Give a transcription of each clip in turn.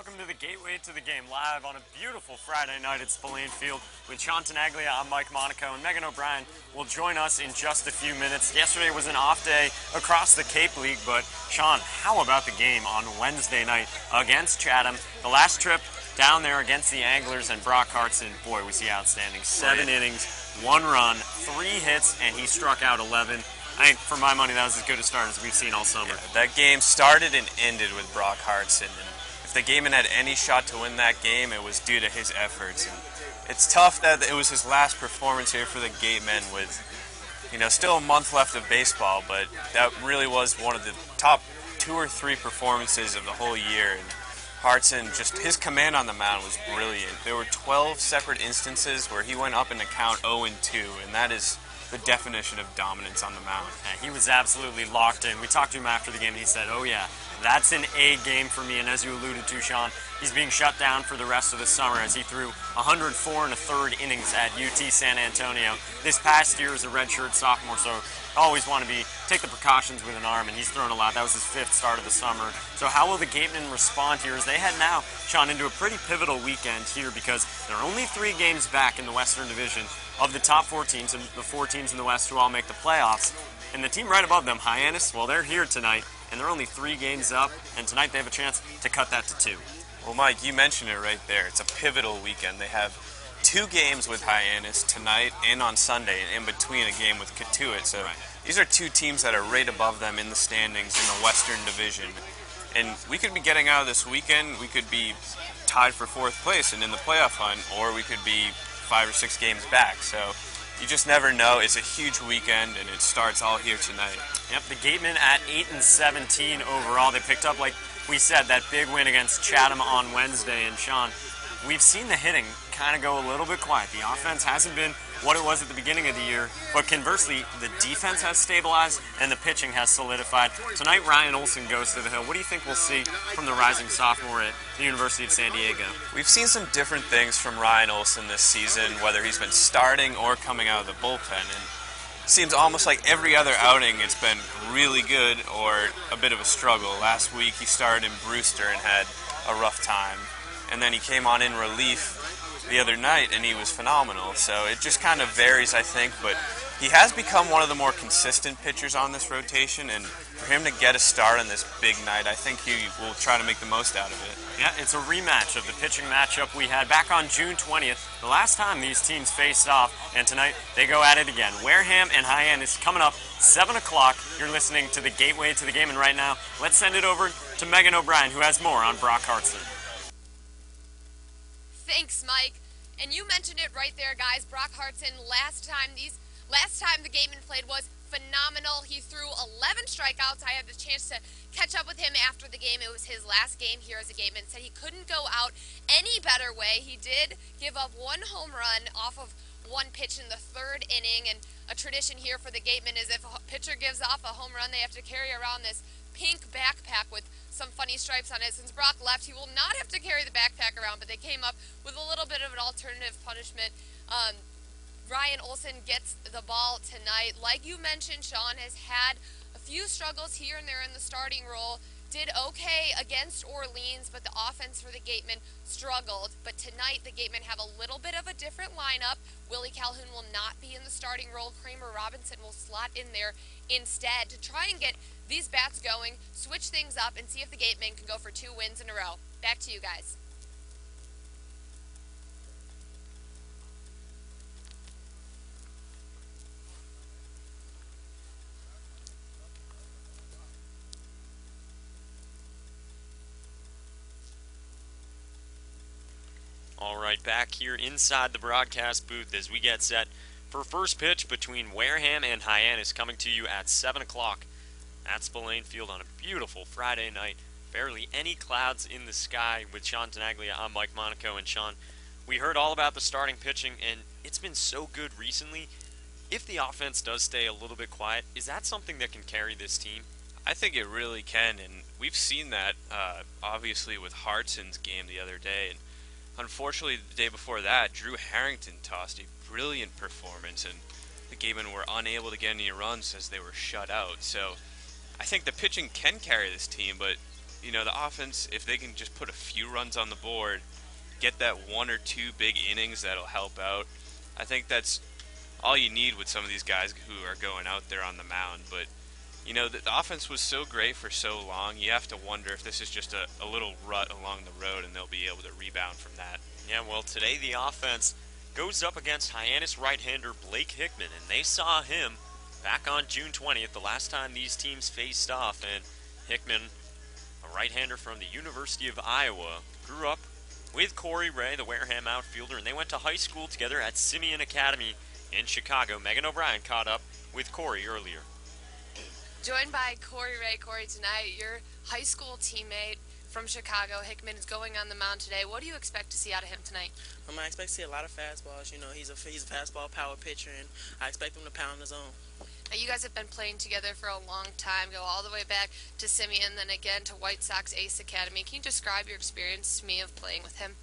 Welcome to the Gateway to the Game, live on a beautiful Friday night at Spillane Field with Sean Tenaglia. I'm Mike Monaco, and Megan O'Brien will join us in just a few minutes. Yesterday was an off day across the Cape League, but Sean, how about the game on Wednesday night against Chatham? The last trip down there against the Anglers and Brock Hartson. Boy, was he outstanding. 7 innings, 1 run, 3 hits, and he struck out 11. I think, for my money, that was as good a start as we've seen all summer. Yeah, that game started and ended with Brock Hartson. And if the Gatemen had any shot to win that game, it was due to his efforts. And it's tough that it was his last performance here for the Gatemen with, still a month left of baseball, but that really was one of the top 2 or 3 performances of the whole year. And Hartson, just his command on the mound was brilliant. There were 12 separate instances where he went up in the count 0-2, and that is the definition of dominance on the mound. Yeah, he was absolutely locked in. We talked to him after the game, and he said, oh yeah, that's an A game for me. And as you alluded to, Sean, he's being shut down for the rest of the summer as he threw 104 1/3 innings at UT San Antonio. This past year as a redshirt sophomore, so always want to take the precautions with an arm, and he's thrown a lot. That was his 5th start of the summer. So how will the Gatemen respond here as they head now, Sean, into a pretty pivotal weekend here because there are only 3 games back in the Western Division of the top 4 teams and the 4 teams in the West who all make the playoffs. And the team right above them, Hyannis, well, they're here tonight, and they're only 3 games up, and tonight they have a chance to cut that to 2. Well, Mike, you mentioned it right there. It's a pivotal weekend. They have 2 games with Hyannis tonight and on Sunday, in between a game with Katuitt. So these are 2 teams that are right above them in the standings in the Western Division. And we could be getting out of this weekend, we could be tied for 4th place and in the playoff hunt, or we could be 5 or 6 games back. So you just never know. It's a huge weekend, and it starts all here tonight. Yep, the Gatemen at 8-17 overall. They picked up, like we said, that big win against Chatham on Wednesday. And Sean, we've seen the hitting kind of go a little bit quiet. The offense hasn't been what it was at the beginning of the year, but conversely, the defense has stabilized and the pitching has solidified. Tonight, Ryan Olson goes to the hill. What do you think we'll see from the rising sophomore at the University of San Diego? We've seen some different things from Ryan Olson this season, whether he's been starting or coming out of the bullpen. And it seems almost like every other outing it's been really good or a bit of a struggle. Last week he started in Brewster and had a rough time. And then he came on in relief the other night, and he was phenomenal. So it just kind of varies, I think, but he has become one of the more consistent pitchers on this rotation, and for him to get a start on this big night, I think he will try to make the most out of it. Yeah, it's a rematch of the pitching matchup we had back on June 20th, the last time these teams faced off, and tonight they go at it again. Wareham and Hyannis coming up 7 o'clock. You're listening to the Gateway to the Game, and right now, let's send it over to Megan O'Brien, who has more on Brock Hartson. Thanks, Mike. And you mentioned it right there, guys. Brock Hartson, last time the Gatemen played was phenomenal. He threw 11 strikeouts. I had the chance to catch up with him after the game. It was his last game here as a Gateman. Said he couldn't go out any better way. He did give up 1 home run off of 1 pitch in the 3rd inning. And a tradition here for the Gatemen is if a pitcher gives off a home run, they have to carry around this pink backpack with some funny stripes on it. Since Brock left, he will not have to carry the backpack around, but they came up with a little bit of an alternative punishment. Ryan Olson gets the ball tonight. Like you mentioned, Sean has had a few struggles here and there in the starting role. Did okay against Orleans, but the offense for the Gatemen struggled. But tonight, the Gatemen have a little bit of a different lineup. Willie Calhoun will not be in the starting role. Kramer Robinson will slot in there instead to try and get these bats going, switch things up, and see if the Gatemen can go for 2 wins in a row. Back to you guys. All right, back here inside the broadcast booth as we get set for first pitch between Wareham and Hyannis, coming to you at 7 o'clock at Spillane Field on a beautiful Friday night. Barely any clouds in the sky with Sean Tenaglia. I'm Mike Monaco, and Sean, we heard all about the starting pitching, and it's been so good recently. If the offense does stay a little bit quiet, is that something that can carry this team? I think it really can, and we've seen that obviously with Hartson's game the other day. And unfortunately, the day before that, Drew Harrington tossed a brilliant performance, and the Gatemen were unable to get any runs as they were shut out. So I think the pitching can carry this team, but you know, the offense, if they can just put a few runs on the board, get that 1 or 2 big innings, that'll help out. I think that's all you need with some of these guys who are going out there on the mound. But, you know, the offense was so great for so long, you have to wonder if this is just a little rut along the road and they'll be able to rebound from that. Yeah, well, today the offense goes up against Hyannis right-hander Blake Hickman, and they saw him back on June 20th, the last time these teams faced off, and Hickman, a right-hander from the University of Iowa, grew up with Corey Ray, the Wareham outfielder, and they went to high school together at Simeon Academy in Chicago. Megan O'Brien caught up with Corey earlier. Joined by Corey Ray. Corey, tonight, your high school teammate from Chicago, Hickman, is going on the mound today. What do you expect to see out of him tonight? I expect to see a lot of fastballs. You know, he's a fastball power pitcher, and I expect him to pound the zone. Now, you guys have been playing together for a long time, go all the way back to Simeon, then again to White Sox Ace Academy. Can you describe your experience to me of playing with him?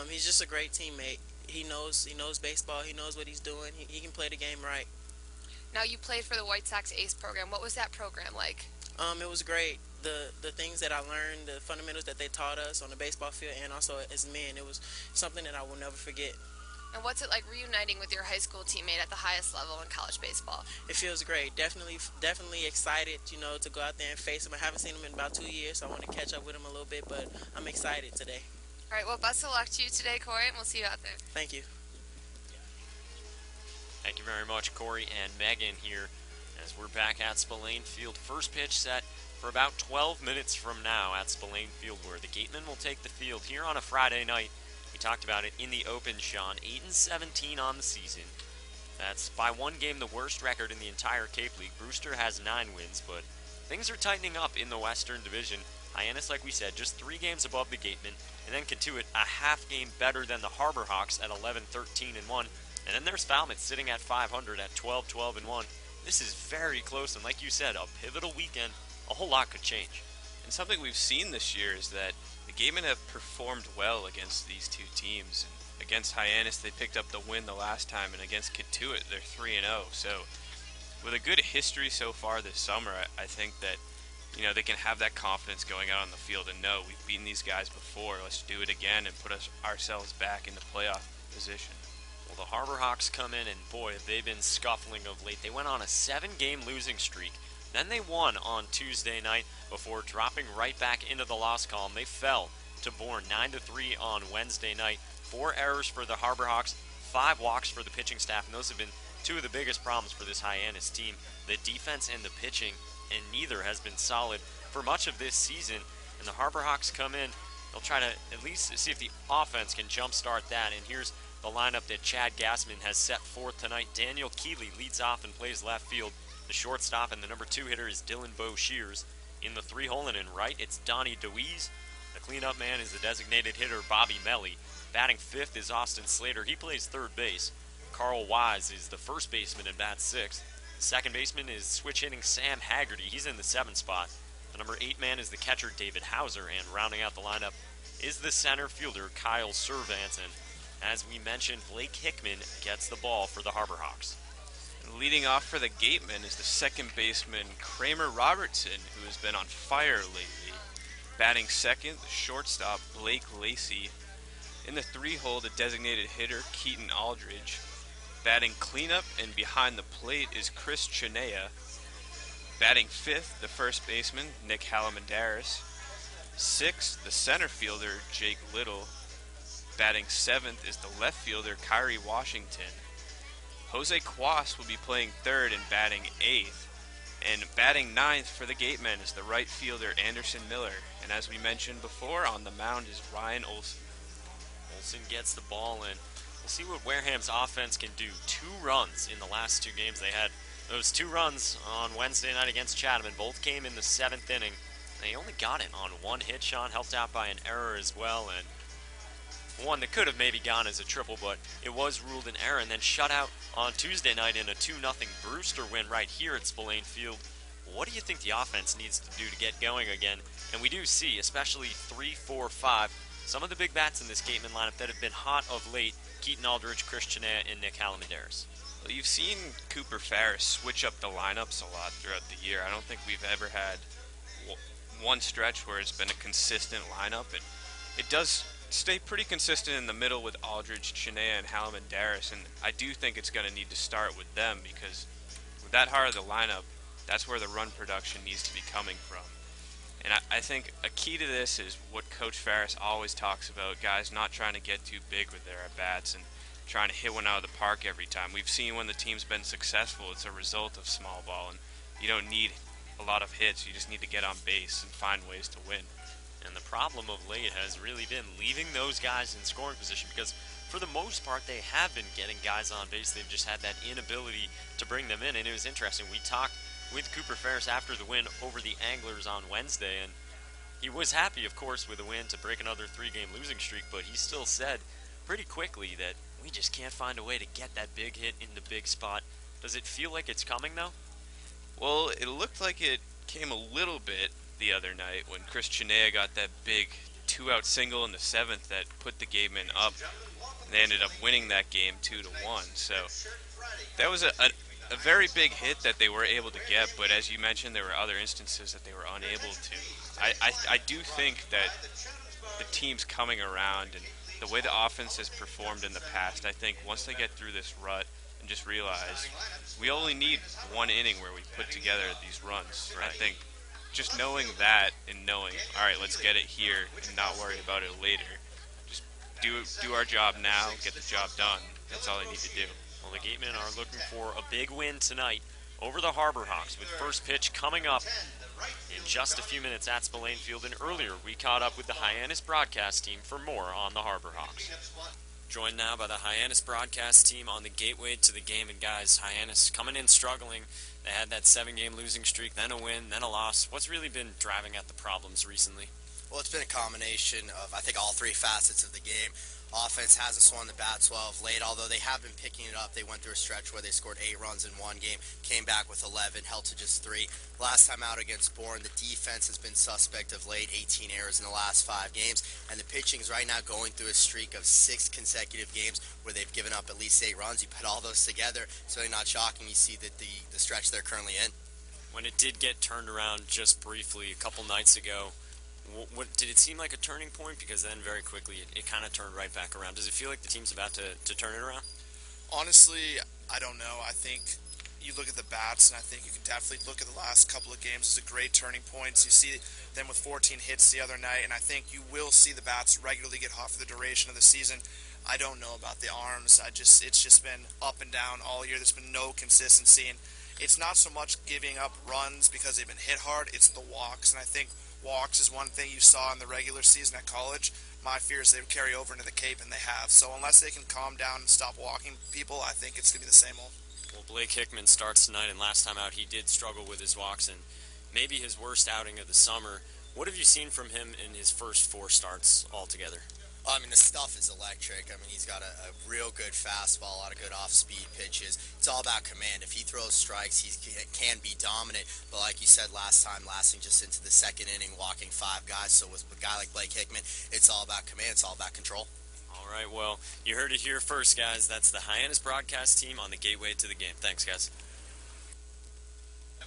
He's just a great teammate. He knows baseball. He knows what he's doing. He can play the game right. Now, you played for the White Sox Ace program. What was that program like? It was great. The things that I learned, the fundamentals that they taught us on the baseball field and also as men, it was something that I will never forget. And what's it like reuniting with your high school teammate at the highest level in college baseball? It feels great. Definitely excited, you know, to go out there and face him. I haven't seen him in about 2 years, so I want to catch up with him a little bit, but I'm excited today. All right, well, best of luck to you today, Corey, and we'll see you out there. Thank you. Thank you very much, Corey and Megan here, as we're back at Spillane Field. First pitch set for about 12 minutes from now at Spillane Field, where the Gatemen will take the field here on a Friday night. We talked about it in the open, Sean. 8-17 on the season. That's by 1 game the worst record in the entire Cape League. Brewster has 9 wins, but things are tightening up in the Western Division. Hyannis, like we said, just 3 games above the Gatemen, and then Katuitt a half game better than the Harbor Hawks at 11-13-1. And then there's Falmouth sitting at 500 at 12-12-1. This is very close, and like you said, a pivotal weekend. A whole lot could change. And something we've seen this year is that the Gatemen have performed well against these two teams. And against Hyannis, they picked up the win the last time, and against Katuitt, they're 3-0. So with a good history so far this summer, I think that, you know, they can have that confidence going out on the field and know we've beaten these guys before. Let's do it again and put ourselves back into playoff position. Well, the Harbor Hawks come in, and boy, have they been scuffling of late. They went on a 7-game losing streak. Then they won on Tuesday night before dropping right back into the loss column. They fell to Bourne 9-3 on Wednesday night. 4 errors for the Harbor Hawks, 5 walks for the pitching staff, and those have been 2 of the biggest problems for this Hyannis team. The defense and the pitching, and neither has been solid for much of this season. And the Harbor Hawks come in, they'll try to at least see if the offense can jumpstart that. And here's the lineup that Chad Gassman has set forth tonight. Daniel Keeley leads off and plays left field. The shortstop and the number 2 hitter is Dylan Bo Shears. In the 3-hole and in right, it's Donnie DeWeese. The cleanup man is the designated hitter Bobby Melly. Batting 5th is Austin Slater. He plays 3rd base. Carl Wise is the first baseman and bats 6th. The second baseman is switch hitting Sam Haggerty. He's in the 7th spot. The number 8 man is the catcher David Hauser, and rounding out the lineup is the center fielder Kyle Servance. And as we mentioned, Blake Hickman gets the ball for the Harbor Hawks. Leading off for the Gatemen is the second baseman Kramer Robertson, who has been on fire lately. Batting 2nd, the shortstop Blake Lacey. In the 3-hole, the designated hitter Keaton Aldridge. Batting cleanup and behind the plate is Chris Chinea. Batting 5th, the first baseman Nick Halamandaris. 6th, the center fielder Jake Little. Batting 7th is the left fielder Kyrie Washington. Jose Quas will be playing 3rd and batting 8th. And batting 9th for the Gatemen is the right fielder Anderson Miller. And as we mentioned before, on the mound is Ryan Olson. Olson gets the ball in. We'll see what Wareham's offense can do. 2 runs in the last 2 games. They had those 2 runs on Wednesday night against Chatham, and both came in the 7th inning. They only got it on 1 hit, Sean, helped out by an error as well, and one that could have maybe gone as a triple, but it was ruled an error, and then shut out on Tuesday night in a 2-0 Brewster win right here at Spillane Field. What do you think the offense needs to do to get going again? And we do see, especially 3, 4, 5, some of the big bats in this Gateman lineup that have been hot of late. Keaton Aldridge, Chris Chinea, and Nick Halamandaris. Well, you've seen Cooper Farris switch up the lineups a lot throughout the year. I don't think we've ever had one stretch where it's been a consistent lineup. It does stay pretty consistent in the middle with Aldridge, Chinea, and Hallam and Darris, and I do think it's going to need to start with them because with that heart of the lineup, that's where the run production needs to be coming from. And I think a key to this is what Coach Ferris always talks about, guys not trying to get too big with their at-bats and trying to hit one out of the park every time. We've seen when the team's been successful, it's a result of small ball, and you don't need a lot of hits. You just need to get on base and find ways to win. And the problem of late has really been leaving those guys in scoring position because for the most part they have been getting guys on base. They've just had that inability to bring them in. And it was interesting. We talked with Cooper Ferris after the win over the Anglers on Wednesday, and he was happy, of course, with the win to break another 3-game losing streak, but he still said pretty quickly that we just can't find a way to get that big hit in the big spot. Does it feel like it's coming, though? Well, it looked like it came a little bit the other night when Chris Chinea got that big 2-out single in the 7th that put the Gatemen up, and they ended up winning that game 2-1. So that was a very big hit that they were able to get, but as you mentioned, there were other instances that they were unable to. I do think that the team's coming around, and the way the offense has performed in the past, I think once they get through this rut and just realize we only need one inning where we put together these runs. Right. I think just knowing that and knowing, all right, let's get it here and not worry about it later. Just do our job now, get the job done. That's all they need to do. Well, the Gatemen are looking for a big win tonight over the Harbor Hawks with first pitch coming up in just a few minutes at Spillane Field. And earlier, we caught up with the Hyannis broadcast team for more on the Harbor Hawks. Joined now by the Hyannis broadcast team on the gateway to the game. And guys, Hyannis coming in struggling. They had that 7-game losing streak, then a win, then a loss. What's really been driving at the problems recently? Well, it's been a combination of, I think, all three facets of the game. Offense hasn't swung the bats well of late, although they have been picking it up. They went through a stretch where they scored 8 runs in one game, came back with 11, held to just 3. Last time out against Bourne, the defense has been suspect of late, 18 errors in the last 5 games, and the pitching is right now going through a streak of 6 consecutive games where they've given up at least 8 runs. You put all those together, it's really not shocking. You see that the stretch they're currently in. When it did get turned around just briefly a couple nights ago, what did it seem like a turning point? Because then very quickly it kind of turned right back around. Does it feel like the team's about to turn it around? Honestly, I don't know. I think you look at the bats, and I think you can definitely look at the last couple of games as a great turning points. You see them with 14 hits the other night, and I think you will see the bats regularly get hot for the duration of the season. I don't know about the arms. It's just been up and down all year. There's been no consistency, and it's not so much giving up runs because they've been hit hard. It's the walks, and I think walks is one thing you saw in the regular season at college. My fear is they would carry over into the Cape, and they have. So unless they can calm down and stop walking people, I think it's going to be the same old. Well, Blake Hickman starts tonight, and last time out he did struggle with his walks, and maybe his worst outing of the summer. What have you seen from him in his first 4 starts altogether? I mean, the stuff is electric. I mean, he's got a real good fastball, a lot of good off-speed pitches. It's all about command. If he throws strikes, he can be dominant. But like you said last time, lasting just into the 2nd inning, walking 5 guys. So with a guy like Blake Hickman, it's all about command. It's all about control. All right, well, you heard it here first, guys. That's the Hyannis broadcast team on the gateway to the game. Thanks, guys.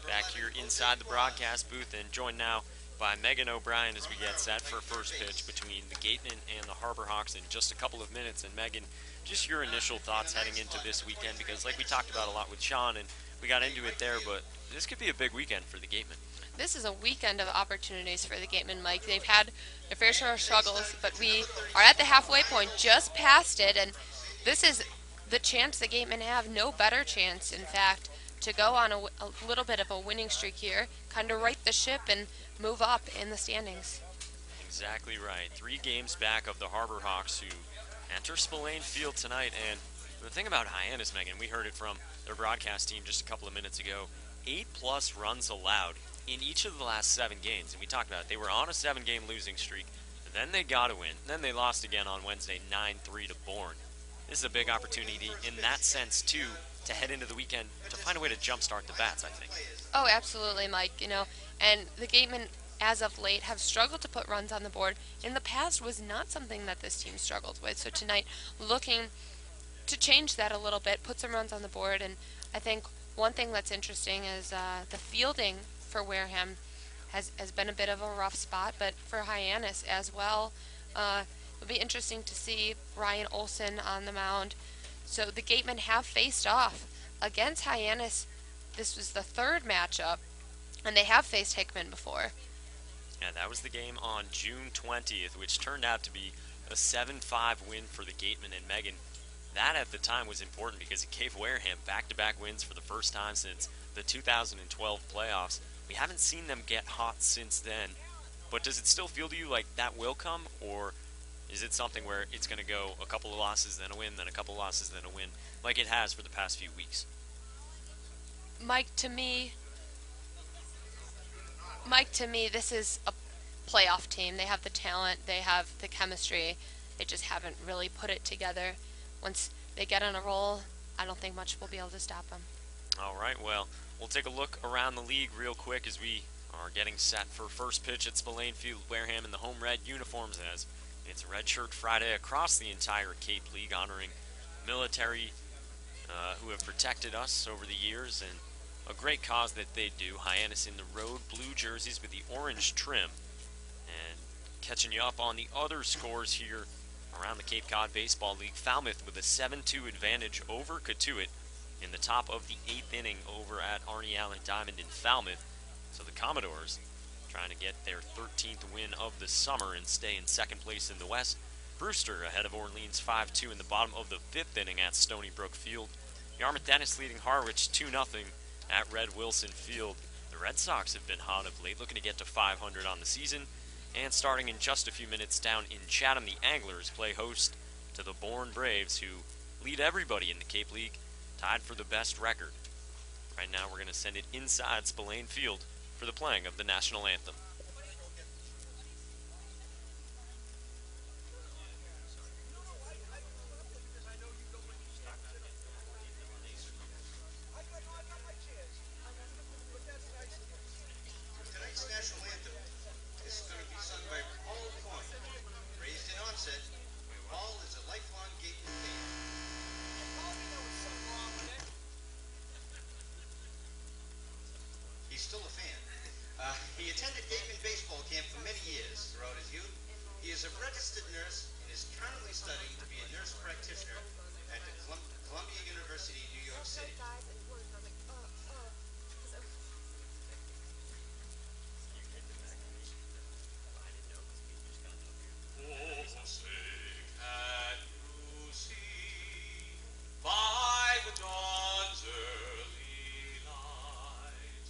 Back here inside the broadcast booth and joined now by Megan O'Brien as we get set for first pitch between the Gatemen and the Harbor Hawks in just a couple of minutes. And Megan, just your initial thoughts heading into this weekend, because like we talked about a lot with Sean and we got into it there, but this could be a big weekend for the Gatemen. This is a weekend of opportunities for the Gatemen, Mike. They've had their fair share of struggles, but we are at the halfway point, just past it, and this is the chance the Gatemen have. No better chance, in fact, to go on a little bit of a winning streak here, kind of right the ship and move up in the standings. Exactly right. 3 games back of the Harbor Hawks, who enter Spillane Field tonight. And the thing about Hyannis, Megan, we heard it from their broadcast team just a couple of minutes ago, 8+ runs allowed in each of the last 7 games. And we talked about it. They were on a 7-game losing streak. Then they got a win. Then they lost again on Wednesday, 9-3 to Bourne. This is a big opportunity in that sense, too, to head into the weekend to find a way to jumpstart the bats, I think. Oh, absolutely, Mike. And the Gatemen, as of late, have struggled to put runs on the board. In the past was not something that this team struggled with. So tonight, looking to change that a little bit, put some runs on the board. And I think one thing that's interesting is the fielding for Wareham has been a bit of a rough spot, but for Hyannis as well, it'll be interesting to see Ryan Olson on the mound. So the Gatemen have faced off against Hyannis. This was the third matchup, and they have faced Hickman before. Yeah, that was the game on June 20th, which turned out to be a 7-5 win for the Gatemen and Megan. That at the time was important because it gave Wareham back-to-back wins for the first time since the 2012 playoffs. We haven't seen them get hot since then. But does it still feel to you like that will come, or is it something where it's going to go a couple of losses, then a win, then a couple of losses, then a win, like it has for the past few weeks? Mike, to me, this is a playoff team. They have the talent, they have the chemistry. They just haven't really put it together. Once they get on a roll, I don't think much will be able to stop them. All right, well, we'll take a look around the league real quick as we are getting set for first pitch at Spillane Field. Wareham in the home red uniforms as it's Red Shirt Friday across the entire Cape League, honoring military who have protected us over the years, and a great cause that they do. Hyannis in the road blue jerseys with the orange trim. And catching you up on the other scores here around the Cape Cod Baseball League, Falmouth with a 7-2 advantage over Cotuit in the top of the 8th inning over at Arnie Allen Diamond in Falmouth. So the Commodores trying to get their 13th win of the summer and stay in second place in the West. Brewster ahead of Orleans 5-2 in the bottom of the 5th inning at Stony Brook Field. Yarmouth Dennis leading Harwich 2-0 at Red Wilson Field. The Red Sox have been hot of late, looking to get to 500 on the season. And starting in just a few minutes down in Chatham, the Anglers play host to the Bourne Braves, who lead everybody in the Cape League, tied for the best record. Right now we're going to send it inside Spillane Field for the playing of the national anthem. Tonight's national anthem is going to be sung by Paul Coyne. Raised in Onset, Paul is a lifelong Gatemen fan. He's still a fan. He attended Gatemen baseball camp for many years throughout his youth. He is a registered nurse and is currently studying to be a nurse practitioner at the Columbia University, New York City. By the dawn's early light,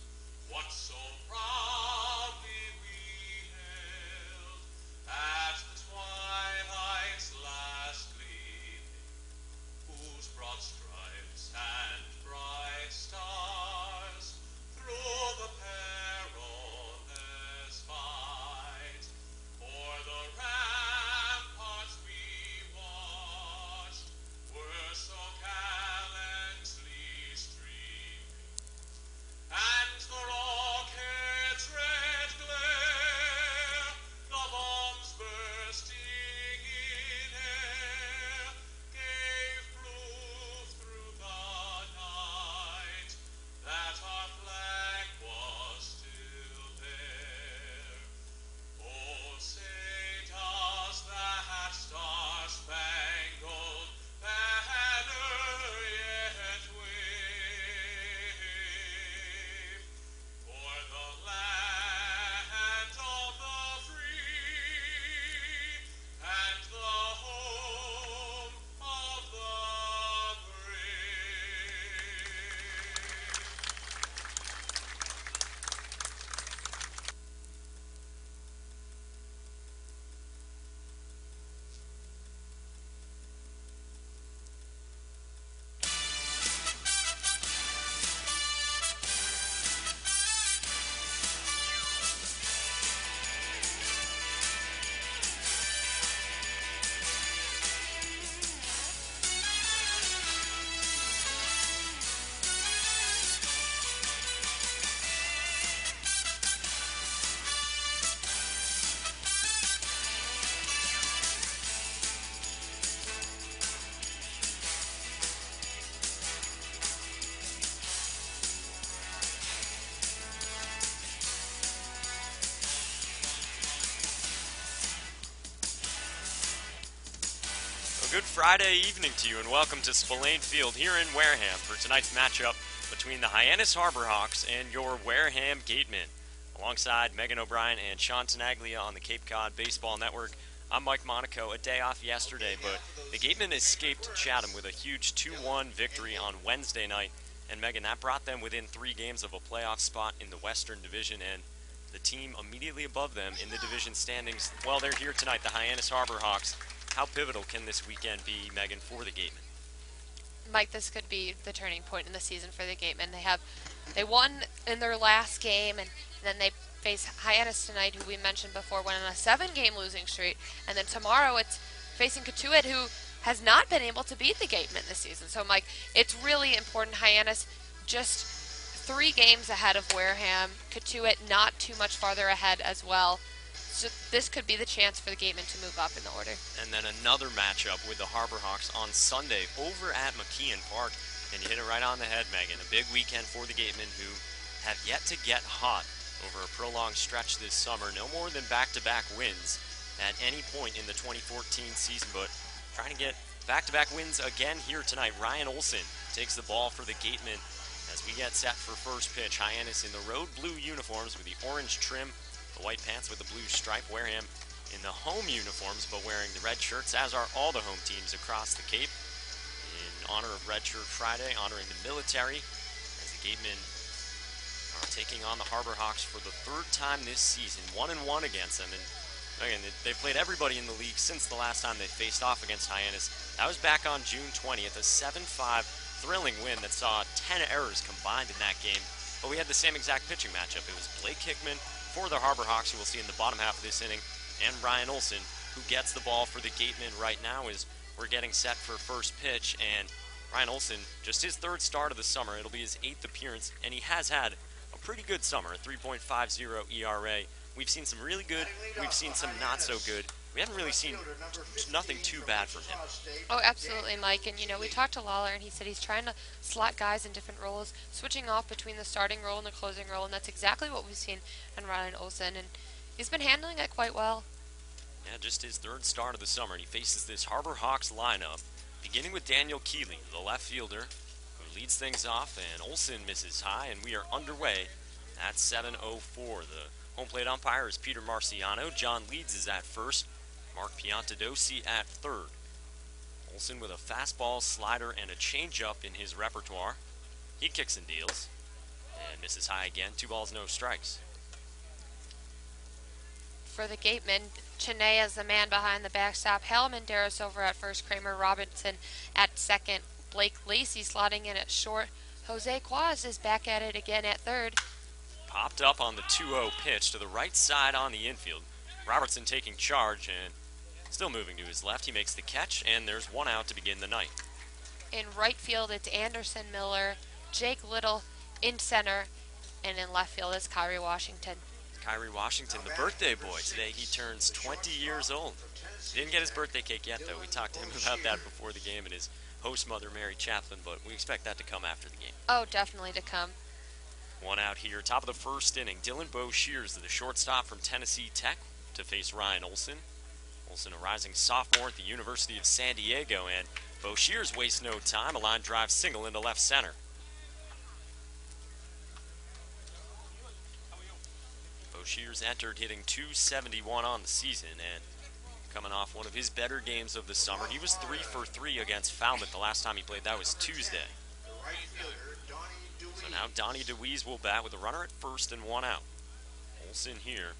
what so proudly we hailed at the twilight's last gleaming, whose broad stripes and bright Good Friday evening to you, and welcome to Spillane Field here in Wareham for tonight's matchup between the Hyannis Harborhawks and your Wareham Gatemen. Alongside Megan O'Brien and Sean Tenaglia on the Cape Cod Baseball Network, I'm Mike Monaco. A day off yesterday, but the Gatemen escaped Chatham with a huge 2-1 victory on Wednesday night. And Megan, that brought them within 3 games of a playoff spot in the Western Division, and the team immediately above them in the division standings, well, they're here tonight, the Hyannis Harborhawks. How pivotal can this weekend be, Megan, for the Gatemen? Mike, this could be the turning point in the season for the Gatemen. They won in their last game, and then they face Hyannis tonight, who we mentioned before went on a 7-game losing streak, and then tomorrow it's facing Cotuit, who has not been able to beat the Gatemen this season. So, Mike, it's really important. Hyannis just 3 games ahead of Wareham. Cotuit not too much farther ahead as well. So this could be the chance for the Gatemen to move up in the order. And then another matchup with the Harborhawks on Sunday over at McKeon Park. And you hit it right on the head, Megan. A big weekend for the Gatemen, who have yet to get hot over a prolonged stretch this summer. No more than back-to-back wins at any point in the 2014 season, but trying to get back-to-back wins again here tonight. Ryan Olson takes the ball for the Gatemen as we get set for first pitch. Hyannis in the road blue uniforms with the orange trim, the white pants with the blue stripe. Wareham in the home uniforms but wearing the red shirts, as are all the home teams across the Cape. In honor of Red Shirt Friday, honoring the military, as the Gatemen are taking on the Harborhawks for the 3rd time this season, 1-1 against them. And again, they've played everybody in the league since the last time they faced off against Hyannis. That was back on June 20th, a 7-5 thrilling win that saw 10 errors combined in that game. But we had the same exact pitching matchup. It was Blake Hickman for the Harborhawks, who we'll see in the bottom half of this inning, and Ryan Olson, who gets the ball for the Gatemen right now as we're getting set for first pitch. And Ryan Olson, just his 3rd start of the summer. It'll be his 8th appearance, and he has had a pretty good summer, a 3.50 ERA. We've seen some really good, we've seen some not so good. We haven't really seen nothing too bad from him. Oh, absolutely, Mike. And, we talked to Lawler, and he said he's trying to slot guys in different roles, switching off between the starting role and the closing role, and that's exactly what we've seen in Ryan Olson, and he's been handling it quite well. Yeah, just his 3rd start of the summer, and he faces this Harborhawks lineup, beginning with Daniel Keeley, the left fielder, who leads things off, and Olson misses high, and we are underway at 7:04. The home plate umpire is Peter Marciano. John Leeds is at first. Mark Piantadosi at 3rd. Olson with a fastball, slider, and a changeup in his repertoire. He kicks and deals and misses high again. 2 balls, no strikes. For the Gatemen, Cheney is the man behind the backstop. Hellman over at first. Kramer Robinson at 2nd. Blake Lacey slotting in at short. Jose Quaz is back at it again at 3rd. Popped up on the 2-0 pitch to the right side on the infield. Robertson taking charge and still moving to his left. He makes the catch, and there's 1 out to begin the night. In right field, it's Anderson Miller, Jake Little in center, and in left field is Kyrie Washington. Kyrie Washington, the birthday boy. Today he turns 20 years old. He didn't get his birthday cake yet, though. We talked to him about that before the game and his host mother, Mary Chaplin, but we expect that to come after the game. Oh, definitely to come. 1 out here, top of the 1st inning. Dylan Boshears, the shortstop from Tennessee Tech, to face Ryan Olson. Olson, a rising sophomore at the University of San Diego, and Boshears wastes no time. A line drive single into left center. Boshears entered hitting .271 on the season, and coming off one of his better games of the summer. He was 3 for 3 against Falmouth the last time he played. That was Tuesday. So now Donnie DeWeese will bat with a runner at first and 1 out. Olson here.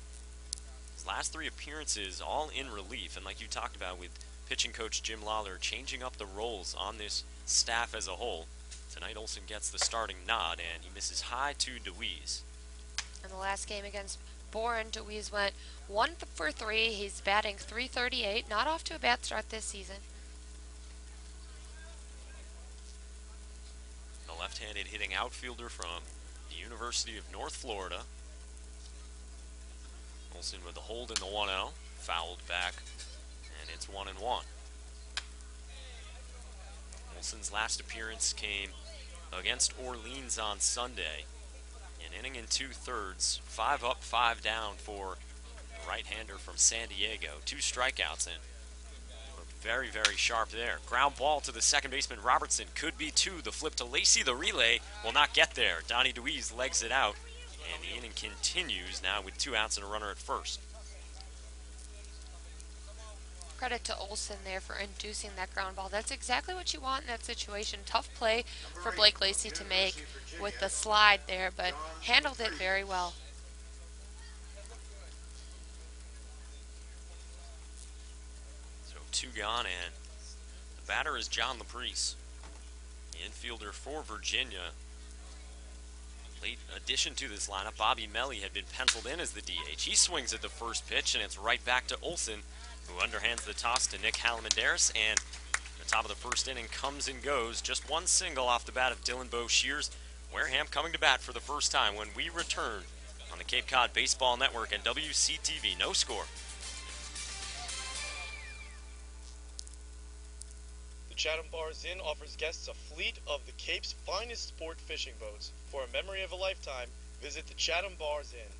His last 3 appearances all in relief, and like you talked about with pitching coach Jim Lawler changing up the roles on this staff as a whole, tonight Olson gets the starting nod, and he misses high to DeWeese. In the last game against Bourne, DeWeese went 1 for 3. He's batting .338, not off to a bad start this season. The left-handed hitting outfielder from the University of North Florida. Olson with the hold in the 1-0, fouled back, and it's 1-1. Olson's last appearance came against Orleans on Sunday. An inning and 2/3, 5 up, 5 down for the right-hander from San Diego. 2 strikeouts, and very, very sharp there. Ground ball to the second baseman, Robertson. Could be two. The flip to Lacey. The relay will not get there. Donnie DeWeese legs it out. And the inning continues now with 2 outs and a runner at first. Credit to Olsen there for inducing that ground ball. That's exactly what you want in that situation. Tough play for Blake Lacey to make with the slide there, but handled it very well. So 2 gone, and the batter is John Laprice, the infielder for Virginia. Late addition to this lineup, Bobby Melly had been penciled in as the DH. He swings at the first pitch, and it's right back to Olsen, who underhands the toss to Nick Halamandaris, and the top of the first inning comes and goes. Just one single off the bat of Dylan Bowe Shears. Wareham coming to bat for the first time when we return on the Cape Cod Baseball Network and WCTV. No score. The Chatham Bars Inn offers guests a fleet of the Cape's finest sport fishing boats. For a memory of a lifetime, visit the Chatham Bars Inn.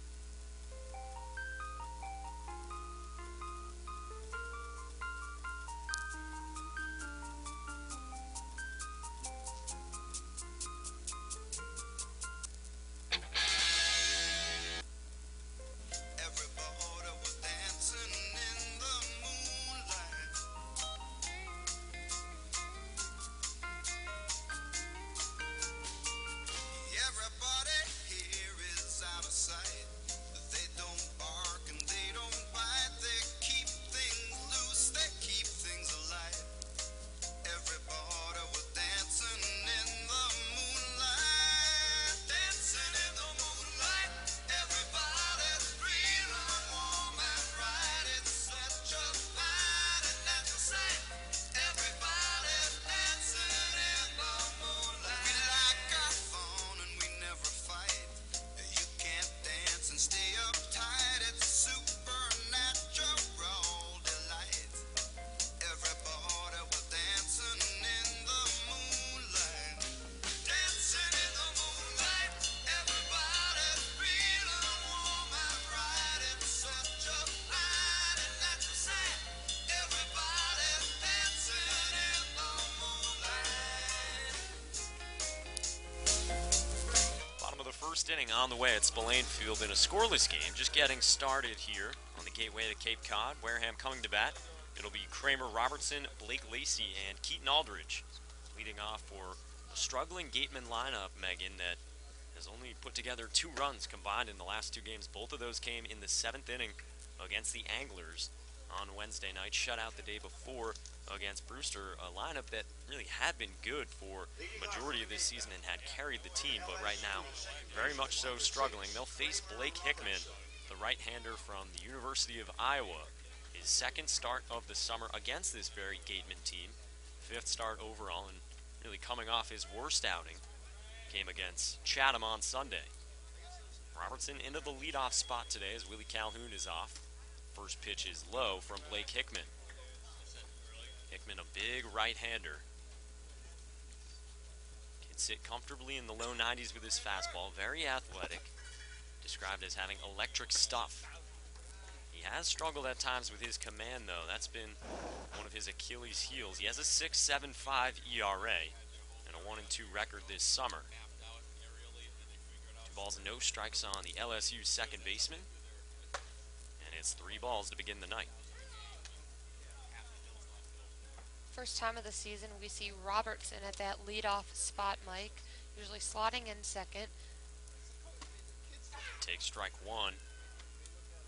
First inning on the way at Spillane Field in a scoreless game. Just getting started here on the gateway to Cape Cod. Wareham coming to bat. It'll be Kramer Robertson, Blake Lacey, and Keaton Aldridge leading off for a struggling Gatemen lineup, Megan, that has only put together 2 runs combined in the last 2 games. Both of those came in the 7th inning against the Anglers on Wednesday night. Shut out the day before against Brewster, a lineup that really had been good for the majority of this season and had carried the team, but right now very much so struggling. They'll face Blake Hickman, the right-hander from the University of Iowa. His 2nd start of the summer against this very Gatemen team, 5th start overall, and really coming off his worst outing came against Chatham on Sunday. Robertson into the leadoff spot today as Willie Calhoun is off. First pitch is low from Blake Hickman. Hickman, a big right-hander. Can sit comfortably in the low 90s with his fastball. Very athletic. Described as having electric stuff. He has struggled at times with his command, though. That's been one of his Achilles' heels. He has a 6.75 ERA and a 1-2 record this summer. 2 balls and no strikes on the LSU second baseman. And it's 3 balls to begin the night. First time of the season we see Robertson at that leadoff spot, Mike. Usually slotting in second. Takes strike 1.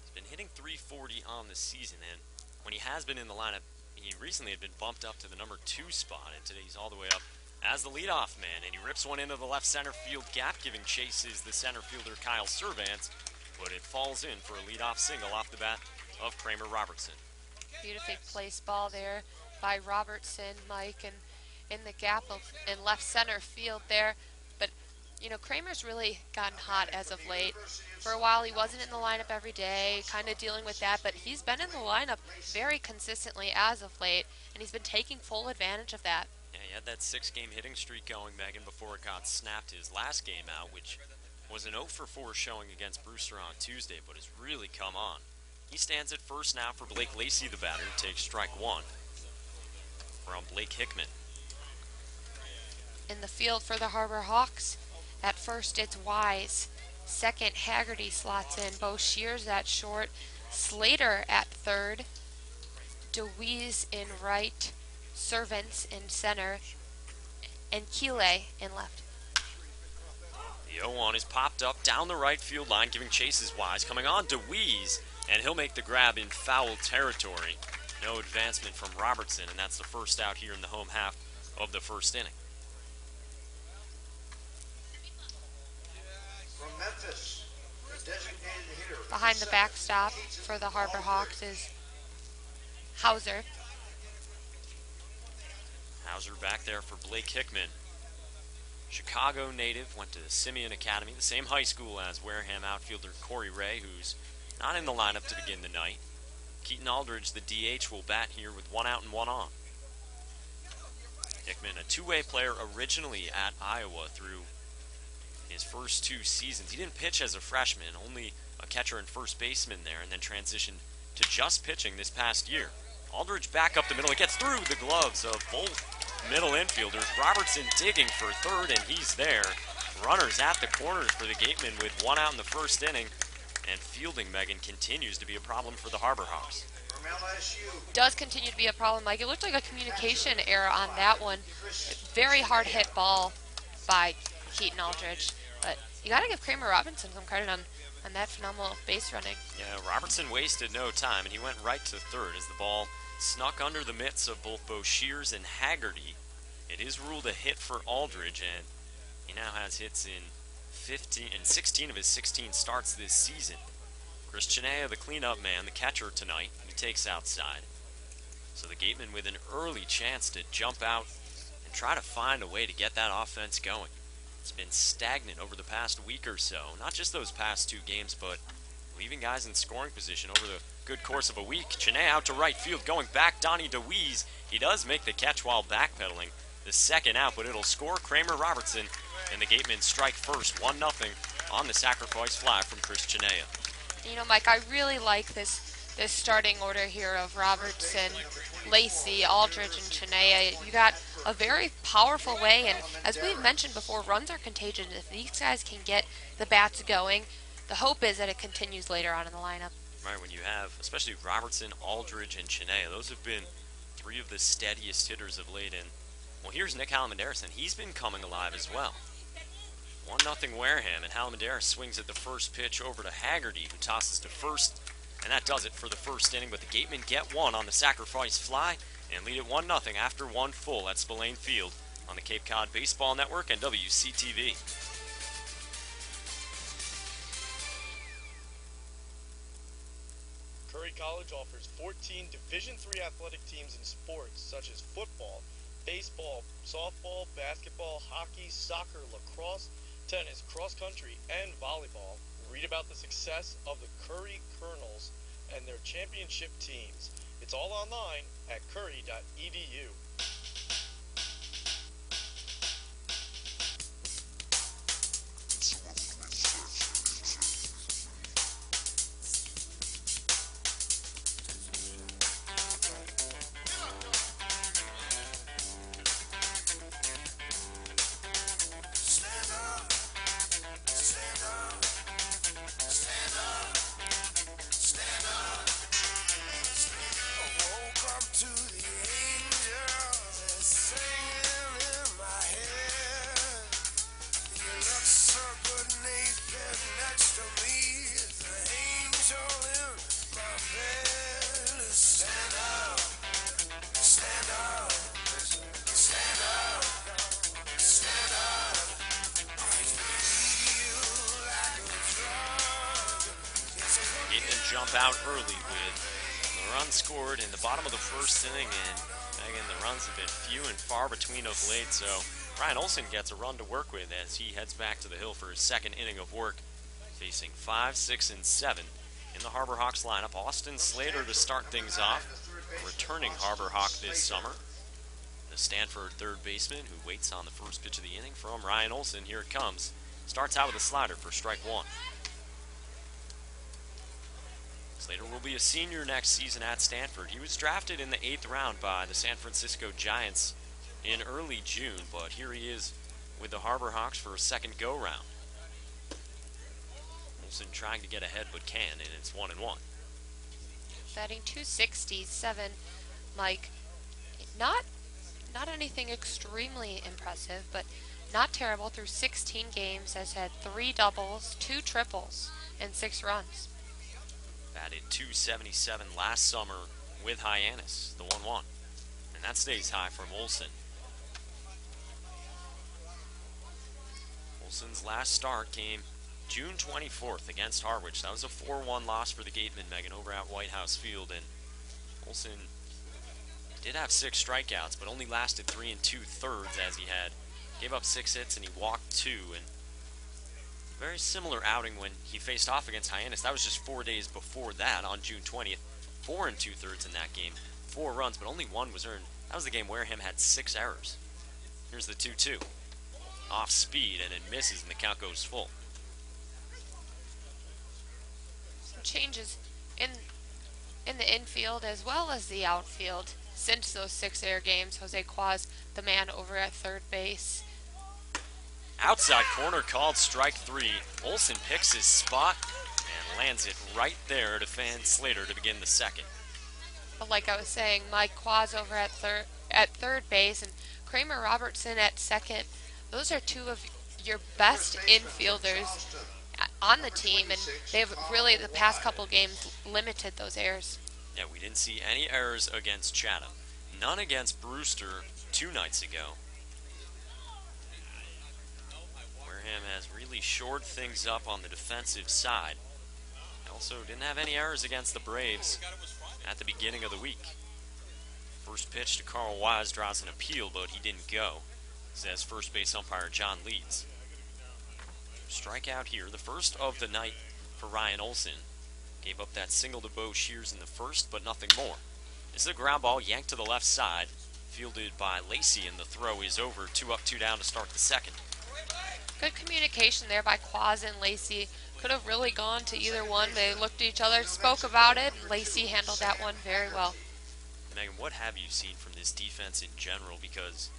He's been hitting .340 on the season, and when he has been in the lineup, he recently had been bumped up to the number 2 spot, and today he's all the way up as the leadoff man, and he rips one into the left center field gap. Giving chase is the center fielder Kyle Servants, but it falls in for a leadoff single off the bat of Kramer Robertson. Beautifully placed ball there by Robertson, Mike, and in the gap in left center field there. But, you know, Kramer's really gotten hot as of late. For a while, he wasn't in the lineup every day, kind of dealing with that, but he's been in the lineup very consistently as of late, and he's been taking full advantage of that. Yeah, he had that 6-game hitting streak going, Megan, before it got snapped his last game out, which was an 0-for-4 showing against Brewster on Tuesday, but has really come on. He stands at first now for Blake Lacey, the batter, who takes strike 1. from Blake Hickman. In the field for the Harbor Hawks, at first it's Wise. Second, Haggerty slots in. Bo Shears at short. Slater at third. DeWeese in right. Servants in center. And Keeley in left. The 0-1 is popped up down the right field line, giving chases Wise. Coming on DeWeese, and he'll make the grab in foul territory. No advancement from Robertson, and that's the first out here in the home half of the first inning. From Memphis, the designated hitter. Behind the backstop for the Harbor Hawks is Hauser. Hauser back there for Blake Hickman. Chicago native, went to Simeon Academy, the same high school as Wareham outfielder Corey Ray, who's not in the lineup to begin the night. Keaton Aldridge, the DH, will bat here with 1 out and 1 on. Hickman, a two-way player originally at Iowa through his first 2 seasons. He didn't pitch as a freshman, only a catcher and first baseman there, and then transitioned to just pitching this past year. Aldridge back up the middle. It gets through the gloves of both middle infielders. Robertson digging for third, and he's there. Runners at the corners for the Gatemen with 1 out in the first inning. And fielding, Megan, continues to be a problem for the Harbor Hawks. From LSU. Does continue to be a problem. Like, it looked like a communication error on that one. Very hard hit ball by Keaton Aldridge. But you got to give Kramer Robinson some credit on that phenomenal base running. Yeah, Robertson wasted no time, and he went right to third as the ball snuck under the mitts of both Bo Shears and Haggerty. It is ruled a hit for Aldridge, and he now has hits in 16 of his 16 starts this season. Chris Chinea, the cleanup man, the catcher tonight, he takes outside. So the Gatemen with an early chance to jump out and try to find a way to get that offense going. It's been stagnant over the past week or so. Not just those past 2 games, but leaving guys in scoring position over the good course of a week. Chinea out to right field, going back, Donnie DeWeese. He does make the catch while backpedaling. The second out, but it'll score Kramer Robertson, and the Gatemen strike first, 1-0 on the sacrifice fly from Chris Chinea. You know, Mike, I really like this starting order here of Robertson, Lacey, Aldridge, and Chinea. You got a very powerful way, and as we've mentioned before, runs are contagious. If these guys can get the bats going, the hope is that it continues later on in the lineup. Right, when you have, especially Robertson, Aldridge, and Chinea, those have been 3 of the steadiest hitters of late. And, well, here's Nick Halmendaris, and he's been coming alive as well. 1-0 Wareham, and Halmendaris swings at the first pitch over to Haggerty, who tosses to first, and that does it for the first inning. But the Gatemen get 1 on the sacrifice fly and lead it 1-0 after 1 full at Spillane Field on the Cape Cod Baseball Network and WCTV. Curry College offers 14 Division III athletic teams in sports such as football, baseball, softball, basketball, hockey, soccer, lacrosse, tennis, cross country, and volleyball. Read about the success of the Curry Colonels and their championship teams. It's all online at curry.edu. Jump out early with the run scored in the bottom of the first inning, and again, the runs have been few and far between of late, so Ryan Olson gets a run to work with as he heads back to the hill for his second inning of work, facing 5, 6, and 7 in the Harbor Hawks lineup. Austin Slater to start things off, a returning Harbor Hawk this summer. The Stanford third baseman who waits on the first pitch of the inning from Ryan Olson. Here it comes. Starts out with a slider for strike 1. Slater will be a senior next season at Stanford. He was drafted in the 8th round by the San Francisco Giants in early June, but here he is with the Harbor Hawks for a second go-round. Olsen trying to get ahead but can, and it's 1-1. Batting .267, Mike. Not anything extremely impressive, but not terrible through 16 games. Has had 3 doubles, 2 triples, and 6 runs. Batted .277 last summer with Hyannis, the 1-1. And that stays high from Olsen. Olsen's last start came June 24th against Harwich. That was a 4-1 loss for the Gatemen, Megan, over at White House Field. And Olsen did have 6 strikeouts, but only lasted 3 2/3 as he gave up 6 hits and he walked 2. And very similar outing when he faced off against Hyannis. That was just 4 days before that on June 20th. 4 2/3 in that game. 4 runs, but only 1 was earned. That was the game Wareham had 6 errors. Here's the 2-2. Off speed, and it misses, and the count goes full. Some changes in the infield as well as the outfield since those 6 air games. Jose Quaz, the man over at third base. Outside corner called strike 3. Olsen picks his spot and lands it right there to fan Slater to begin the second. But like I was saying, Mike Quaz over at third base and Kramer Robertson at second. Those are 2 of your best infielders on the team, and they've really, the past couple games, limited those errors. Yeah, we didn't see any errors against Chatham. None against Brewster 2 nights ago. Wareham has really shored things up on the defensive side. Also didn't have any errors against the Braves at the beginning of the week. First pitch to Carl Wise draws an appeal, but he didn't go, says first base umpire John Leeds. Strikeout here, the first of the night for Ryan Olsen. Gave up that single to Bo Shears in the first, but nothing more. This is a ground ball yanked to the left side, fielded by Lacey, and the throw is over. 2 up, 2 down to start the second. Good communication there by Quaz and Lacey. Could have really gone to either one. They looked at each other, spoke about it, and Lacey handled that one very well. Megan, what have you seen from this defense in general? Because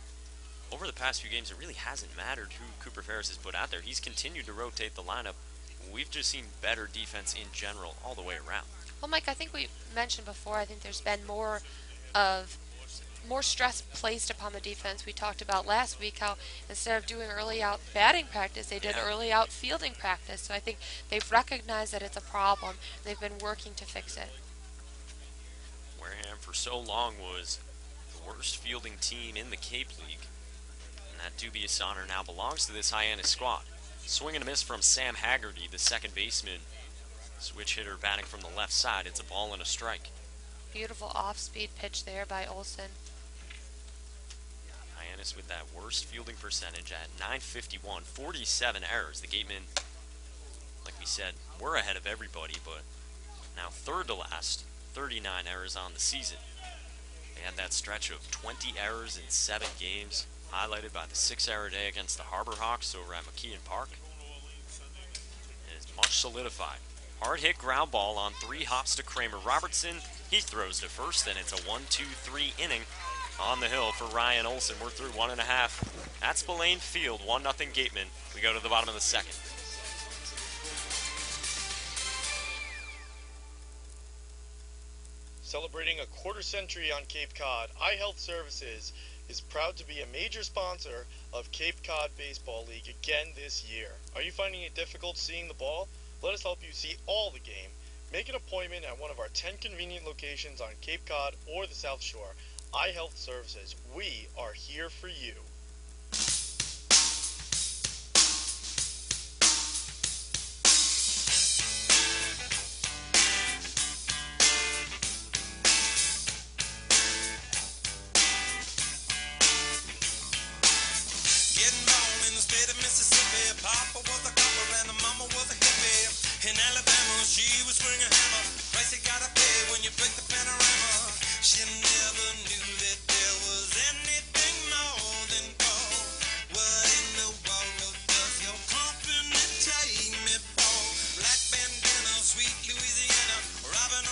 over the past few games, it really hasn't mattered who Cooper Ferris has put out there. He's continued to rotate the lineup. We've just seen better defense in general all the way around. Well, Mike, I think we mentioned before, I think there's been more stress placed upon the defense. We talked about last week how instead of doing early out batting practice, they did early out fielding practice. So I think they've recognized that it's a problem. They've been working to fix it. Wareham for so long was the worst fielding team in the Cape League. And that dubious honor now belongs to this Hyannis squad. Swing and a miss from Sam Haggerty, the second baseman. Switch hitter batting from the left side. It's a ball and a strike. Beautiful off-speed pitch there by Olsen. Hyannis with that worst fielding percentage at .951, 47 errors. The Gatemen, like we said, were ahead of everybody, but now third to last, 39 errors on the season. They had that stretch of 20 errors in 7 games, highlighted by the 6-error day against the Harbor Hawks over at McKeon Park. It is much solidified. Hard hit ground ball on 3 hops to Kramer Robertson. He throws to first, and it's a 1-2-3 inning on the hill for Ryan Olsen. We're through 1.5. That's Spillane Field, 1-0 Gatemen. We go to the bottom of the second. Celebrating a quarter century on Cape Cod, iHealth Services is proud to be a major sponsor of Cape Cod Baseball League again this year. Are you finding it difficult seeing the ball? Let us help you see all the game. Make an appointment at one of our 10 convenient locations on Cape Cod or the South Shore. iHealth Services, we are here for you. Louisiana, Robin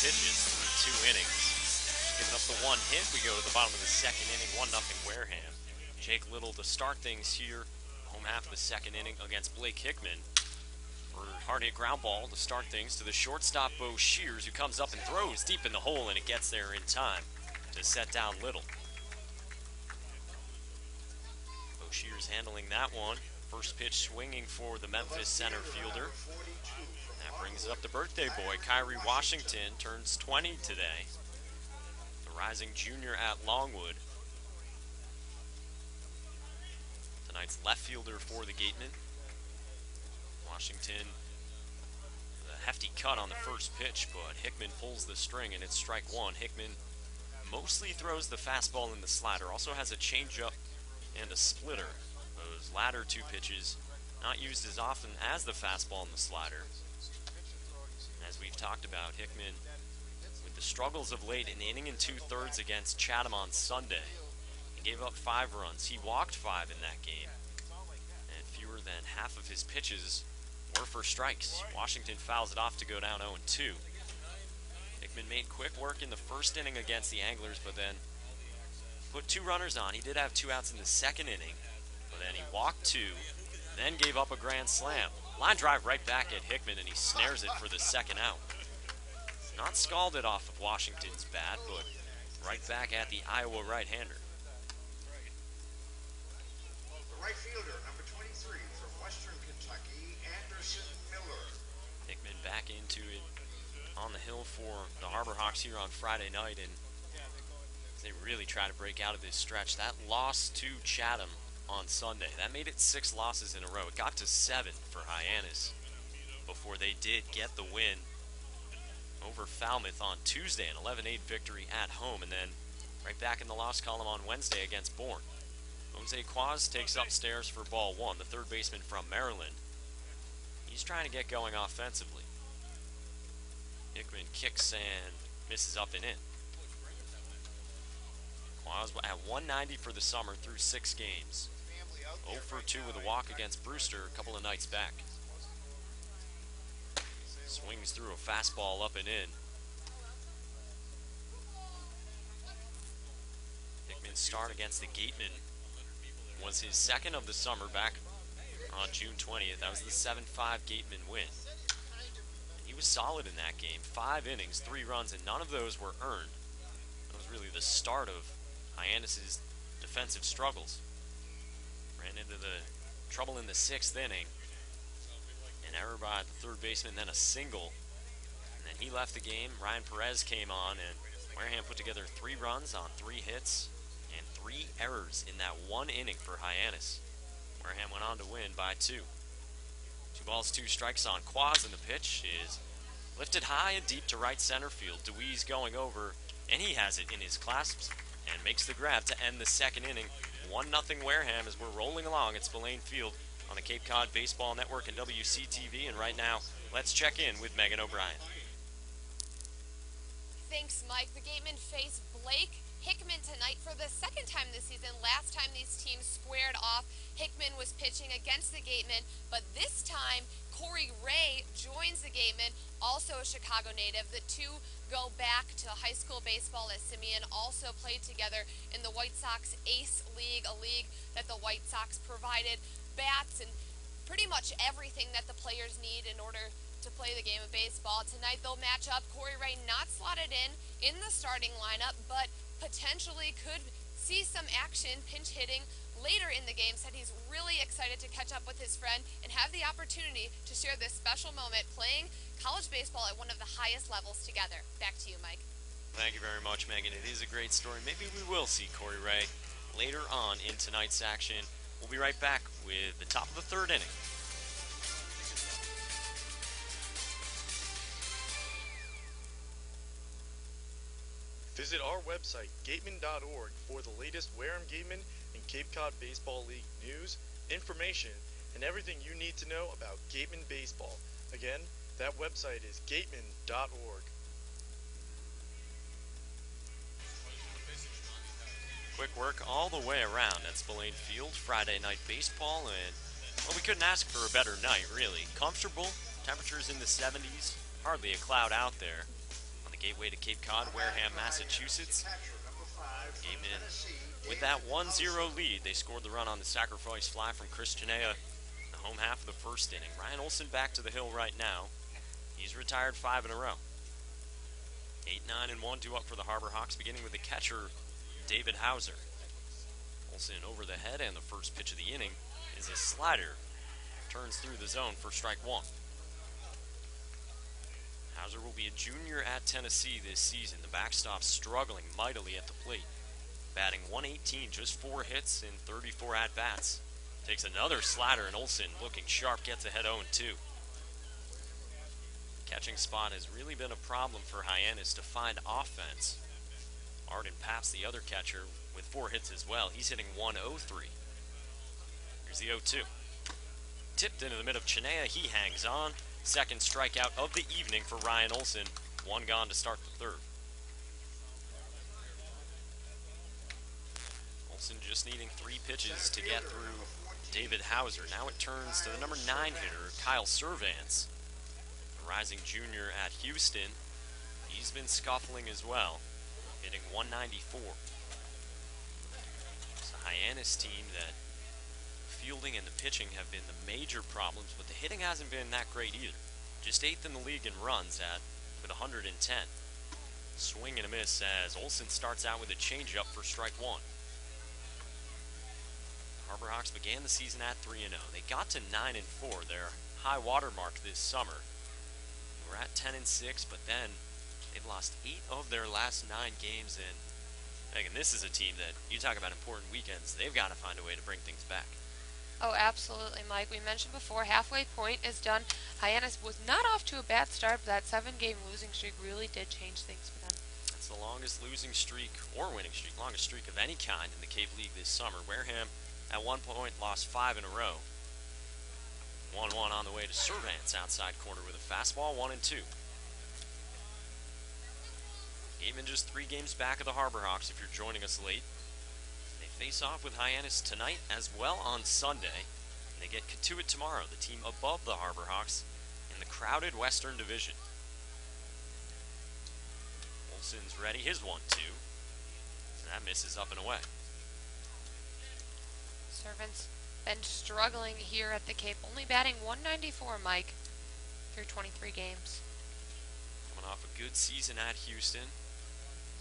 pitches through 2 innings. Giving up the 1 hit, we go to the bottom of the 2nd inning, 1-0 Wareham. Jake Little to start things here, home half of the 2nd inning against Blake Hickman. For hard hit ground ball to start things to the shortstop Bo Shears, who comes up and throws deep in the hole, and it gets there in time to set down Little. Bo Shears handling that one. First pitch swinging for the Memphis center fielder. That brings up the birthday boy, Kyrie Washington, turns 20 today. The rising junior at Longwood. Tonight's left fielder for the Gatemen. Washington, a hefty cut on the first pitch, but Hickman pulls the string and it's strike 1. Hickman mostly throws the fastball and the slider. Also has a changeup and a splitter. Those latter 2 pitches not used as often as the fastball and the slider. As we've talked about, Hickman, with the struggles of late, an inning and 2/3 against Chatham on Sunday. He gave up 5 runs. He walked 5 in that game. And fewer than half of his pitches were for strikes. Washington fouls it off to go down 0-2. Hickman made quick work in the first inning against the Anglers, but then put 2 runners on. He did have 2 outs in the 2nd inning, but then he walked 2, then gave up a grand slam. Line drive right back at Hickman, and he snares it for the 2nd out. Not scalded off of Washington's bat, but right back at the Iowa right-hander. The right fielder, number 23 from Western Kentucky, Anderson Miller. Hickman back into it on the hill for the Harbor Hawks here on Friday night, and they really try to break out of this stretch. That loss to Chatham on Sunday, that made it 6 losses in a row. It got to 7 for Hyannis before they did get the win over Falmouth on Tuesday, an 11-8 victory at home, and then right back in the loss column on Wednesday against Bourne. Jose Quaz takes upstairs for ball 1, the third baseman from Maryland. He's trying to get going offensively. Hickman kicks and misses up and in. Quaz at 190 for the summer through 6 games. 0 for 2 with a walk against Brewster a couple of nights back. Swings through a fastball up and in. Hickman's start against the Gatemen was his 2nd of the summer back on June 20th. That was the 7-5 Gatemen win. He was solid in that game. 5 innings, 3 runs, and none of those were earned. That was really the start of Hyannis' defensive struggles. Ran into the trouble in the 6th inning. An error by the third baseman, then a single. And then he left the game. Ryan Perez came on, and Wareham put together 3 runs on 3 hits and 3 errors in that 1 inning for Hyannis. Wareham went on to win by 2. 2 balls, 2 strikes on Quaz, and the pitch is lifted high and deep to right center field. DeWeese going over, and he has it in his clasps and makes the grab to end the 2nd inning. 1-0 Wareham as we're rolling along at Spillane Field on the Cape Cod Baseball Network and WCTV. And right now, let's check in with Megan O'Brien. Thanks, Mike. The Gatemen face Blake Hickman tonight for the 2nd time this season. Last time these teams squared off, Hickman was pitching against the Gatemen, but this time Corey Ray joins the Gatemen, also a Chicago native. The 2 go back to high school baseball as Simeon also played together in the White Sox Ace League, a league that the White Sox provided bats and pretty much everything that the players need in order to play the game of baseball. Tonight they'll match up. Corey Ray not slotted in the starting lineup, but potentially could see some action pinch hitting later in the game. Said he's really excited to catch up with his friend and have the opportunity to share this special moment playing college baseball at one of the highest levels together. Back to you, Mike. Thank you very much, Megan. It is a great story. Maybe we will see Corey Ray later on in tonight's action. We'll be right back with the top of the 3rd inning. Visit our website, gatemen.org, for the latest Wareham Gatemen and Cape Cod Baseball League news, information, and everything you need to know about Gatemen baseball. Again, that website is gatemen.org. Quick work all the way around at Spillane Field. Friday night baseball, and well, we couldn't ask for a better night, really. Comfortable, temperatures in the 70s, hardly a cloud out there. On the gateway to Cape Cod, Wareham, Massachusetts. Gatemen with that 1-0 lead. They scored the run on the sacrifice fly from Chris Janea in the home half of the first inning. Ryan Olson back to the hill right now. He's retired 5 in a row. 8-9-1 due up for the Harbor Hawks, beginning with the catcher, David Hauser. Olson over the head, and the first pitch of the inning is a slider. Turns through the zone for strike one. Hauser will be a junior at Tennessee this season. The backstop struggling mightily at the plate. Batting .118, just 4 hits in 34 at-bats. Takes another slider, and Olson, looking sharp, gets ahead 0-2. Catching spot has really been a problem for Hyannis to find offense. Arden Paps, the other catcher, with 4 hits as well. He's hitting .103. Here's the 0-2. Tipped into the mid of Chinea. He hangs on. Second strikeout of the evening for Ryan Olson. 1 gone to start the third. Olson just needing 3 pitches to get through David Hauser. Now it turns to the number 9 hitter, Kyle Servance. The rising junior at Houston. He's been scuffling as well, hitting .194. It's a Hyannis team that fielding and the pitching have been the major problems, but the hitting hasn't been that great either. Just 8th in the league in runs with 110. Swing and a miss as Olson starts out with a changeup for strike one. Harbor Hawks began the season at 3-0. They got to 9-4, their high water mark this summer. We're at 10-6, but then they've lost 8 of their last 9 games, and Megan, this is a team that, you talk about important weekends, they've got to find a way to bring things back. Oh, absolutely, Mike. We mentioned before, halfway point is done. Hyannis was not off to a bad start, but that 7-game losing streak really did change things for them. It's the longest losing streak, or winning streak, longest streak of any kind in the Cape League this summer. Wareham, at one point, lost 5 in a row. 1-1 on the way to Servance, outside corner with a fastball, 1-2. Gatemen just 3 games back of the Harbor Hawks if you're joining us late. They face off with Hyannis tonight as well on Sunday. And they get to it tomorrow, the team above the Harbor Hawks in the crowded Western Division. Olson's ready, his 1-2. And that misses up and away. Servants been struggling here at the Cape, only batting .194, Mike, through 23 games. Coming off a good season at Houston.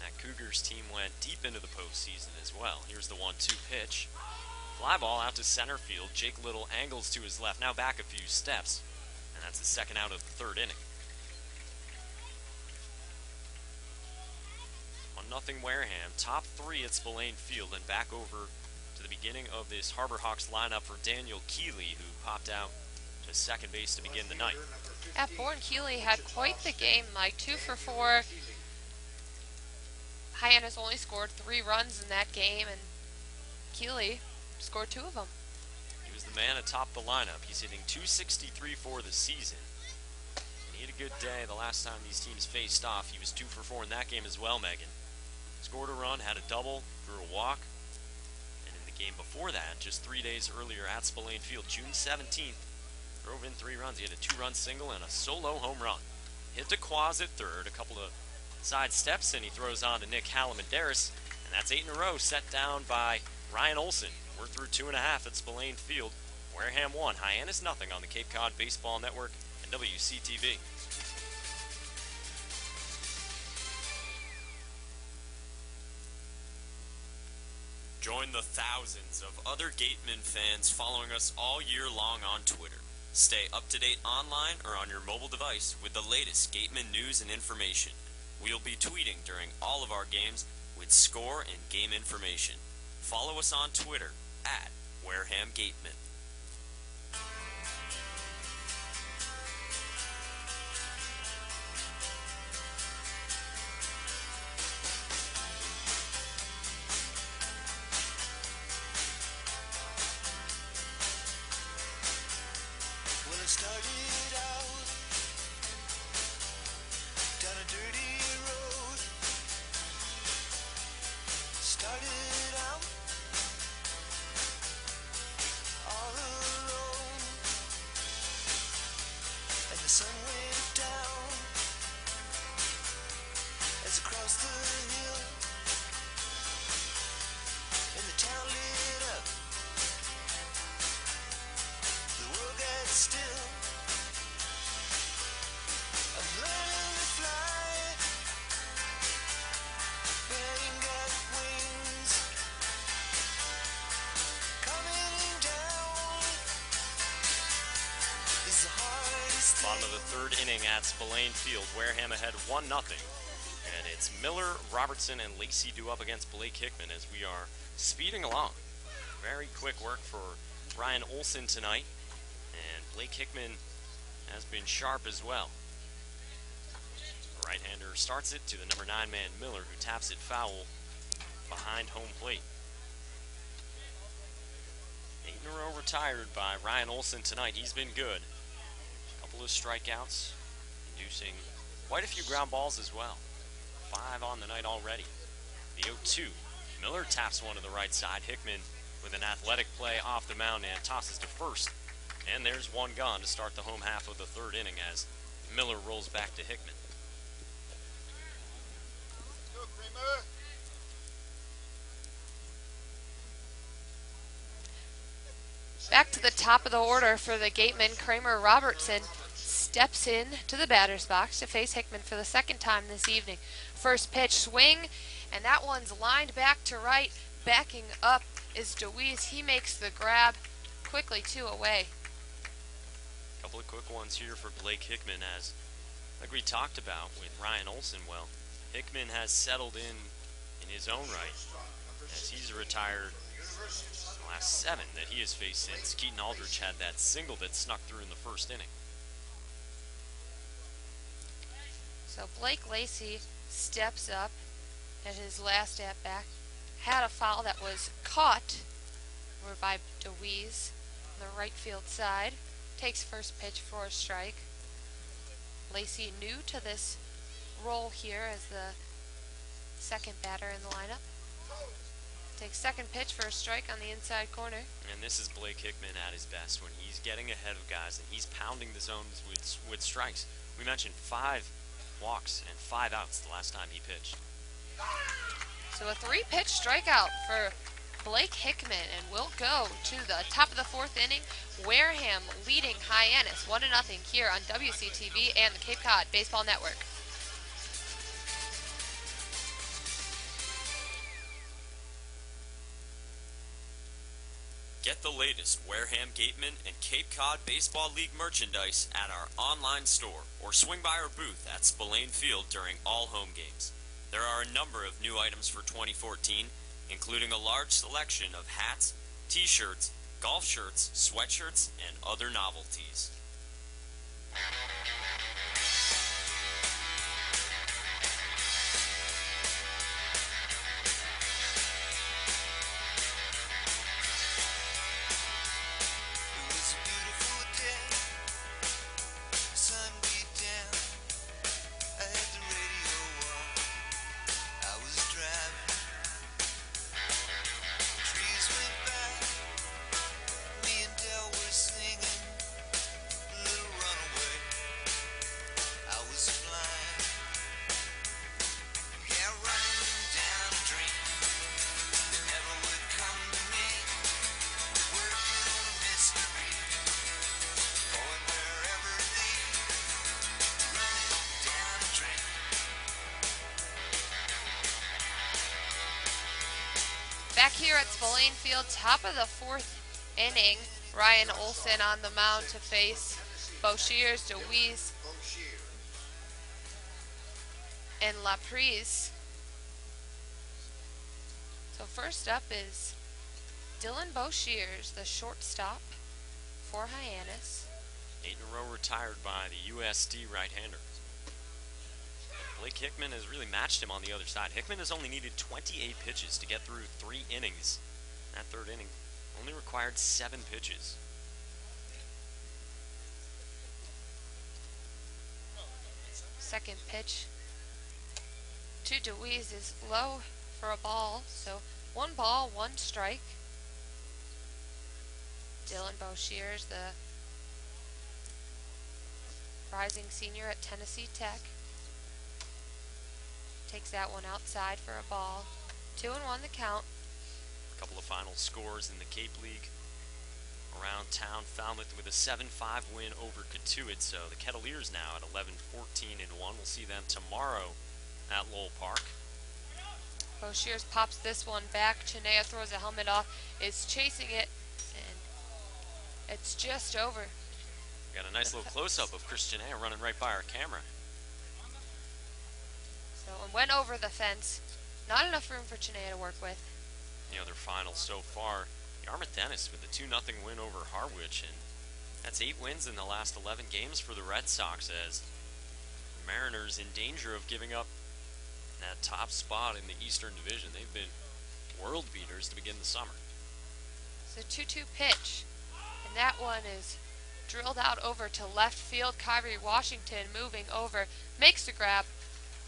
That Cougars team went deep into the postseason as well. Here's the 1-2 pitch. Fly ball out to center field. Jake Little angles to his left, now back a few steps. And that's the second out of the third inning. 1-0 Wareham. Top 3 at Spillane Field, and back over to the beginning of this Harbor Hawks lineup for Daniel Keeley, who popped out to second base to begin the night. Yeah, Bourne Keeley had quite the game, Mike. 2 for 4. Hyannis only scored 3 runs in that game, and Keeley scored 2 of them. He was the man atop the lineup. He's hitting .263 for the season. And he had a good day the last time these teams faced off. He was 2 for 4 in that game as well, Megan. Scored a run, had a double, drew a walk. And in the game before that, just 3 days earlier at Spillane Field, June 17th, drove in 3 runs. He had a 2-run single and a solo home run. Hit to Quaz at third, a couple of side steps, and he throws on to Nick Halamandaris, and that's 8 in a row set down by Ryan Olson. We're through 2.5 at Spillane Field. Wareham 1, Hyannis 0 on the Cape Cod Baseball Network and WCTV. Join the thousands of other Gatemen fans following us all year long on Twitter. Stay up to date online or on your mobile device with the latest Gatemen news and information. We'll be tweeting during all of our games with score and game information. Follow us on Twitter at Wareham Gatemen. Well, it started out down a dirty road. Started out across the hill, and the town lit up. The world got still. I'm learning to fly, but I ain't got wings. Coming down is the hardest thing. Bottom of the third inning at Spillane Field. Wareham ahead 1-0. And it's Miller, Robertson, and Lacey due up against Blake Hickman as we are speeding along. Very quick work for Ryan Olson tonight. And Blake Hickman has been sharp as well. The right-hander starts it to the number 9 man Miller, who taps it foul behind home plate. 8 in a row retired by Ryan Olson tonight. He's been good. A couple of strikeouts, inducing quite a few ground balls as well. 5 on the night already. The 0-2. Miller taps one to the right side. Hickman with an athletic play off the mound and tosses to first. And there's one gone to start the home half of the third inning as Miller rolls back to Hickman. Go, Kramer. Back to the top of the order for the Gatemen. Kramer Robertson steps in to the batter's box to face Hickman for the second time this evening. First pitch swing, and that one's lined back to right. Backing up is DeWeese. He makes the grab quickly 2 away. Couple of quick ones here for Blake Hickman as, like we talked about with Ryan Olson, well, Hickman has settled in his own right as he's retired the last 7 that he has faced since Keaton Aldridge had that single that snuck through in the first inning. So Blake Lacey steps up at his last at-bat. Had a foul that was caught over by DeWeese on the right field side. Takes first pitch for a strike. Lacey new to this role here as the second batter in the lineup. Takes second pitch for a strike on the inside corner. And this is Blake Hickman at his best when he's getting ahead of guys and he's pounding the zones with strikes. We mentioned 5 walks and 5 outs the last time he pitched. So a 3-pitch strikeout for Blake Hickman, and we'll go to the top of the 4th inning. Wareham leading Hyannis 1-0 here on WCTV and the Cape Cod Baseball Network. Get the latest Wareham Gatemen and Cape Cod Baseball League merchandise at our online store or swing by our booth at Spillane Field during all home games. There are a number of new items for 2014, including a large selection of hats, t-shirts, golf shirts, sweatshirts, and other novelties. Back here at Spillane Field, top of the 4th inning, Ryan Olson on the mound to face Boshiers, DeWeese, and LaPrise. So first up is Dylan Boshiers, the shortstop for Hyannis. 8 in a row retired by the USD right-hander. Blake Hickman has really matched him on the other side. Hickman has only needed 28 pitches to get through 3 innings. That third inning only required 7 pitches. Second pitch to DeWeese is low for a ball, so 1 ball, 1 strike. Dylan Boshiers, the rising senior at Tennessee Tech, Takes that one outside for a ball. 2-1 the count. A couple of final scores in the Cape League. Around town, Falmouth with a 7-5 win over Cotuit. So the Kettleers now at 11-14-1. We'll see them tomorrow at Lowell Park. Boshears pops this one back. Chinea throws a helmet off, is chasing it, and it's just over. We got a nice little close-up of Chris Chinea running right by our camera. So it went over the fence. Not enough room for Chinea to work with. The other finals so far, Yarmouth Dennis with a 2-0 win over Harwich, and that's 8 wins in the last 11 games for the Red Sox, as the Mariners in danger of giving up that top spot in the Eastern Division. They've been world beaters to begin the summer. It's a 2-2 pitch, and that one is drilled out over to left field. Kyrie Washington moving over, makes the grab.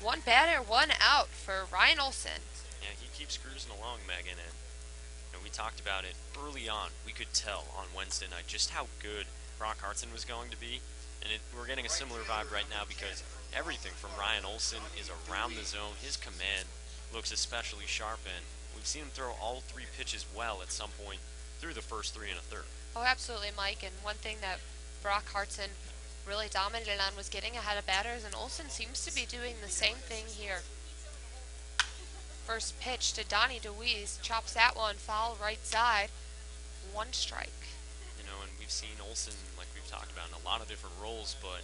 One batter, one out for Ryan Olson. Yeah, he keeps cruising along, Megan, and we talked about it early on. We could tell on Wednesday night just how good Brock Hartson was going to be, and we're getting a similar vibe right now because everything from Ryan Olson is around the zone. His command looks especially sharp, and we've seen him throw all 3 pitches well at some point through the first 3 1/3. Oh, absolutely, Mike. And one thing that Brock Hartson really dominated on was getting ahead of batters, and Olson seems to be doing the same thing here. First pitch to Donnie DeWeese, chops that one foul right side. 1 strike. And we've seen Olson, like we've talked about, in a lot of different roles, but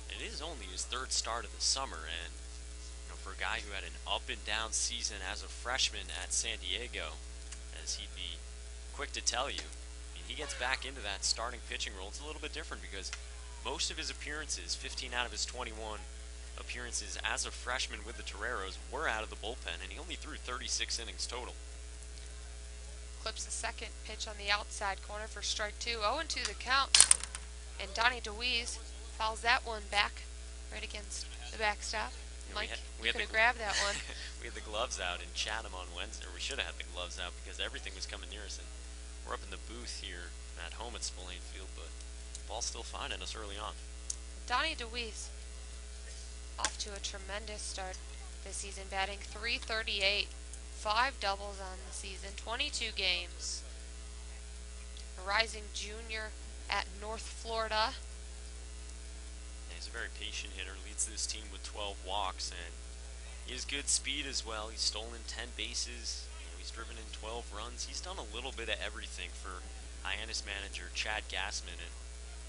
it is only his 3rd start of the summer, and for a guy who had an up and down season as a freshman at San Diego, as he'd be quick to tell you, he gets back into that starting pitching role. It's a little bit different because most of his appearances, 15 out of his 21 appearances as a freshman with the Toreros, were out of the bullpen, and he only threw 36 innings total. Clips the second pitch on the outside corner for strike 2. 0-2 the count. And Donnie DeWeese fouls that one back right against the backstop. Mike, we could have grabbed that one. We had the gloves out in Chatham on Wednesday, or we should have had the gloves out because everything was coming near us, and we're up in the booth here at home at Spillane Field, but the ball's still finding us early on. Donnie DeWeese off to a tremendous start this season, batting .338, 5 doubles on the season, 22 games. A rising junior at North Florida. He's a very patient hitter, leads this team with 12 walks, and he has good speed as well. He's stolen 10 bases, he's driven in 12 runs. He's done a little bit of everything for Hyannis manager Chad Gassman, and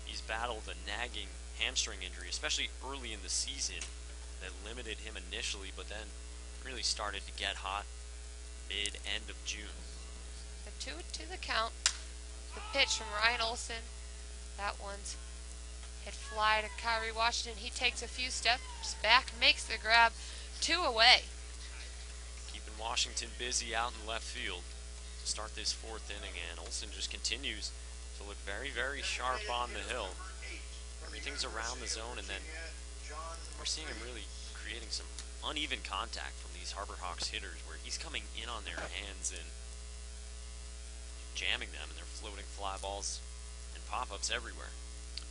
he's battled a nagging hamstring injury, especially early in the season, that limited him initially, but then really started to get hot mid-end of June. The 2-2 the count. The pitch from Ryan Olson. That one's hit fly to Kyrie Washington. He takes a few steps back, makes the grab. 2 away. Keeping Washington busy out in left field to start this 4th inning, and Olson just continues to look very, very sharp on the hill. Everything's around the zone, and then we're seeing him really creating some uneven contact from these Harbor Hawks hitters where he's coming in on their hands and jamming them, and they're floating fly balls and pop-ups everywhere.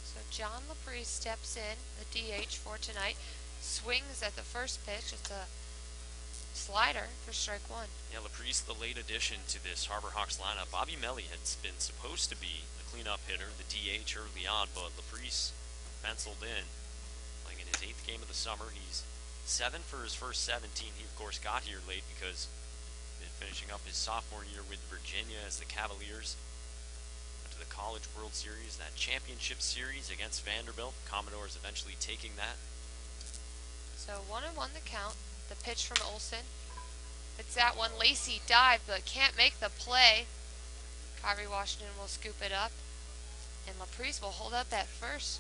So John LaPree steps in, the DH for tonight, swings at the first pitch. It's a slider for strike 1. Yeah, LaPree's the late addition to this Harbor Hawks lineup. Bobby Melly had been supposed to be the cleanup hitter, the DH early on, but LaPree's penciled in, playing in his 8th game of the summer. He's 7 for his first 17. He, of course, got here late because he's been finishing up his sophomore year with Virginia as the Cavaliers went to the College World Series, that championship series against Vanderbilt. Commodores eventually taking that. So 1-1 the count. The pitch from Olson. It's that one. Lacey dived, but can't make the play. Kyrie Washington will scoop it up, and LaPreece will hold up at first.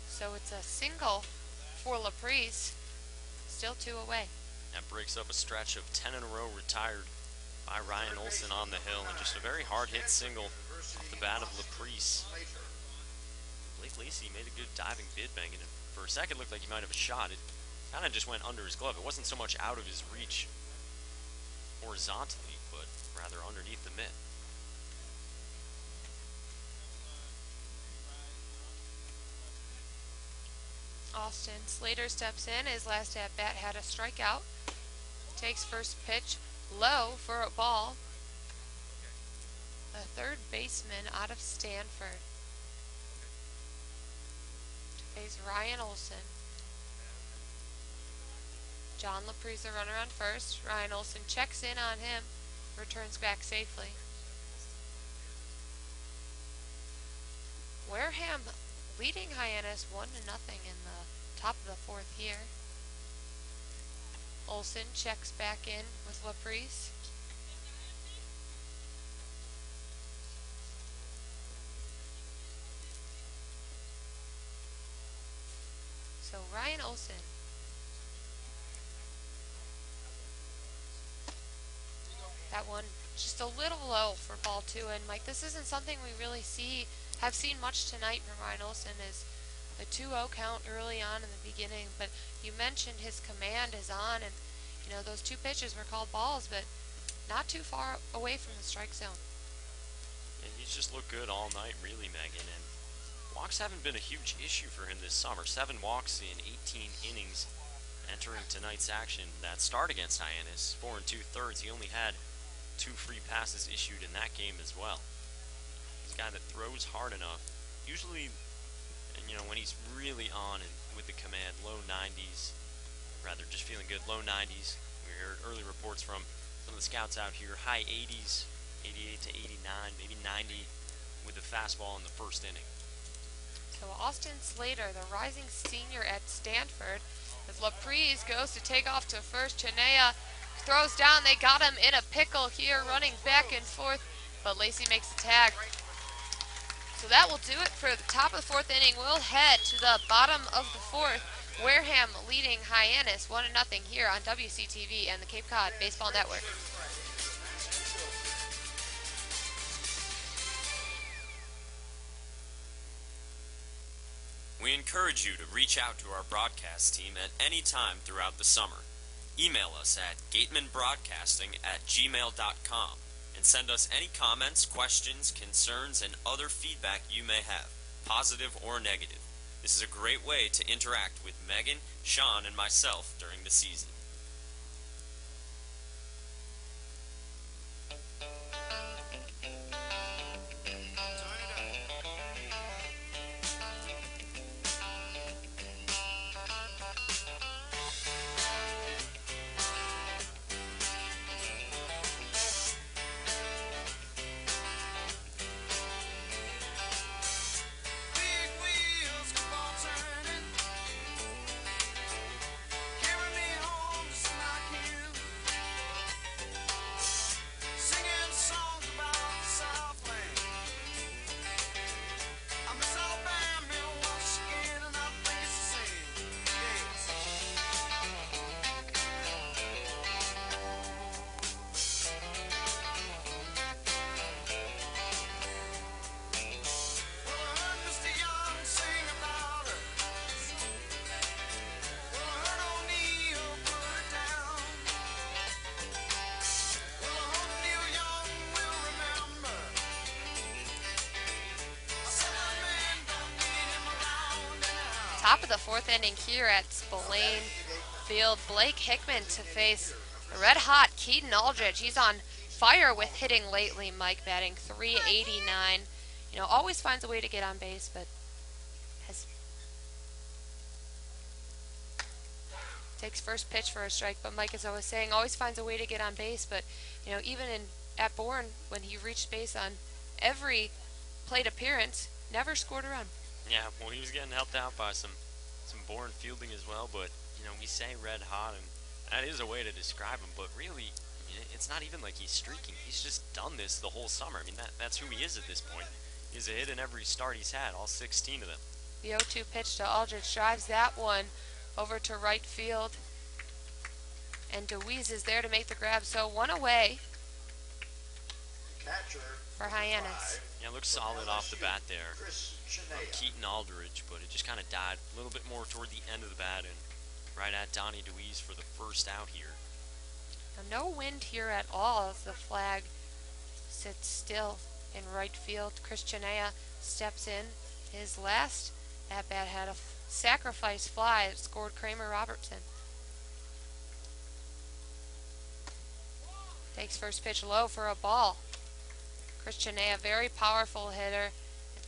So it's a single for LaPreece. Still 2 away. That breaks up a stretch of 10 in a row retired by Ryan Olson on the hill, and just a very hard-hit single off the bat of LaPreece. Blake Lacey made a good diving bid bang, and for a second looked like he might have a shot. It kind of just went under his glove. It wasn't so much out of his reach horizontally, but rather underneath the mitt. Austin Slater steps in. His last at-bat had a strikeout. takes first pitch low for a ball. The third baseman out of Stanford. To face Ryan Olson. John LaPre's the runner on first. Ryan Olson checks in on him, returns back safely. Wareham leading Hyannis 1-0 in the top of the fourth here. Olson checks back in with LaPre's. So Ryan Olson. That one just a little low for ball two, and Mike, this isn't something we really have seen much tonight from Ryan Olson. Is a 2-0 count early on in the beginning, but you mentioned his command is on, and you know those two pitches were called balls, but not too far away from the strike zone. Yeah, he's just looked good all night, really, Megan, and walks haven't been a huge issue for him this summer. 7 walks in 18 innings entering tonight's action. That start against Hyannis, 4 2/3. He only had 2 free passes issued in that game as well. He's a guy that throws hard enough. Usually, you know, when he's really on and with the command, low 90s, rather just feeling good, low 90s. We heard early reports from some of the scouts out here, high 80s, 88 to 89, maybe 90 with the fastball in the first inning. So Austin Slater, the rising senior at Stanford, as LaPre's goes to take off to first. Chinea throws down. They got him in a pickle here, running back and forth, but Lacey makes the tag. So that will do it for the top of the fourth inning. We'll head to the bottom of the fourth. Wareham leading Hyannis 1-0 here on WCTV and the Cape Cod Baseball Network. We encourage you to reach out to our broadcast team at any time throughout the summer. Email us at gatemanbroadcasting@gmail.com and send us any comments, questions, concerns, and other feedback you may have, positive or negative. This is a great way to interact with Megan, Sean, and myself during the season. Big wheels keep on turning, carry me home to Smock singing songs about the Southland. I miss Alabama once again, and I think it's the same. Yes. Well, I heard Mr. Young sing about her. Well, I heard O'Neal put it down. Well, I hope Neil Young will remember. I said that man don't need him around anyhow. Top of the fourth inning here at Spillane Field. Blake Hickman to face red-hot Keaton Aldridge. He's on fire with hitting lately, Mike, batting .389. You know, always finds a way to get on base, but takes first pitch for a strike. But Mike, as I was saying, always finds a way to get on base. But, you know, even at Bourne, when he reached base on every plate appearance, never scored a run. Yeah, well, he was getting helped out by some Bourne fielding as well, but, you know, we say red hot, and that is a way to describe him, but really, I mean, it's not even like he's streaking. He's just done this the whole summer. I mean, that's who he is at this point. He has a hit in every start he's had, all 16 of them. The 0-2 pitch to Aldridge drives that one over to right field. And DeWeese is there to make the grab, so one away Catcher for Hyannis. Yeah, looks solid off the bat there. Chris Chinea. Keaton Aldridge, but it just kind of died a little bit more toward the end of the bat and right at Donnie DeWeese for the first out here. Now, no wind here at all as the flag sits still in right field. Chris Chinea steps in. His last at-bat had a sacrifice fly that scored Kramer Robertson. Takes first pitch low for a ball. Christian A, a very powerful hitter,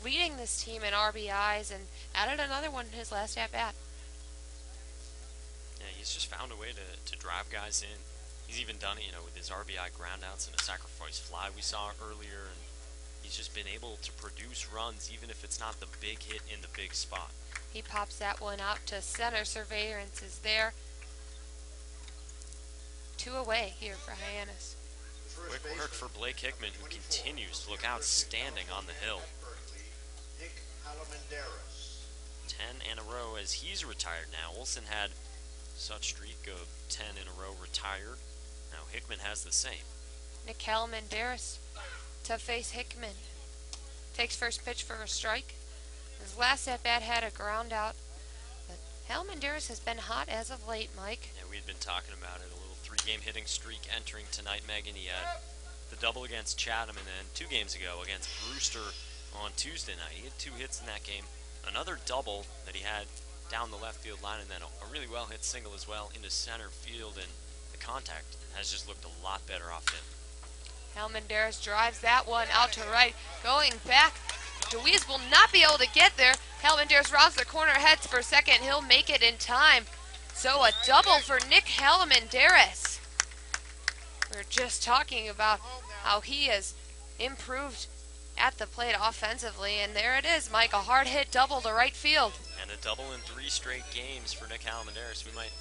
leading this team in RBIs and added another one in his last at-bat. Yeah, he's just found a way to drive guys in. He's even done it, with his RBI groundouts and a sacrifice fly we saw earlier, and he's just been able to produce runs even if it's not the big hit in the big spot. He pops that one out to center. Surveillance is there. 2 away here for Hyannis. Quick work for Blake Hickman, who continues to look outstanding on the hill. 10 in a row as he's retired now. Olsen had such streak of 10 in a row retired. Now Hickman has the same. Nick Halaman-Darris to face Hickman. Takes first pitch for a strike. His last at-bat had a ground out. But Halaman-Darris has been hot as of late, Mike. Yeah, we had been talking about it. A little 3-game hitting streak entering tonight, Megan. He had the double against Chatham, and then 2 games ago against Brewster on Tuesday night. He had 2 hits in that game. Another double that he had down the left field line, and then a really well hit single as well into center field, and the contact has just looked a lot better off him. Halaman-Darris drives that one out to right. Going back, DeWeese will not be able to get there. Halaman-Darris rounds the corner, heads for second. He'll make it in time. So a double for Nick Halaman-Darris. We're just talking about how he has improved at the plate offensively, and there it is, Mike, a hard hit double to right field. And a double in 3 straight games for Nick Halaman-Darris. We might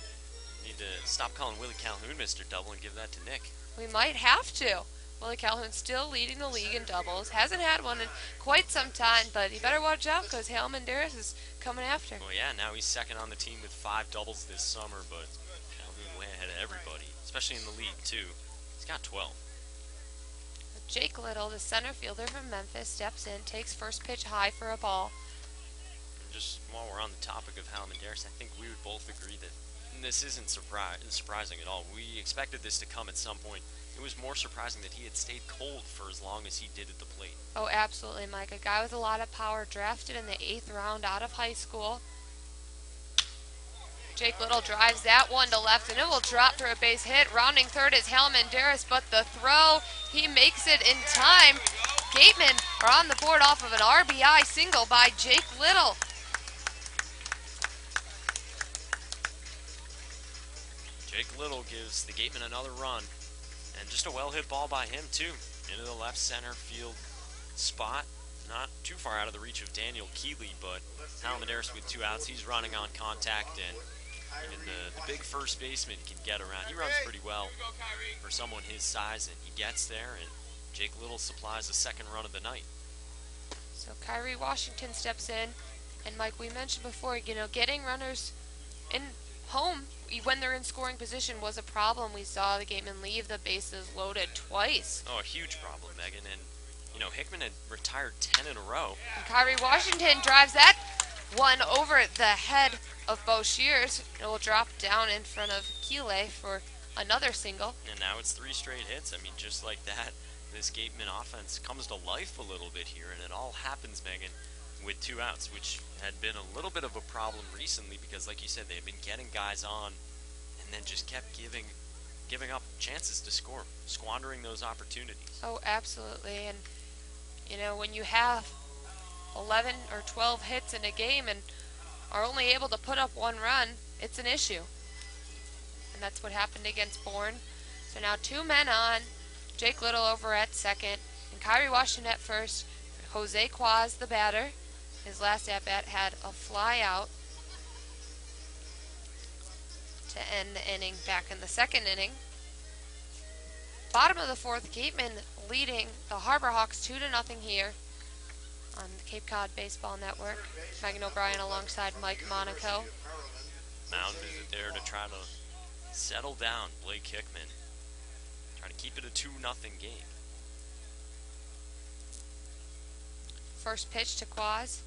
need to stop calling Willie Calhoun Mr. Double and give that to Nick. We might have to. Willie Calhoun still leading the league in doubles. Hasn't had one in quite some time, but you better watch out because Halaman-Darris is coming after. Well, yeah, now he's second on the team with 5 doubles this summer, but Calhoun way ahead of everybody, especially in the league, too. He's got 12. Jake Little, the center fielder from Memphis, steps in, takes first pitch high for a ball. Just while we're on the topic of Halaman-Darris, I think we would both agree that this isn't surprising at all. We expected this to come at some point. It was more surprising that he had stayed cold for as long as he did at the plate. Oh, absolutely, Mike. A guy with a lot of power, drafted in the 8th round out of high school. Jake Little drives that one to left, and it will drop for a base hit. Rounding third is Halaman-Darris, but the throw, he makes it in time. Gatemen are on the board off of an RBI single by Jake Little. Jake Little gives the Gatemen another run, and just a well-hit ball by him, too, into the left center field spot. Not too far out of the reach of Daniel Keeley, but Halaman-Darris with 2 outs. He's running on contact, and even the big first baseman can get around. He runs pretty well for someone his size, and he gets there, and Jake Little supplies the second run of the night. So Kyrie Washington steps in, and Mike, we mentioned before, getting runners in home when they're in scoring position was a problem. We saw the Gatemen leave the bases loaded twice. Oh, a huge problem, Megan, and Hickman had retired 10 in a row. And Kyrie Washington drives that one over the head of Bo Shears. It will drop down in front of Keeley for another single. And now it's 3 straight hits. I mean, just like that, this Gateman offense comes to life a little bit here, and it all happens, Megan, with 2 outs, which had been a little bit of a problem recently because, like you said, they had been getting guys on and then just kept giving up chances to score, squandering those opportunities. Oh, absolutely. And when you have 11 or 12 hits in a game and are only able to put up 1 run, it's an issue. And that's what happened against Bourne. So now 2 men on. Jake Little over at second, and Kyrie Washington at first. Jose Quaz, the batter. His last at-bat had a fly out to end the inning back in the 2nd inning. Bottom of the 4th, Gatemen leading the Harbor Hawks 2-0 here on the Cape Cod Baseball Network. Megan O'Brien alongside Mike Monaco. Mound visit there to try to settle down Blake Hickman. Trying to keep it a 2-0 game. First pitch to Quaz.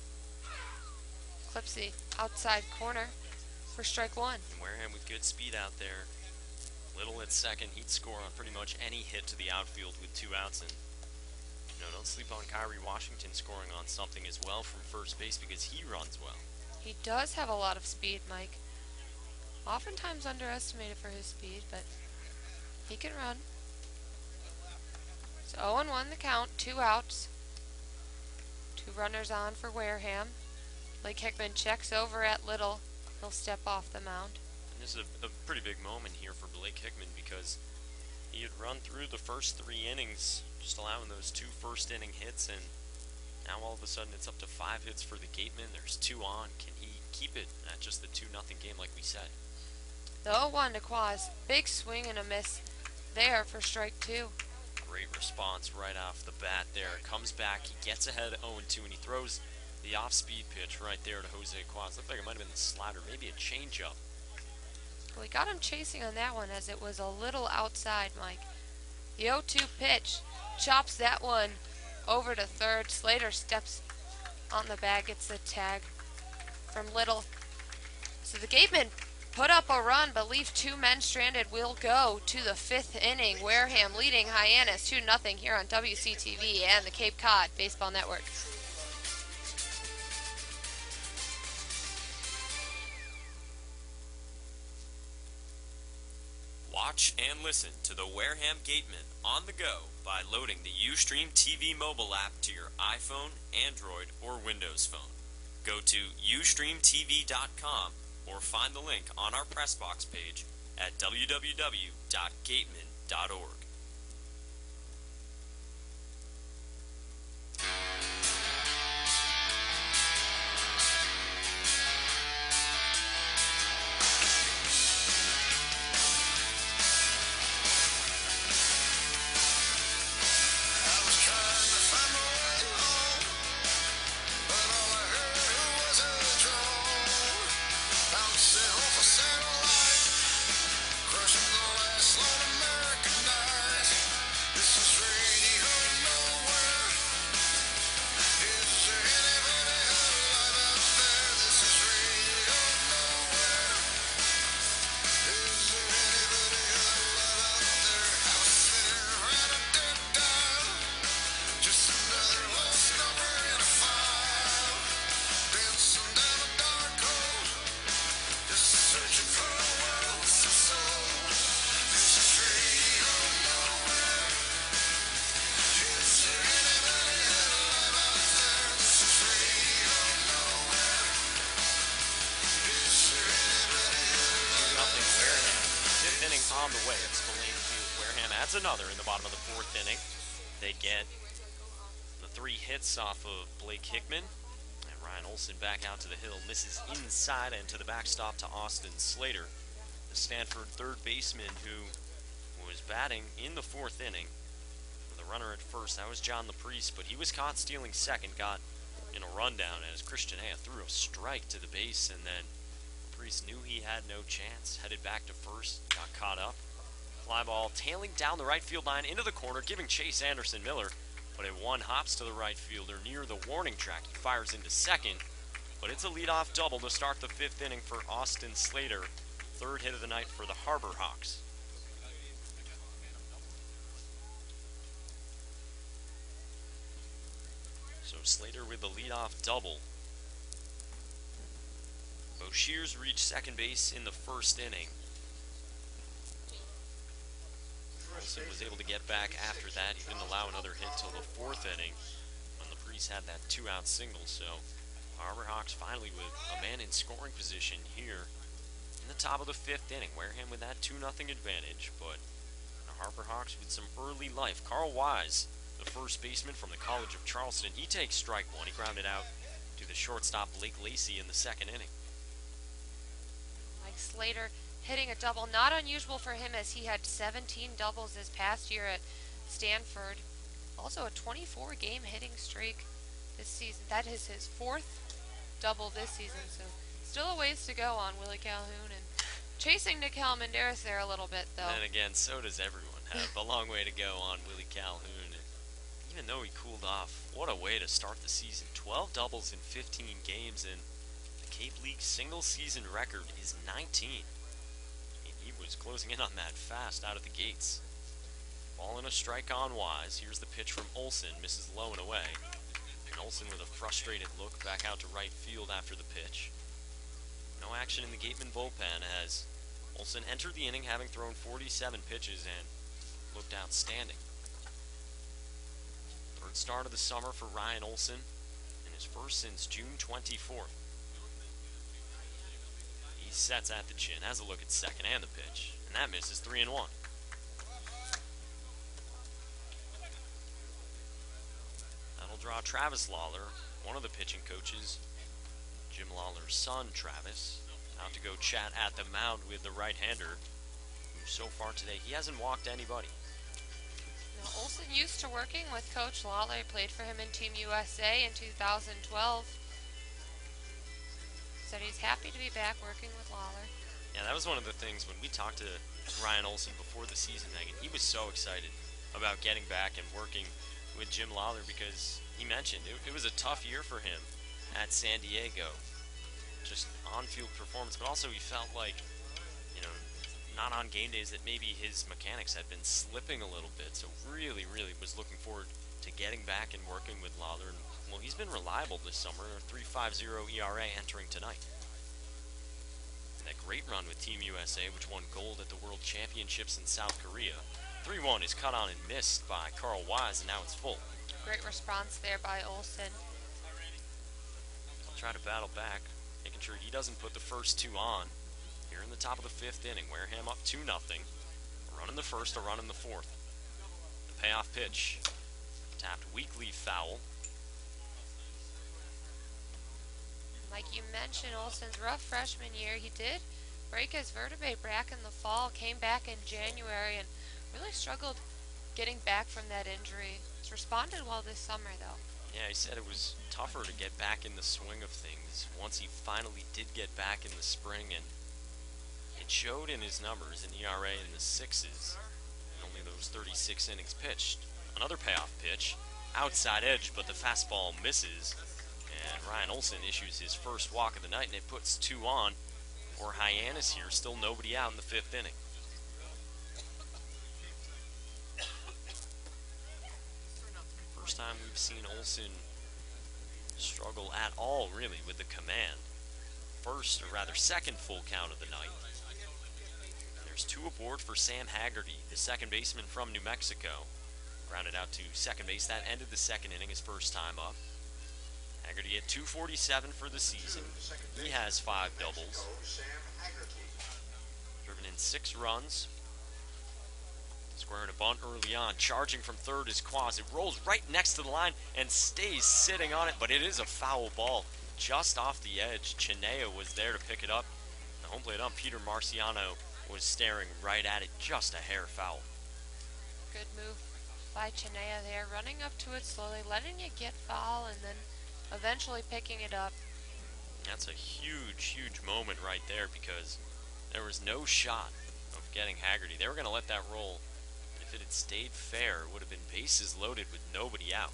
Clips the outside corner for strike 1. And Wareham with good speed out there. Little at second, he'd score on pretty much any hit to the outfield with 2 outs. And don't sleep on Kyrie Washington scoring on something as well from first base because he runs well. He does have a lot of speed, Mike. Oftentimes underestimated for his speed, but he can run. 0-1 the count, 2 outs. 2 runners on for Wareham. Blake Hickman checks over at Little. He'll step off the mound. And this is a pretty big moment here for Blake Hickman because he had run through the first 3 innings, just allowing those 2 first-inning hits, and now all of a sudden it's up to 5 hits for the Gatemen. There's 2 on. Can he keep it at just the 2-0 game like we said? The 0-1 to Quaz. Big swing and a miss there for strike 2. Great response right off the bat there. Comes back, he gets ahead 0-2, and he throws the off-speed pitch right there to Jose Quaz. Looked like it might have been the slider, maybe a changeup. Well, he got him chasing on that one as it was a little outside, Mike. The 0-2 pitch chops that one over to third. Slater steps on the bag, gets the tag from Little. So the Gatemen put up a run, but leave 2 men stranded. We'll go to the 5th inning. Wareham leading Hyannis 2-0 here on WCTV and the Cape Cod Baseball Network. Watch and listen to the Wareham Gatemen on the go by loading the Ustream TV mobile app to your iPhone, Android, or Windows phone. Go to ustreamtv.com or find the link on our Pressbox page at www.gateman.org. On the way at Spillane Field. Wareham adds another in the bottom of the 4th inning. They get the 3 hits off of Blake Hickman. And Ryan Olson back out to the hill. Misses inside and to the backstop to Austin Slater, the Stanford third baseman who was batting in the 4th inning. For the runner at first, that was John Laprice, but he was caught stealing second. Got in a rundown as Christian Aya threw a strike to the base, and then Priest knew he had no chance, headed back to first, got caught up. Fly ball tailing down the right field line into the corner, giving chase Anderson Miller, but it hops to the right fielder near the warning track. He fires into second, but it's a leadoff double to start the 5th inning for Austin Slater, 3rd hit of the night for the Harbor Hawks. So Slater with the leadoff double. Boshears reached second base in the 1st inning. Olson was able to get back after that. He didn't allow another hit till the 4th inning when Laprice had that 2-out single. So Harbor Hawks finally with a man in scoring position here in the top of the 5th inning. Wareham with that 2-0 advantage, but the Harbor Hawks with some early life. Carl Wise, the first baseman from the College of Charleston, he takes strike 1. He grounded out to the shortstop Blake Lacey in the 2nd inning. Slater hitting a double, not unusual for him as he had 17 doubles this past year at Stanford. Also a 24-game hitting streak this season. That is his 4th double this season, so still a ways to go on Willie Calhoun, and chasing Nikhil Menderes there a little bit, though. And again, so does everyone. Have a long way to go on Willie Calhoun. And even though he cooled off, what a way to start the season. 12 doubles in 15 games, and Cape League single season record is 19. And he was closing in on that fast out of the gates. Ball and a strike on Wise. Here's the pitch from Olson, misses low and away. And Olson with a frustrated look back out to right field after the pitch. No action in the Gatemen bullpen as Olson entered the inning having thrown 47 pitches and looked outstanding. start of the summer for Ryan Olson, and his first since June 24th. He sets at the chin, has a look at second and the pitch, and that misses 3-1. That'll draw Travis Lawler, one of the pitching coaches, Jim Lawler's son, Travis, out to go chat at the mound with the right-hander, who so far today, he hasn't walked anybody. Now, Olson used to working with Coach Lawler. He played for him in Team USA in 2012. Said he's happy to be back working with Lawler. Yeah, that was one of the things when we talked to Ryan Olson before the season, Megan. He was so excited about getting back and working with Jim Lawler because he mentioned it was a tough year for him at San Diego. Just on-field performance, but also he felt like, you know, not on game days that maybe his mechanics had been slipping a little bit. So really, really was looking forward to getting back and working with Lawler. And, well, he's been reliable this summer, a 3.50 ERA entering tonight. And that great run with Team USA, which won gold at the World Championships in South Korea. 3-1 is cut on and missed by Carl Wise, and now it's full. Great response there by Olson. He'll try to battle back, making sure he doesn't put the first two on. Here in the top of the fifth inning, Wareham up 2-0. A run in the first, a run in the fourth. The payoff pitch, tapped weakly foul. Like you mentioned, Olson's rough freshman year, he did break his vertebrae back in the fall, came back in January, and really struggled getting back from that injury. He's responded well this summer, though. Yeah, he said it was tougher to get back in the swing of things once he finally did get back in the spring, and it showed in his numbers, in ERA in the sixes, and only those 36 innings pitched. Another payoff pitch, outside edge, but the fastball misses, and Ryan Olson issues his first walk of the night, and it puts 2 on for Hyannis here. Still nobody out in the fifth inning. First time we've seen Olson struggle at all, really, with the command. First, or rather second full count of the night. There's 2 aboard for Sam Haggerty, the second baseman from New Mexico. Grounded out to second base. That ended the second inning, his first time up. Haggerty at 247 for the season. He has 5 doubles. Driven in 6 runs. Squaring a bunt early on. Charging from third is Quaz. It rolls right next to the line and stays sitting on it, but it is a foul ball just off the edge. Chinea was there to pick it up. The home plate ump, Peter Marciano, was staring right at it, just a hair foul. Good move by Chinea there, running up to it slowly, letting it get foul, and then eventually picking it up. That's a huge, huge moment right there because there was no shot of getting Haggerty. They were going to let that roll. If it had stayed fair, it would have been bases loaded with nobody out.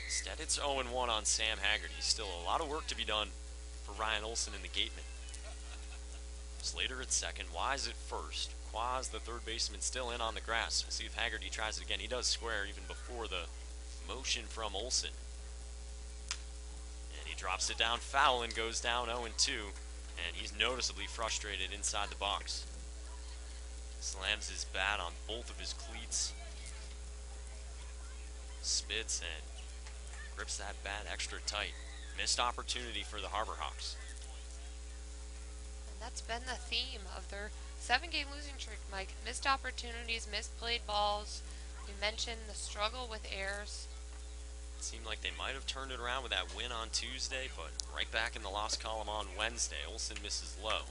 Instead, it's 0-1 on Sam Haggerty. Still a lot of work to be done for Ryan Olson and the Gatemen. Slater at second, Wise at first. Quaz, the third baseman, still in on the grass. We'll see if Haggerty tries it again. He does square even before the motion from Olson. And he drops it down foul and goes down 0-2. And he's noticeably frustrated inside the box. Slams his bat on both of his cleats. Spits and grips that bat extra tight. Missed opportunity for the Harbor Hawks. And that's been the theme of their 7-game losing streak, Mike. Missed opportunities, misplayed balls. You mentioned the struggle with errors. It seemed like they might have turned it around with that win on Tuesday, but right back in the loss column on Wednesday. Olson misses low.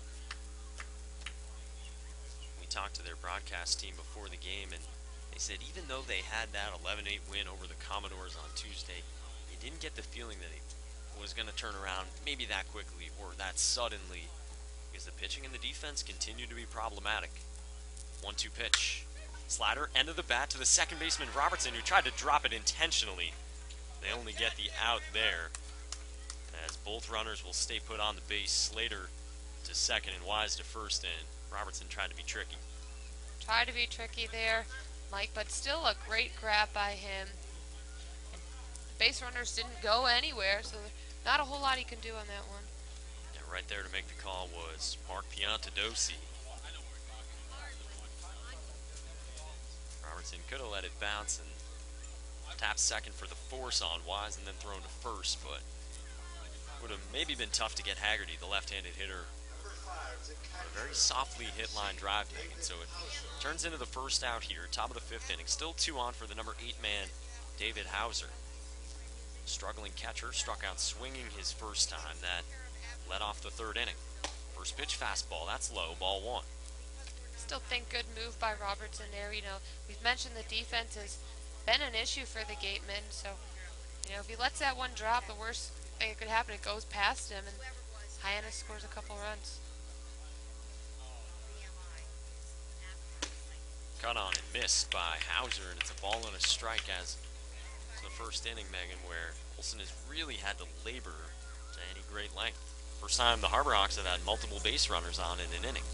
We talked to their broadcast team before the game, and they said even though they had that 11-8 win over the Commodores on Tuesday, you didn't get the feeling that it was going to turn around maybe that quickly or that suddenly, because the pitching and the defense continue to be problematic. 1-2 pitch. Slider, end of the bat to the second baseman Robertson, who tried to drop it intentionally. They only get the out there, as both runners will stay put on the base. Slater to second and Wise to first, and Robertson tried to be tricky. Tried to be tricky there, Mike, but still a great grab by him. And the base runners didn't go anywhere, so not a whole lot he can do on that one. Yeah, right there to make the call was Mark Piantadosi. Robertson could have let it bounce and Tapped second for the force on Wise and then thrown to first, but would have maybe been tough to get Haggerty, the left-handed hitter, a very softly hit line drive taken. So it turns into the first out here, top of the 5th inning. Still 2 on for the number 8 man, David Hauser. Struggling catcher, struck out swinging his first time. That led off the 3rd inning. First pitch fastball, that's low, ball 1. Still think good move by Robertson there. You know, we've mentioned the defense has been an issue for the Gatemen, so, you know, if he lets that one drop, the worst thing that could happen, it goes past him, and Hyannis scores a couple runs. Cut on and missed by Hauser, and it's a ball and a strike as the first inning, Megan, where Olsen has really had to labor to any great length. First time the Harbor Hawks have had multiple base runners on in an inning.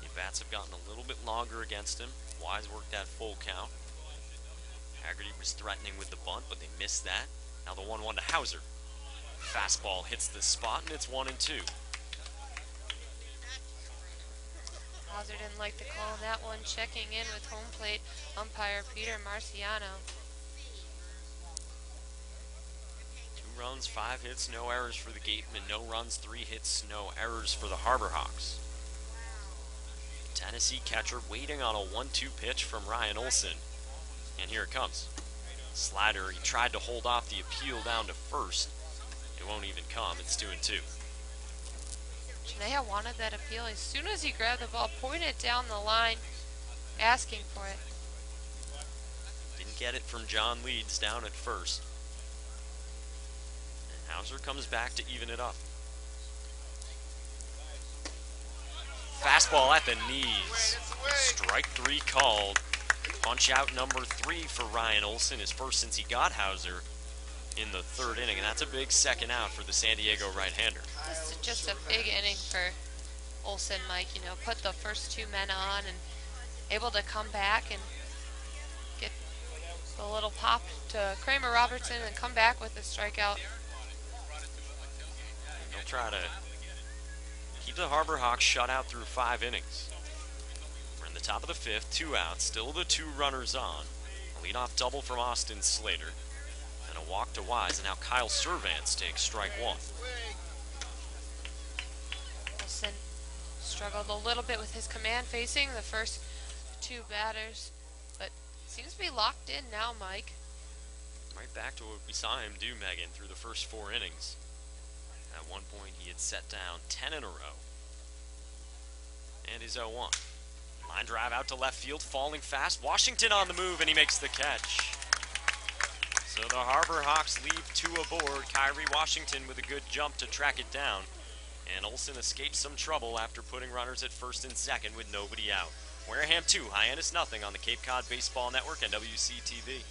The bats have gotten a little bit longer against him. Wise worked that full count. Haggerty was threatening with the bunt, but they missed that. Now the 1-1 to Hauser. Fastball hits the spot, and it's 1-2. Hauser didn't like the call on that one. Checking in with home plate umpire Peter Marciano. 2 runs, 5 hits, no errors for the Gatemen. No runs, 3 hits, no errors for the Harbor Hawks. Tennessee catcher waiting on a 1-2 pitch from Ryan Olsen. And here it comes. Slider, he tried to hold off the appeal down to first. It won't even come. It's 2-2. Chinea wanted that appeal as soon as he grabbed the ball, pointed down the line, asking for it. Didn't get it from John Leeds down at first. And Hauser comes back to even it up. Fastball at the knees. Strike 3 called. Punch out number 3 for Ryan Olsen, his first since he got Hauser in the 3rd inning, and that's a big second out for the San Diego right-hander. This is just a big inning for Olsen, Mike. You know, put the first 2 men on and able to come back and get a little pop to Kramer Robertson and come back with a strikeout. They'll try to keep the Harbor Hawks shut out through 5 innings. We're in the top of the 5th, 2 outs, still the 2 runners on. A leadoff double from Austin Slater. And a walk to Wise, and now Kyle Servants takes strike 1. Olsen struggled a little bit with his command facing the first 2 batters, but seems to be locked in now, Mike. Right back to what we saw him do, Megan, through the first 4 innings. At one point, he had set down 10 in a row. And his 0-1. Line drive out to left field, falling fast. Washington on the move, and he makes the catch. So the Harbor Hawks leave 2 aboard. Kyrie Washington with a good jump to track it down. And Olsen escapes some trouble after putting runners at first and second with nobody out. Wareham 2, Hyannis nothing on the Cape Cod Baseball Network and WCTV.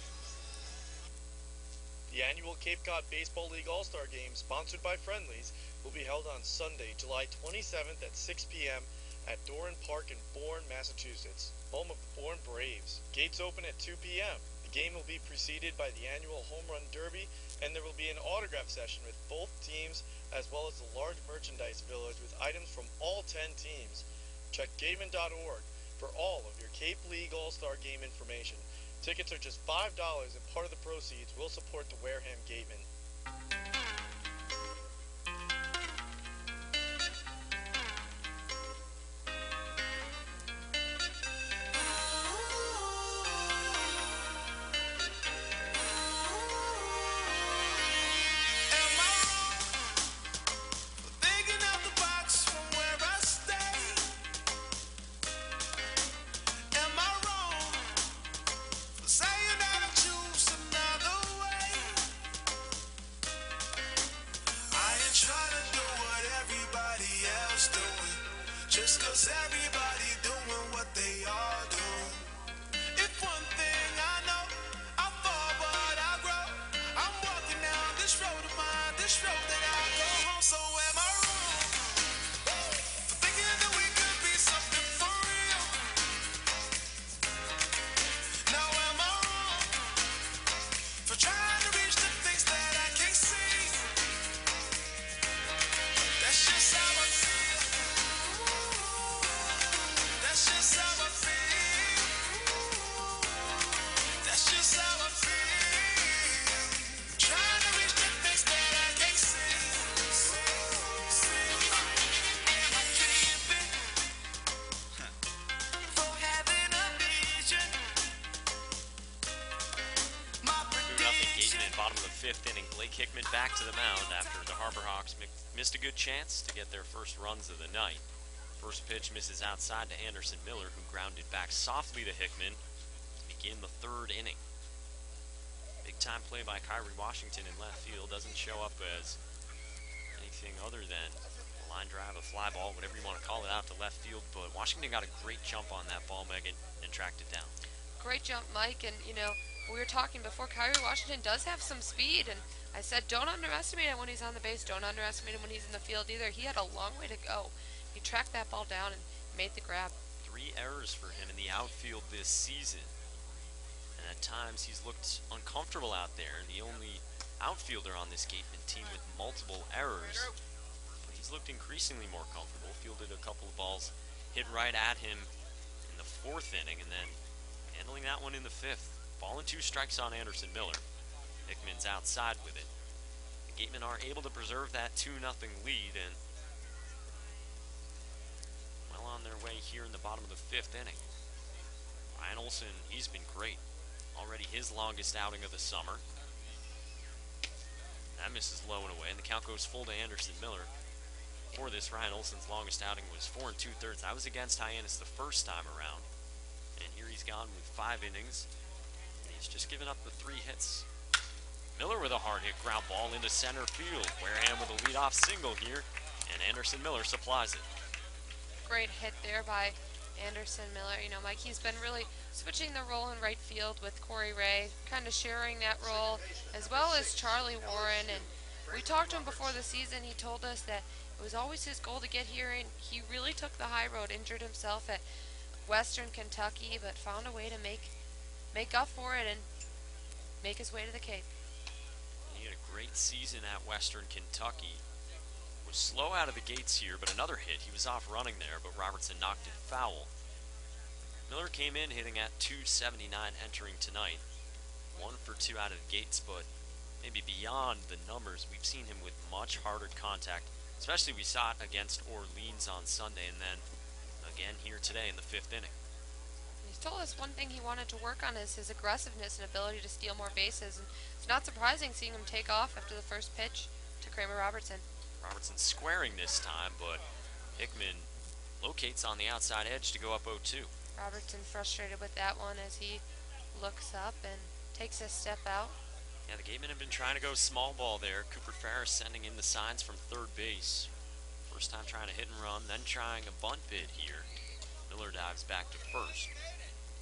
The annual Cape Cod Baseball League All-Star Game, sponsored by Friendlies, will be held on Sunday, July 27th at 6 p.m. at Doran Park in Bourne, Massachusetts, home of the Bourne Braves. Gates open at 2 p.m. The game will be preceded by the annual Home Run Derby, and there will be an autograph session with both teams, as well as a large merchandise village with items from all 10 teams. Check gatemen.org for all of your Cape League All-Star Game information. Tickets are just $5, and part of the proceeds will support the Wareham Gatemen. fifth inning. Blake Hickman back to the mound after the Harbor Hawks missed a good chance to get their first runs of the night. First pitch misses outside to Anderson Miller, who grounded back softly to Hickman to begin the third inning. Big time play by Kyrie Washington in left field. Doesn't show up as anything other than a line drive, a fly ball, whatever you want to call it, out to left field. But Washington got a great jump on that ball, Megan, and tracked it down. Great jump, Mike. And, you know, we were talking before, Kyrie Washington does have some speed. And I said, don't underestimate it when he's on the base. Don't underestimate him when he's in the field either. He had a long way to go. He tracked that ball down and made the grab. 3 errors for him in the outfield this season. And at times he's looked uncomfortable out there. The only outfielder on this Gatemen team with multiple errors. But he's looked increasingly more comfortable. Fielded a couple of balls hit right at him in the 4th inning, and then handling that one in the 5th. Ball and 2 strikes on Anderson Miller. Hickman's outside with it. The Gatemen are able to preserve that 2-0 lead, and well on their way here in the bottom of the 5th inning. Ryan Olson, he's been great. Already his longest outing of the summer. That misses low and away, and the count goes full to Anderson Miller. Before this, Ryan Olson's longest outing was 4 2/3. That was against Hyannis the first time around. And here he's gone with 5 innings. And he's just given up the 3 hits. Miller with a hard hit ground ball into center field. Wareham with a leadoff single here, and Anderson Miller supplies it. Great hit there by Anderson Miller. You know, Mike, he's been really switching the role in right field with Corey Ray, kind of sharing that role, as well as Charlie Warren. And we talked to him before the season. He told us that it was always his goal to get here, and he really took the high road, injured himself at Western Kentucky, but found a way to make up for it and make his way to the Cape. He had a great season at Western Kentucky. Was slow out of the gates here, but another hit. He was off running there, but Robertson knocked it foul. Miller came in hitting at .279 entering tonight. 1 for 2 out of the gates, but maybe beyond the numbers, we've seen him with much harder contact, especially we saw it against Orleans on Sunday, and then again here today in the 5th inning. He's told us one thing he wanted to work on is his aggressiveness and ability to steal more bases, and it's not surprising seeing him take off after the first pitch to Kramer Robertson. Robertson squaring this time, but Hickman locates on the outside edge to go up 0-2. Robertson frustrated with that one as he looks up and takes a step out. Yeah, the Gatemen have been trying to go small ball there. Cooper Ferris sending in the signs from third base. First time trying to hit and run, then trying a bunt bid here. Miller dives back to first.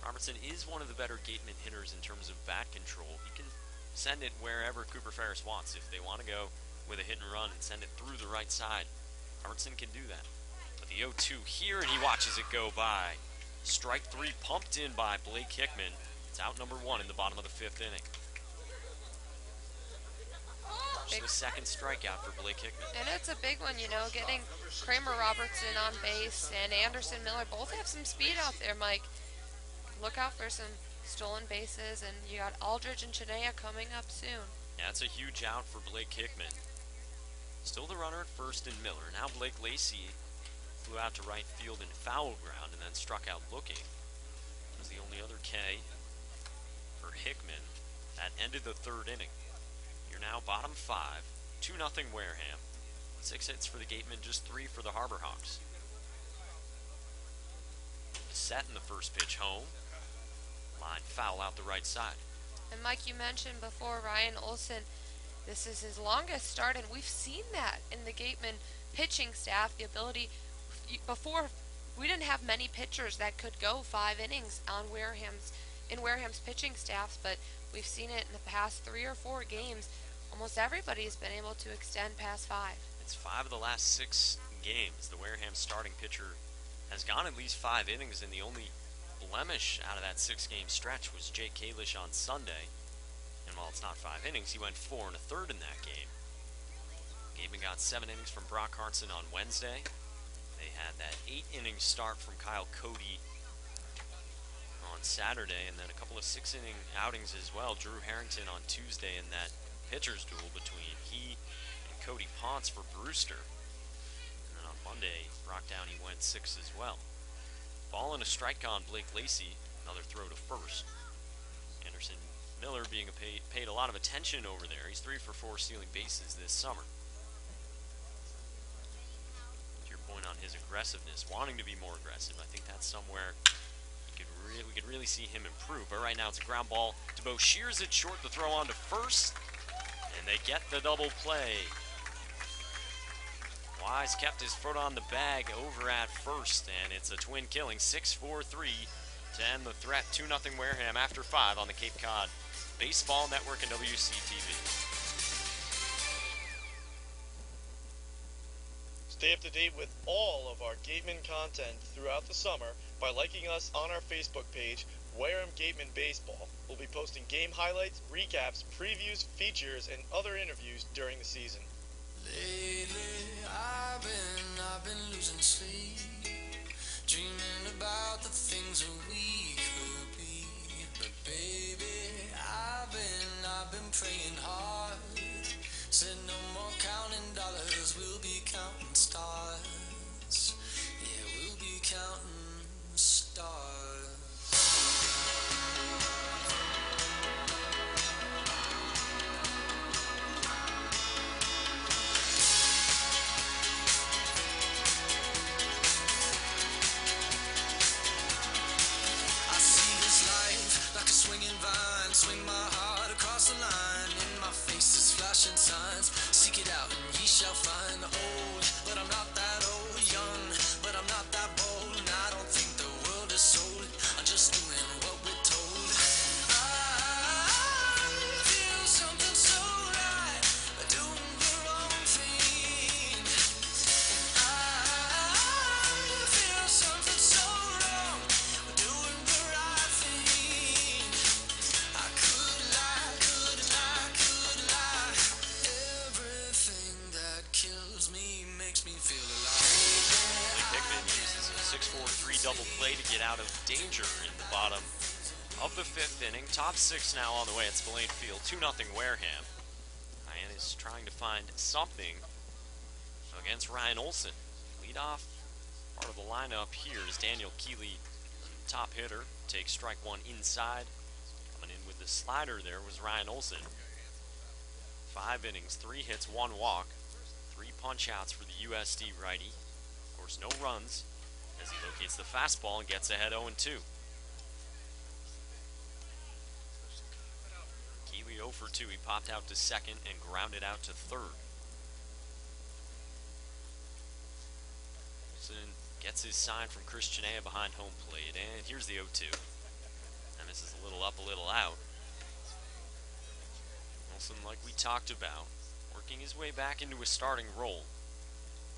Robertson is one of the better Gatemen hitters in terms of bat control. He can send it wherever Cooper Ferris wants. If they want to go with a hit and run and send it through the right side, Robertson can do that. But the 0-2 here, and he watches it go by. Strike 3 pumped in by Blake Hickman. It's out number 1 in the bottom of the 5th inning. Just the second strikeout for Blake Hickman. And it's a big one, you know, getting Kramer Robertson on base and Anderson Miller both have some speed out there, Mike. Look out for some stolen bases, and you got Aldridge and Chinea coming up soon. Yeah, it's a huge out for Blake Hickman. Still the runner at first in Miller. Now Blake Lacey flew out to right field in foul ground and then struck out looking. That was the only other K for Hickman. That ended the 3rd inning. You're now bottom 5, 2-0 Wareham. 6 hits for the Gatemen, just 3 for the Harbor Hawks. Set in the first pitch home. Line foul out the right side. And Mike, you mentioned before Ryan Olson, this is his longest start, and we've seen that in the Gatemen pitching staff, the ability, before we didn't have many pitchers that could go 5 innings on Wareham's pitching staffs, but we've seen it in the past 3 or 4 games. Almost everybody's been able to extend past 5. It's 5 of the last 6 games. The Wareham starting pitcher has gone at least 5 innings, and the only blemish out of that 6-game stretch was Jake Kalish on Sunday. And while it's not 5 innings, he went 4 1/3 in that game. Gatemen got 7 innings from Brock Hartson on Wednesday. They had that 8-inning start from Kyle Cody on Saturday, and then a couple of 6-inning outings as well. Drew Harrington on Tuesday in that pitcher's duel between he and Cody Ponce for Brewster. And then on Monday, Brock Downey went 6 as well. Ball and a strike on Blake Lacey. Another throw to first. Anderson Miller being paid a lot of attention over there. He's 3 for 4 stealing bases this summer. To your point on his aggressiveness, wanting to be more aggressive, I think that's somewhere we could really see him improve. But right now it's a ground ball to Bo. Shears it short, the throw on to first, and they get the double play. Wise kept his foot on the bag over at first, and it's a twin killing, 6-4-3 to end the threat. 2-0 Wareham after 5 on the Cape Cod Baseball Network and WCTV. Stay up to date with all of our Gatemen content throughout the summer by liking us on our Facebook page, Wareham Gatemen Baseball. We'll be posting game highlights, recaps, previews, features, and other interviews during the season. Lately, I've been losing sleep, dreaming about the things that we could be. But baby, I've been praying hard. Said no more counting dollars, we'll be counting stars. Yeah, we'll be counting stars. Swing my heart across the line. In my face is flashing signs. Seek it out and ye shall find. Old, but I'm not that old. Young, but I'm not that bold. And I don't think the world is sold. I'm just doing what we're told. I feel something so right, doing the wrong thing. I feel something so wrong, doing the right thing. I could lie. Everything that kills me makes me feel alive. Hickman uses a 6-4-3 double play to get out of danger in the bottom of the 5th inning. Top 6 now on the way at Spillane Field. 2-0 Wareham. Hyannis trying to find something against Ryan Olson. Leadoff part of the lineup here is Daniel Keeley, top hitter. Takes strike 1 inside. Coming in with the slider there was Ryan Olson. 5 innings, 3 hits, 1 walk, 3 punch outs for the USD righty. Of course, no runs as he locates the fastball and gets ahead 0-2. Keeley 0 for 2. He popped out to second and grounded out to third. Olson gets his sign from Christian A behind home plate, and here's the 0-2. And this is a little up, a little out. Olson, like we talked about, working his way back into a starting role.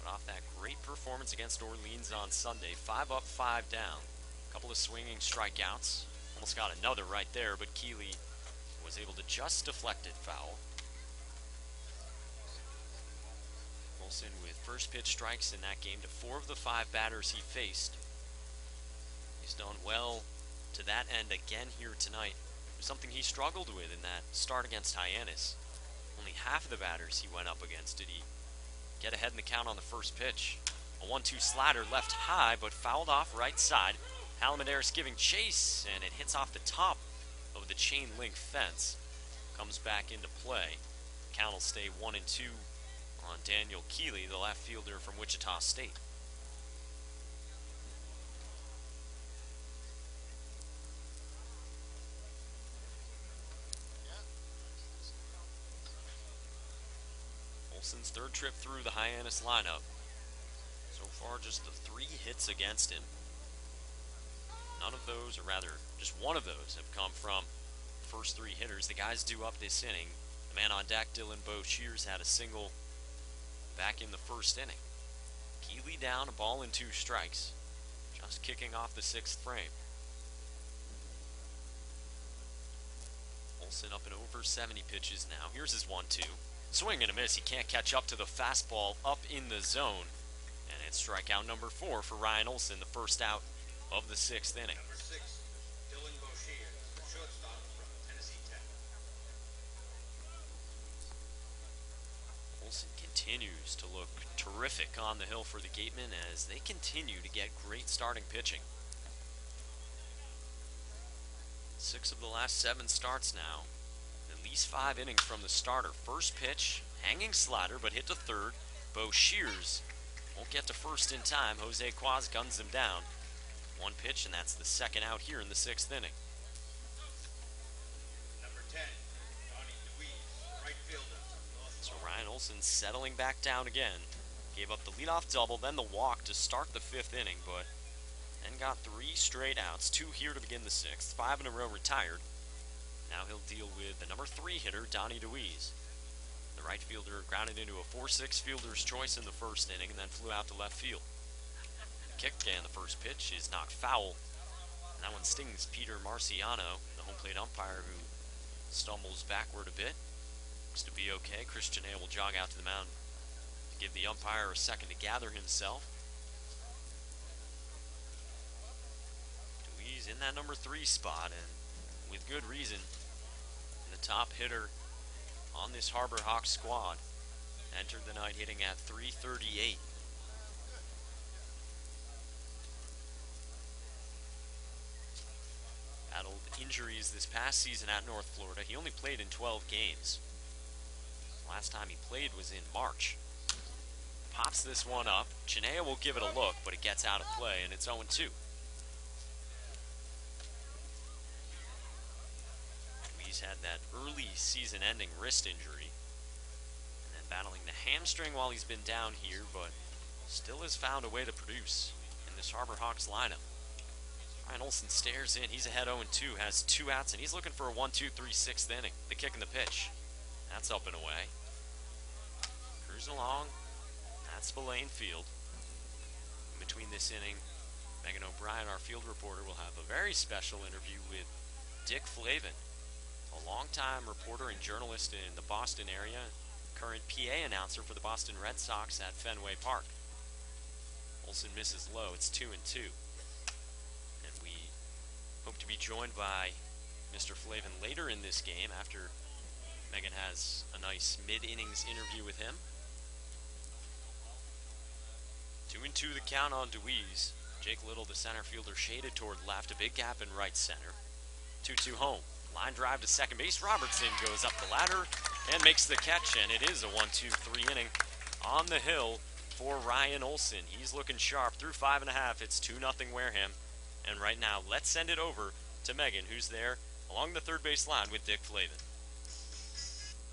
But off that great performance against Orleans on Sunday, 5 up, 5 down. A couple of swinging strikeouts. Almost got another right there, but Keeley was able to just deflect it foul. Olson with first pitch strikes in that game to 4 of the 5 batters he faced. He's done well to that end again here tonight. It was something he struggled with in that start against Hyannis. Only half of the batters he went up against did he get ahead in the count on the first pitch. A 1-2 slider left high, but fouled off right side. Halamaderis giving chase, and it hits off the top of the chain link fence. Comes back into play. Count will stay 1-2 on Daniel Keeley, the left fielder from Wichita State. Olson's third trip through the Hyannis lineup. So far, just the 3 hits against him. None of those, or rather, just one of those, have come from the first 3 hitters. The guys due up this inning. The man on deck, Dylan Bo Shears, had a single back in the first inning. Keeley down, a ball and 2 strikes. Just kicking off the 6th frame. Olson up and over 70 pitches now. Here's his 1-2. Swing and a miss. He can't catch up to the fastball up in the zone. And it's strikeout number 4 for Ryan Olson, the first out of the 6th inning. Number 6, Dylan Boshier, the shortstop from Tennessee Tech. Olson continues to look terrific on the hill for the Gatemen as they continue to get great starting pitching. 6 of the last 7 starts now. At least 5 innings from the starter. First pitch, hanging slider, but hit to third. Bo Shears won't get to first in time. Jose Quaz guns him down. 1 pitch, and that's the second out here in the 6th inning. Number 10, Donnie DeWeese, right fielder. So Ryan Olson settling back down again. Gave up the leadoff double, then the walk to start the 5th inning, but then got 3 straight outs. 2 here to begin the 6th. 5 in a row retired. Now he'll deal with the number 3 hitter, Donnie DeWeese. The right fielder grounded into a 4-6 fielder's choice in the 1st inning and then flew out to left field. The kick and the first pitch is knocked foul. And that one stings Peter Marciano, the home plate umpire, who stumbles backward a bit. Looks to be okay. Christian A will jog out to the mound to give the umpire a second to gather himself. DeWeese in that number 3 spot, and with good reason. The top hitter on this Harbor Hawks squad entered the night hitting at .338. Battled injuries this past season at North Florida. He only played in 12 games. Last time he played was in March. Pops this one up. Chinea will give it a look, but it gets out of play, and it's 0-2. He's had that early season-ending wrist injury, and then battling the hamstring while he's been down here, but still has found a way to produce in this Harbor Hawks lineup. Ryan Olson stares in. He's ahead 0-2, has 2 outs, and he's looking for a 1-2-3 6th inning. The kick and the pitch. That's up and away. Cruising along. That's Spillane Field. In between this inning, Megan O'Brien, our field reporter, will have a very special interview with Dick Flavin, a longtime reporter and journalist in the Boston area, current PA announcer for the Boston Red Sox at Fenway Park. Olson misses low. It's 2-2. And we hope to be joined by Mr. Flavin later in this game after Megan has a nice mid-innings interview with him. 2-2 the count on DeWeese. Jake Little, the center fielder, shaded toward left. A big gap in right center. 2-2 home. Line drive to second base. Robertson goes up the ladder and makes the catch, and it is a 1-2-3 inning on the hill for Ryan Olson. He's looking sharp through 5.5. It's 2-0 Wareham. And right now, let's send it over to Megan, who's there along the third base line with Dick Flavin.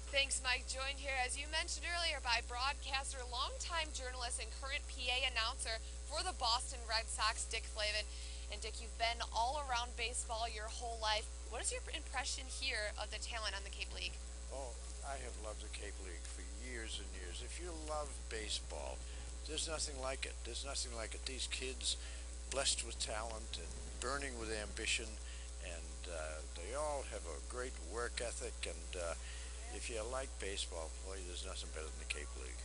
Thanks, Mike. Joined here, as you mentioned earlier, by broadcaster, longtime journalist, and current PA announcer for the Boston Red Sox, Dick Flavin. And Dick, you've been all around baseball your whole life. What is your impression here of the talent on the Cape League? Oh, I have loved the Cape League for years and years. If you love baseball, there's nothing like it. There's nothing like it. These kids, blessed with talent and burning with ambition, and they all have a great work ethic. And if you like baseball, boy, there's nothing better than the Cape League.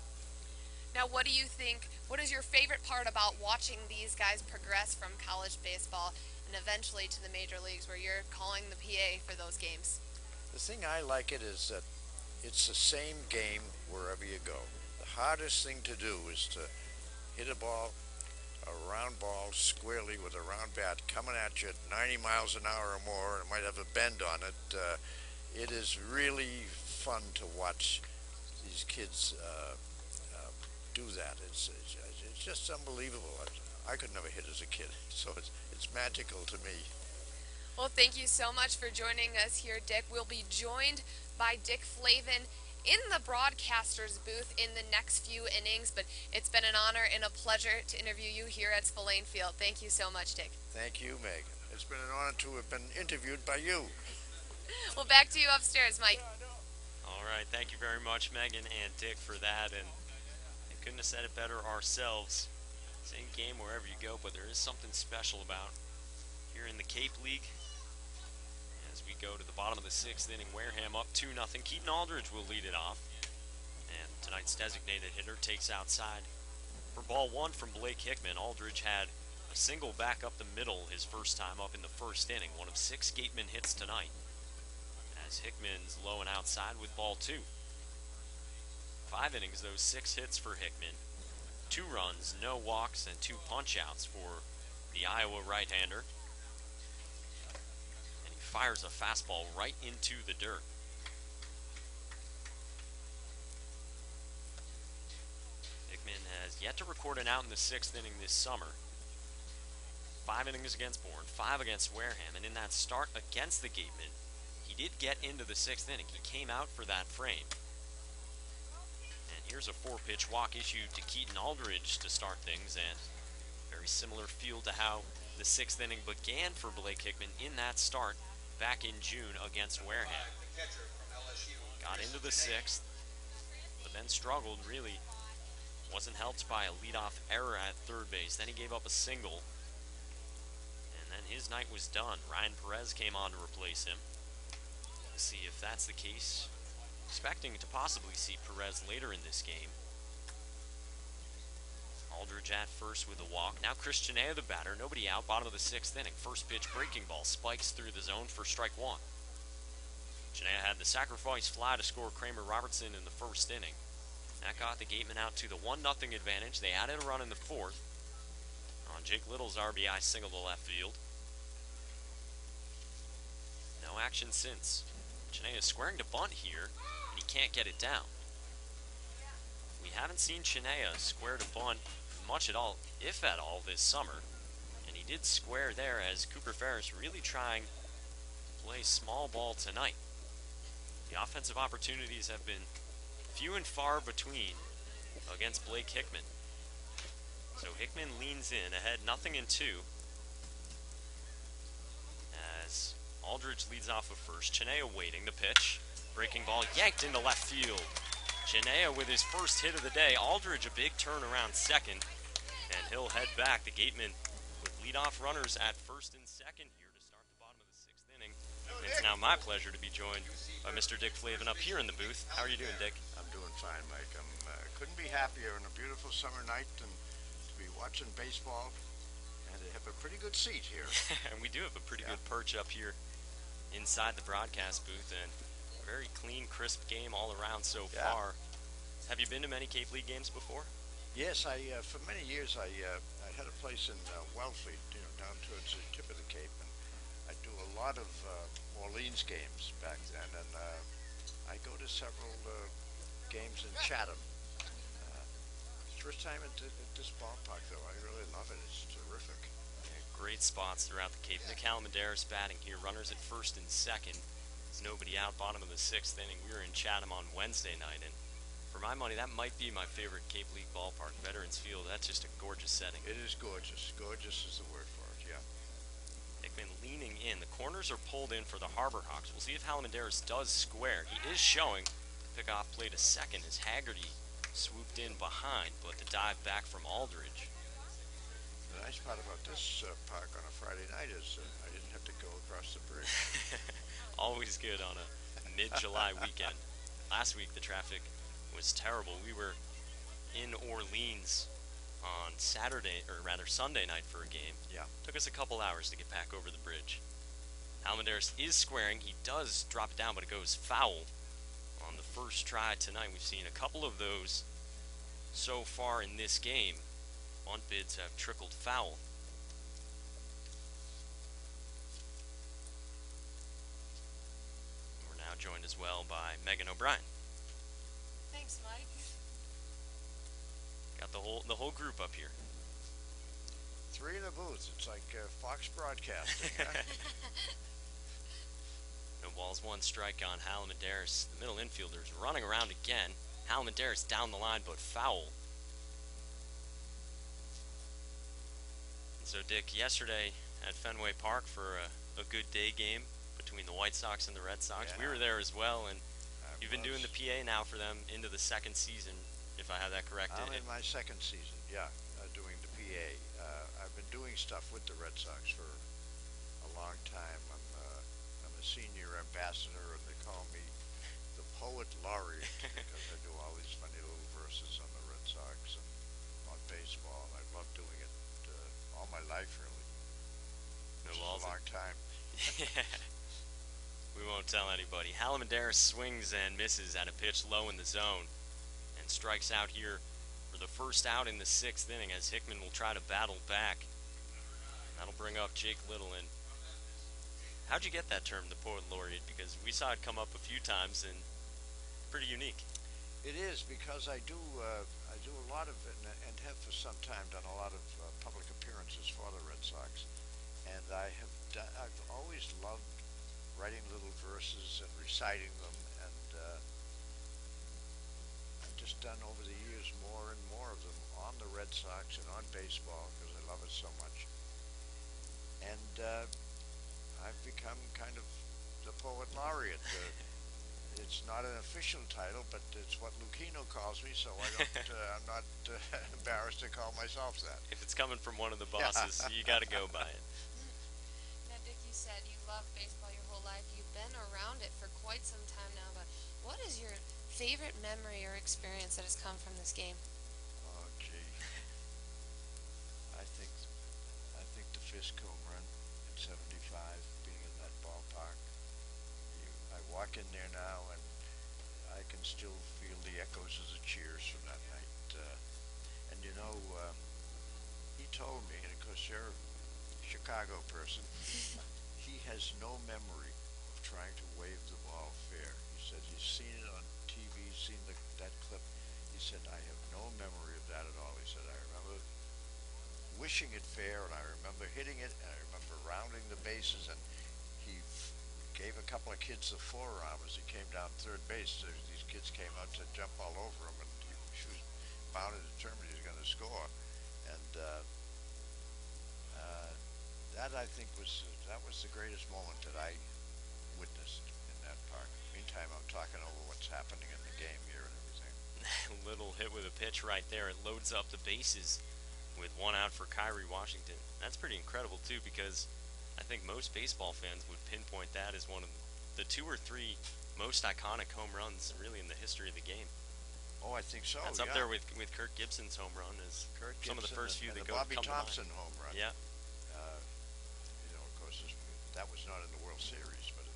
Now, what do you think, what is your favorite part about watching these guys progress from college baseball and eventually to the major leagues where you're calling the PA for those games? The thing I like it is that it's the same game wherever you go. The hardest thing to do is to hit a round ball squarely with a round bat coming at you at 90 miles an hour or more. It might have a bend on it. It is really fun to watch these kids do that. It's just unbelievable. I could never hit as a kid, so it's magical to me. Well, thank you so much for joining us here, Dick. We'll be joined by Dick Flavin in the broadcaster's booth in the next few innings, but it's been an honor and a pleasure to interview you here at Spillane Field. Thank you so much, Dick. Thank you, Megan. It's been an honor to have been interviewed by you. Well, back to you upstairs, Mike. All right, thank you very much, Megan and Dick, for that, and couldn't have said it better ourselves. Same game wherever you go, but there is something special about here in the Cape League. As we go to the bottom of the 6th inning, Wareham up 2-0. Keaton Aldridge will lead it off. And tonight's designated hitter takes outside for ball 1 from Blake Hickman. Aldridge had a single back up the middle his first time up in the 1st inning. One of 6 Gatemen hits tonight, as Hickman's low and outside with ball 2. 5 innings, those 6 hits for Hickman. 2 runs, no walks, and 2 punch-outs for the Iowa right-hander. And he fires a fastball right into the dirt. Hickman has yet to record an out in the 6th inning this summer. 5 innings against Bourne, 5 against Wareham, and in that start against the Gatemen, he did get into the 6th inning. He came out for that frame. And here's a 4-pitch walk issued to Keaton Aldridge to start things, and very similar feel to how the 6th inning began for Blake Hickman in that start back in June against Wareham. Got into the 6th, but then struggled, really wasn't helped by a leadoff error at third base. Then he gave up a single, and then his night was done. Ryan Perez came on to replace him. We'll see if that's the case. Expecting to possibly see Perez later in this game. Aldridge at first with a walk. Now Christian A, the batter. Nobody out. Bottom of the 6th inning. First pitch breaking ball spikes through the zone for strike 1. Chinea had the sacrifice fly to score Kramer Robertson in the 1st inning. That got the Gatemen out to the 1-0 advantage. They added a run in the 4th on Jake Little's RBI single to left field. No action since. Chinea is squaring to bunt here, and he can't get it down. We haven't seen Chinea square to bunt much at all, if at all, this summer. And he did square there as Cooper Ferris really trying to play small ball tonight. The offensive opportunities have been few and far between against Blake Hickman. So Hickman leans in, ahead 0-2. As Aldridge leads off of first. Chinea waiting the pitch. Breaking ball yanked into left field. Chinea with his first hit of the day. Aldridge a big turn around second. And he'll head back. The Gatemen with leadoff runners at first and second here to start the bottom of the 6th inning. It's now my pleasure to be joined by Mr. Dick Flavin up here in the booth. How are you doing, Dick? I'm doing fine, Mike. Couldn't be happier on a beautiful summer night and to be watching baseball and to have a pretty good seat here. And we do have a pretty good perch up here inside the broadcast booth, and a very clean, crisp game all around so far. Have you been to many Cape League games before? Yes, for many years I had a place in Wellfleet, down towards the tip of the Cape, and I do a lot of Orleans games back then, and I go to several games in Chatham. First time at this ballpark, though. I really love it. It's terrific. Yeah, great spots throughout the Cape. Nick Halamendaris batting here. Runners at first and second. There's nobody out. Bottom of the 6th inning. We were in Chatham on Wednesday night, and for my money, that might be my favorite Cape League ballpark, Veterans Field. That's just a gorgeous setting. It is gorgeous. Gorgeous is the word for it, yeah. Hickman leaning in. The corners are pulled in for the Harbor Hawks. We'll see if Halamendaris does square. He is showing. Pickoff play to second as Haggerty swooped in behind, but the dive back from Aldridge. The nice part about this park on a Friday night is I didn't have to go across the bridge. Always good on a mid-July weekend. Last week the traffic was terrible. We were in Orleans on Saturday, or rather Sunday night for a game. Yeah. Took us a couple hours to get back over the bridge. Halamendaris is squaring. He does drop it down, but it goes foul on the first try tonight. We've seen a couple of those so far in this game. Bunt bids have trickled foul. We're now joined as well by Megan O'Brien. Thanks, Mike. Got the whole group up here. 3 in the booth. It's like Fox Broadcasting, huh? No balls, 1 strike on Halamendaris. The middle infielder's running around again. Halamendaris down the line, but foul. And so, Dick, yesterday at Fenway Park for a good day game between the White Sox and the Red Sox. Yeah. We were there as well, and you've been doing the PA now for them into the 2nd season, if I have that correct. I'm in my 2nd season, doing the PA. I've been doing stuff with the Red Sox for a long time. I'm a senior ambassador, and they call me the Poet Laureate because I do all these funny little verses on the Red Sox and on baseball. I love doing it all my life, really. No balls. A long time. We won't tell anybody. Halamendaris swings and misses at a pitch low in the zone and strikes out here for the first out in the 6th inning as Hickman will try to battle back. That'll bring up Jake Little, and How'd you get that term, the Poet Laureate? Because we saw it come up a few times and pretty unique. It is because I do a lot of and have for some time done a lot of public appearances for the Red Sox, and I've always loved writing little verses and reciting them, and I've just done over the years more and more of them on the Red Sox and on baseball because I love it so much, and I've become kind of the Poet Laureate. It's not an official title, but it's what Lucchino calls me, so I'm not embarrassed to call myself that. If it's coming from one of the bosses, you got to go by it. Now, Dick, you said you love baseball your whole life. You've been around it for quite some time now, but what is your favorite memory or experience that has come from this game? Oh, gee. I think the Fisk home run in '75, being in that ballpark. I walk in there now, and I can still feel the echoes of the cheers from that night. And you know, he told me, and of course you're a Chicago person, he has no memory of trying to wave the ball fair. He said he's seen it on TV, seen that clip. He said, I have no memory of that at all. He said, I remember wishing it fair, and I remember hitting it, and I remember rounding the bases, and he gave a couple of kids the forearm as he came down third base. These kids came out to jump all over him, and he was bound and determined he was going to score. And that, I think, was the greatest moment that I witnessed in that park. Meantime, I'm talking over what's happening in the game here and everything. Little hit with a pitch right there. It loads up the bases with one out for Kyrie Washington. That's pretty incredible, too, because I think most baseball fans would pinpoint that as one of the 2 or 3 most iconic home runs really in the history of the game. Oh, I think so. That's up there with Kirk Gibson's home run as some of the first few that the go Bobby come Thompson to mind. home run. Yeah. Of course, that was not in the World Series, but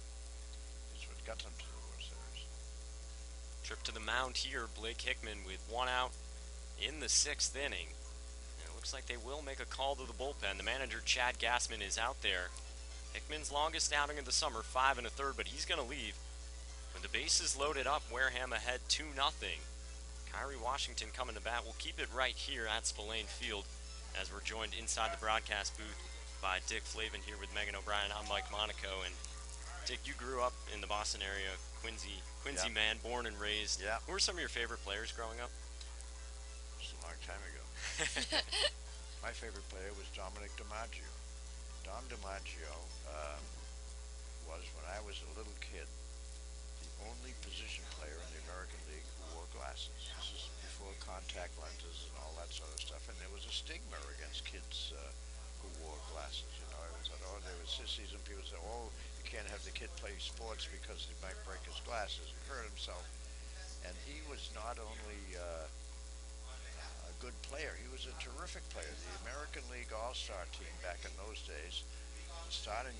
it's what got them to the World Series. Trip to the mound here, Blake Hickman with 1 out in the 6th inning. And it looks like they will make a call to the bullpen. The manager, Chad Gassman, is out there. Hickman's longest outing of the summer, 5 1/3, but he's going to leave. With the bases loaded up, Wareham ahead 2-0. Kyrie Washington coming to bat. We'll keep it right here at Spillane Field as we're joined inside the broadcast booth by Dick Flavin here with Megan O'Brien. I'm Mike Monaco, and Dick, you grew up in the Boston area, Quincy Yeah. man, born and raised. Yeah. Who were some of your favorite players growing up? It was a long time ago. My favorite player was Dominic DiMaggio. Dom DiMaggio was, when I was a little kid, the only position player in the American League who wore glasses. This is before contact lenses and all that sort of stuff, and there was a stigma against kids who wore glasses. You know, it was that, oh, there were sissies, and people said, oh, you can't have the kid play sports because he might break his glasses and hurt himself. And he was not only a good player, he was a terrific player. The American League All-Star team back in those days, the starting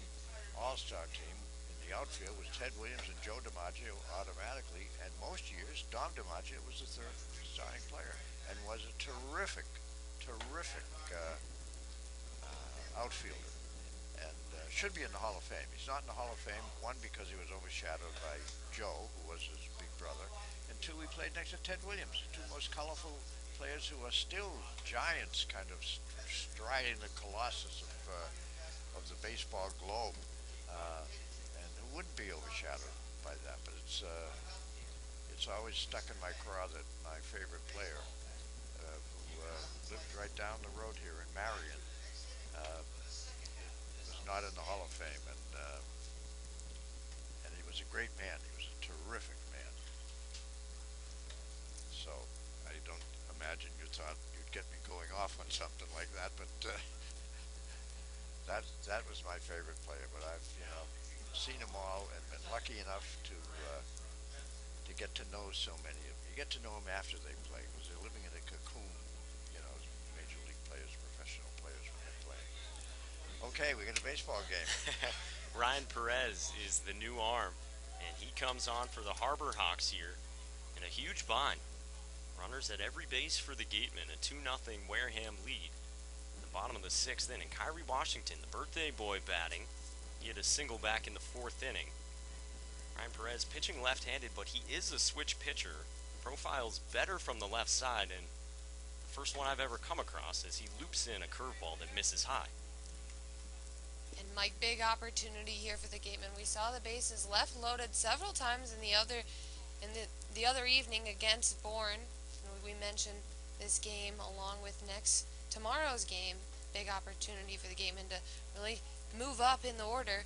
All-Star team in the outfield was Ted Williams and Joe DiMaggio automatically, and most years Dom DiMaggio was the third starting player and was a terrific outfielder, and should be in the Hall of Fame. He's not in the Hall of Fame, one, because he was overshadowed by Joe, who was his big brother, and two, he played next to Ted Williams, the 2 most colorful players who are still giants, kind of striding the colossus of the baseball globe, and who wouldn't be overshadowed by that. But it's always stuck in my craw that my favorite player, who lived right down the road here in Marion, was not in the Hall of Fame, and he was a great man. He was a terrific man. So I don't imagine you thought you'd get me going off on something like that, but that was my favorite player. But I've seen them all and been lucky enough to get to know so many of them. You get to know them after they play because they're living in a cocoon, as major league players, professional players when they play. Okay, we got a baseball game. Ryan Perez is the new arm, and he comes on for the Harbor Hawks here in a huge bind. Runners at every base for the Gatemen, a 2-0 Wareham lead. In the bottom of the 6th inning, Kyrie Washington, the birthday boy, batting. He had a single back in the 4th inning. Ryan Perez pitching left-handed, but he is a switch pitcher. Profile's better from the left side, and the first one I've ever come across as he loops in a curveball that misses high. And Mike, big opportunity here for the Gatemen. We saw the bases left loaded several times in the other evening against Bourne. We mentioned this game along with tomorrow's game. Big opportunity for the Gatemen to really move up in the order.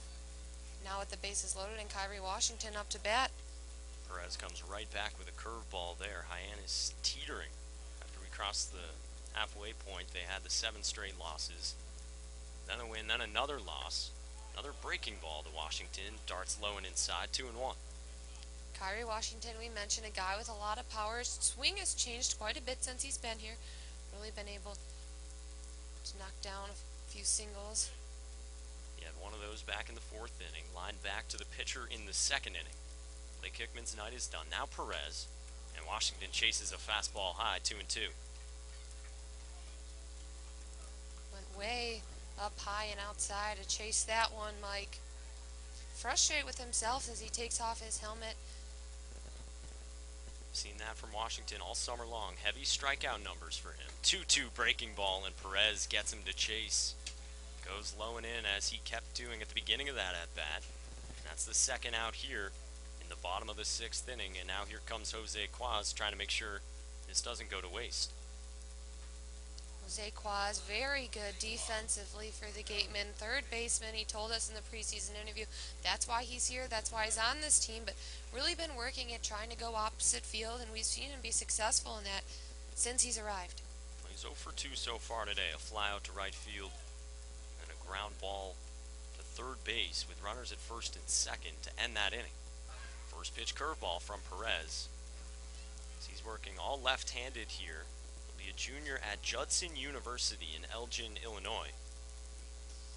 Now with the bases loaded and Kyrie Washington up to bat. Perez comes right back with a curveball there. Hyannis teetering. After we crossed the halfway point, they had the 7 straight losses. Then a win, then another loss. Another breaking ball to Washington. Darts low and inside, 2-1. Kyrie Washington, we mentioned, a guy with a lot of power. His swing has changed quite a bit since he's been here. Really been able to knock down a few singles. He had one of those back in the 4th inning. Lined back to the pitcher in the 2nd inning. Blake Hickman's night is done. Now Perez. And Washington chases a fastball high, 2-2. Went way up high and outside to chase that one, Mike. Frustrated with himself as he takes off his helmet. Seen that from Washington all summer long. Heavy strikeout numbers for him. 2-2 breaking ball, and Perez gets him to chase. Goes low and in as he kept doing at the beginning of that at-bat. That's the 2nd out here in the bottom of the 6th inning, and now here comes Jose Quaz trying to make sure this doesn't go to waste. Jose Quaz, very good defensively for the Gatemen. 3rd baseman, he told us in the preseason interview, that's why he's here, that's why he's on this team, but really been working at trying to go opposite field, and we've seen him be successful in that since he's arrived. He's 0 for 2 so far today. A fly out to right field and a ground ball to 3rd base with runners at 1st and 2nd to end that inning. First pitch curveball from Perez. He's working all left-handed here. He'll be a junior at Judson University in Elgin, Illinois,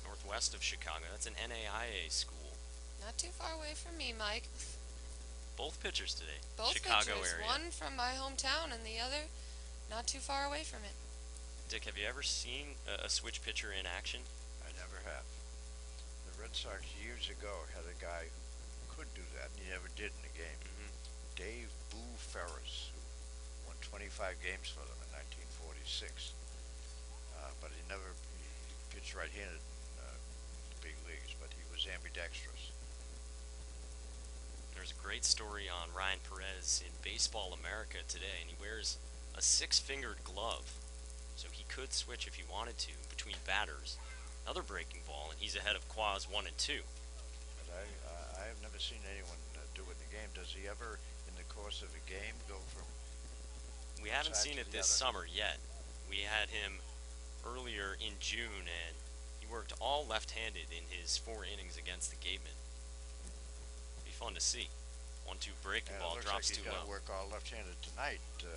northwest of Chicago. That's an NAIA school. Not too far away from me, Mike. Both pitchers today. Both Chicago pitchers. area. One from my hometown and the other not too far away from it. Dick, have you ever seen a switch pitcher in action? I never have. The Red Sox years ago had a guy who could do that, and he never did in a game. Dave Boo Ferris, who won 25 games for them in 1946. But he pitched right-handed in the big leagues, but he was ambidextrous. There's a great story on Ryan Perez in Baseball America today, and he wears a 6-fingered glove, so he could switch if he wanted to between batters. Another breaking ball, and he's ahead of Quaz 1 and 2. But I have never seen anyone do it in the game. Does he ever, in the course of a game, go from? We haven't seen it this summer yet. We had him earlier in June, and he worked all left-handed in his 4 innings against the Gatemen. Be fun to see. 1-2 breaking ball drops too well. He's going to work all left-handed tonight. He's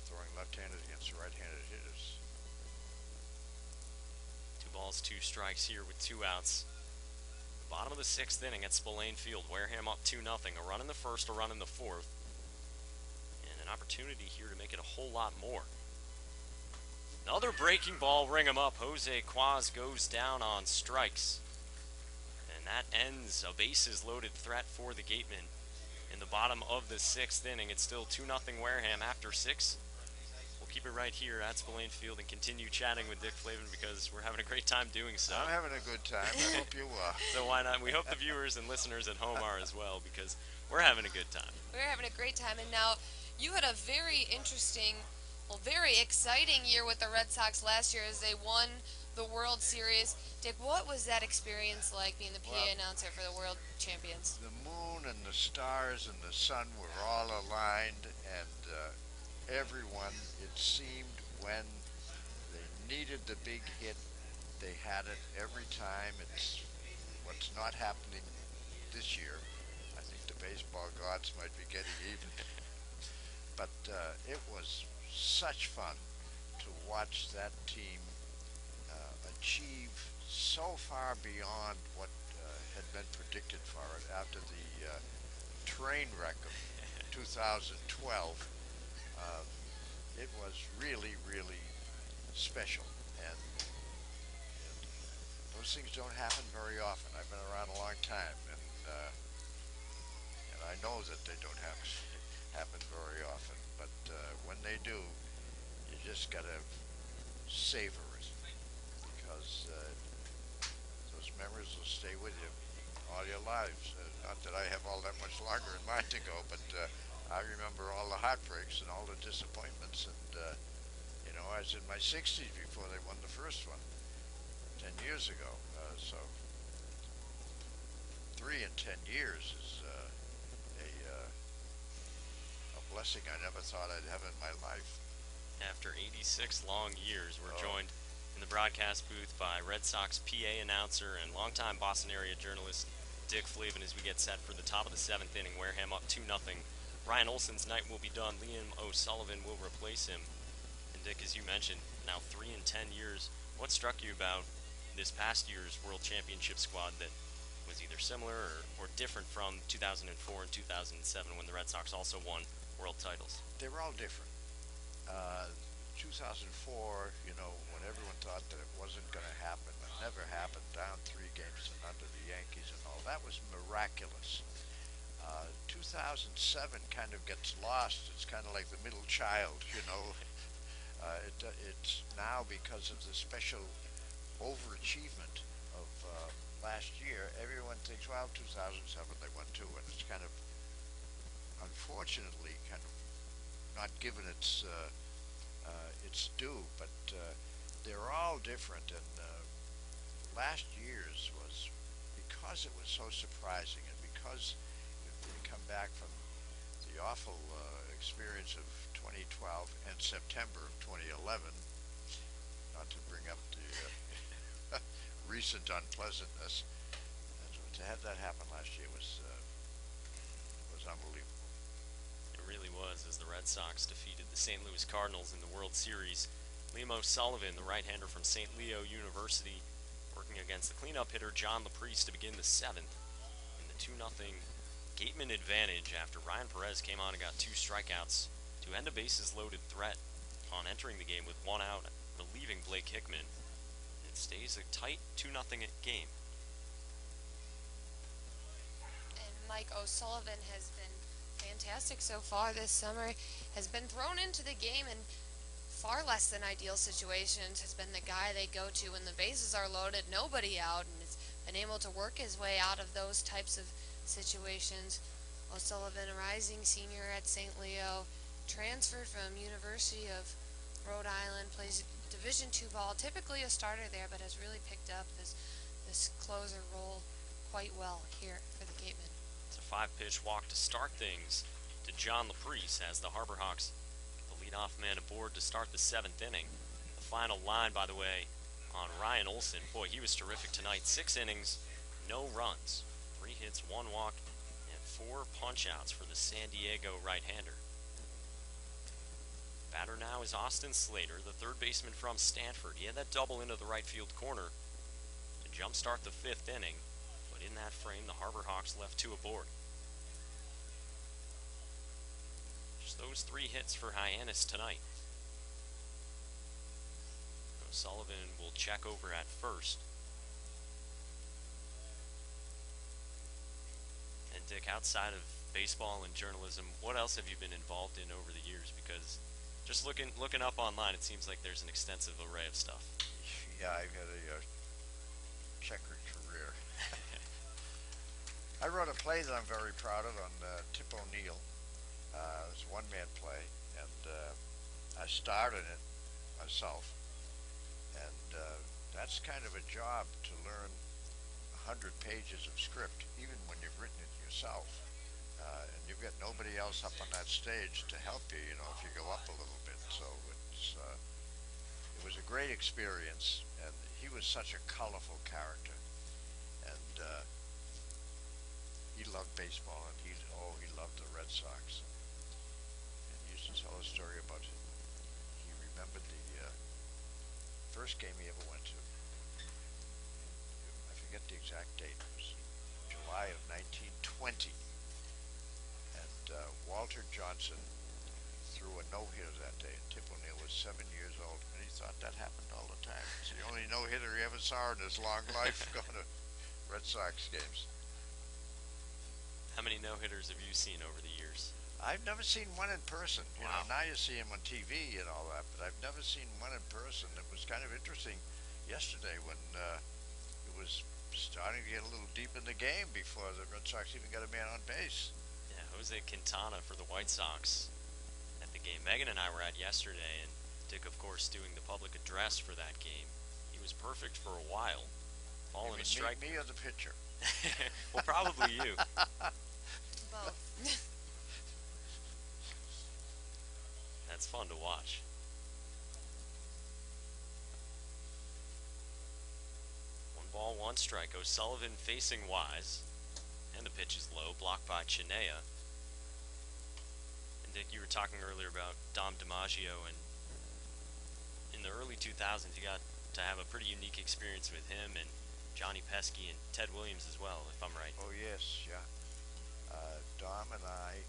throwing left-handed against right-handed hitters. 2 balls, 2 strikes here with 2 outs. The bottom of the 6th inning at Spillane Field. Wareham up 2-0. A run in the 1st, a run in the 4th. And an opportunity here to make it a whole lot more. Another breaking ball, ring him up. Jose Quaz goes down on strikes. And that ends a bases loaded threat for the Gatemen. In the bottom of the 6th inning, it's still 2-0 Wareham after 6. We'll keep it right here at Spillane Field and continue chatting with Dick Flavin because we're having a great time doing so. I'm having a good time. I hope you are. So why not? We hope the viewers and listeners at home are as well because we're having a good time. We're having a great time, and now you had a very interesting, very exciting year with the Red Sox last year as they won the World Series. Dick, what was that experience like being the PA announcer for the World Champions? The moon and the stars and the sun were all aligned, and everyone, it seemed, when they needed the big hit, they had it every time. It's what's not happening this year. I think the baseball gods might be getting even. But it was such fun to watch that team achieve so far beyond what had been predicted for it after the train wreck of 2012. It was really, really special, and those things don't happen very often. I've been around a long time, and I know that they don't happen very often. But when they do, you just gotta savor it because those memories will stay with you all your lives. Not that I have all that much longer in mine to go, but I remember all the heartbreaks and all the disappointments. And I was in my 60s before they won the first one 10 years ago. So 3 in 10 years is a blessing I never thought I'd have in my life. After 86 long years, we're joined in the broadcast booth by Red Sox PA announcer and longtime Boston area journalist Dick Flavin as we get set for the top of the 7th inning. Wareham up 2-0. Ryan Olson's night will be done. Liam O'Sullivan will replace him. And Dick, as you mentioned, now 3 in 10 years. What struck you about this past year's World Championship squad that was either similar or different from 2004 and 2007 when the Red Sox also won world titles? They were all different. 2004, when everyone thought that it wasn't going to happen, it never happened, down 3 games to none to the Yankees and all, that was miraculous. 2007 kind of gets lost. It's kind of like the middle child, it's now because of the special overachievement of last year, everyone thinks, well, 2007 they won 2, and it's kind of, unfortunately, kind of not given its due, but they're all different, and last year's was, because it was so surprising, and because we come back from the awful experience of 2012 and September of 2011, not to bring up the recent unpleasantness, and to have that happen last year was unbelievable. It really was, as the Red Sox defeated the St. Louis Cardinals in the World Series. Liam O'Sullivan, the right-hander from St. Leo University, working against the cleanup hitter John LaPriest to begin the 7th in the 2-0 Gatemen advantage after Ryan Perez came on and got 2 strikeouts to end a bases-loaded threat upon entering the game with 1 out, relieving Blake Hickman. It stays a tight 2-0 game. And Mike O'Sullivan has been fantastic so far this summer, has been thrown into the game in far less than ideal situations, has been the guy they go to when the bases are loaded, nobody out, and has been able to work his way out of those types of situations. O'Sullivan, a rising senior at St. Leo, transferred from University of Rhode Island, plays Division II ball, typically a starter there, but has really picked up this closer role quite well here for the Gatemen. It's a 5-pitch walk to start things to John LaPriest as the Harbor Hawks get the leadoff man aboard to start the 7th inning. The final line, by the way, on Ryan Olson. Boy, he was terrific tonight. 6 innings, no runs, 3 hits, 1 walk, and 4 punch-outs for the San Diego right-hander. Batter now is Austin Slater, the third baseman from Stanford. He had that double into the right field corner to jumpstart the 5th inning, but in that frame, the Harbor Hawks left 2 aboard. Just those 3 hits for Hyannis tonight. O'Sullivan will check over at first. And Dick, outside of baseball and journalism, what else have you been involved in over the years? Because just looking up online, it seems like there's an extensive array of stuff. Yeah, I've had a checkered career. I wrote a play that I'm very proud of on Tip O'Neill. It was a one-man play, and I starred in it myself. And that's kind of a job to learn 100 pages of script, even when you've written it yourself. And you've got nobody else up on that stage to help you, if you go up a little bit. So it was a great experience, and he was such a colorful character. And he loved baseball, and he loved the Red Sox. And he used to tell a story about it. He remembered the first game he ever went to. I forget the exact date. It was July of 1920. And Walter Johnson threw a no-hitter that day. And Tip O'Neill was 7 years old, and he thought that happened all the time. It's the only no-hitter he ever saw in his long life going to Red Sox games. How many no-hitters have you seen over the years? I've never seen one in person. You Wow. know, now you see him on TV and all that, but I've never seen one in person. It was kind of interesting yesterday when it was starting to get a little deep in the game before the Red Sox even got a man on base. Yeah, Jose Quintana for the White Sox at the game Megan and I were at yesterday, and Dick, of course, doing the public address for that game. He was perfect for a while. Ball in a strike. Me or the pitcher? Well, probably you. Both. That's fun to watch. One ball, one strike. O'Sullivan facing Wise. And the pitch is low, blocked by Chinea. And Dick, you were talking earlier about Dom DiMaggio, and in the early 2000s you got to have a pretty unique experience with him and Johnny Pesky and Ted Williams as well, if I'm right. Oh, yes, yeah. Dom and I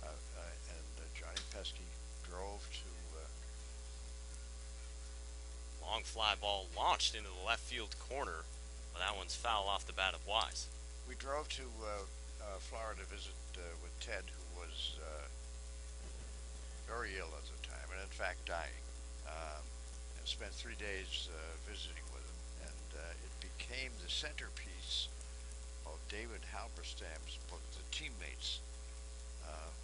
and Johnny Pesky drove to Long fly ball launched into the left field corner, but that one's foul off the bat of Wise. we drove to Florida to visit with Ted, who was very ill at the time, and in fact dying. And spent 3 days visiting with him, and it became the centerpiece of David Halberstam's book, The Teammates,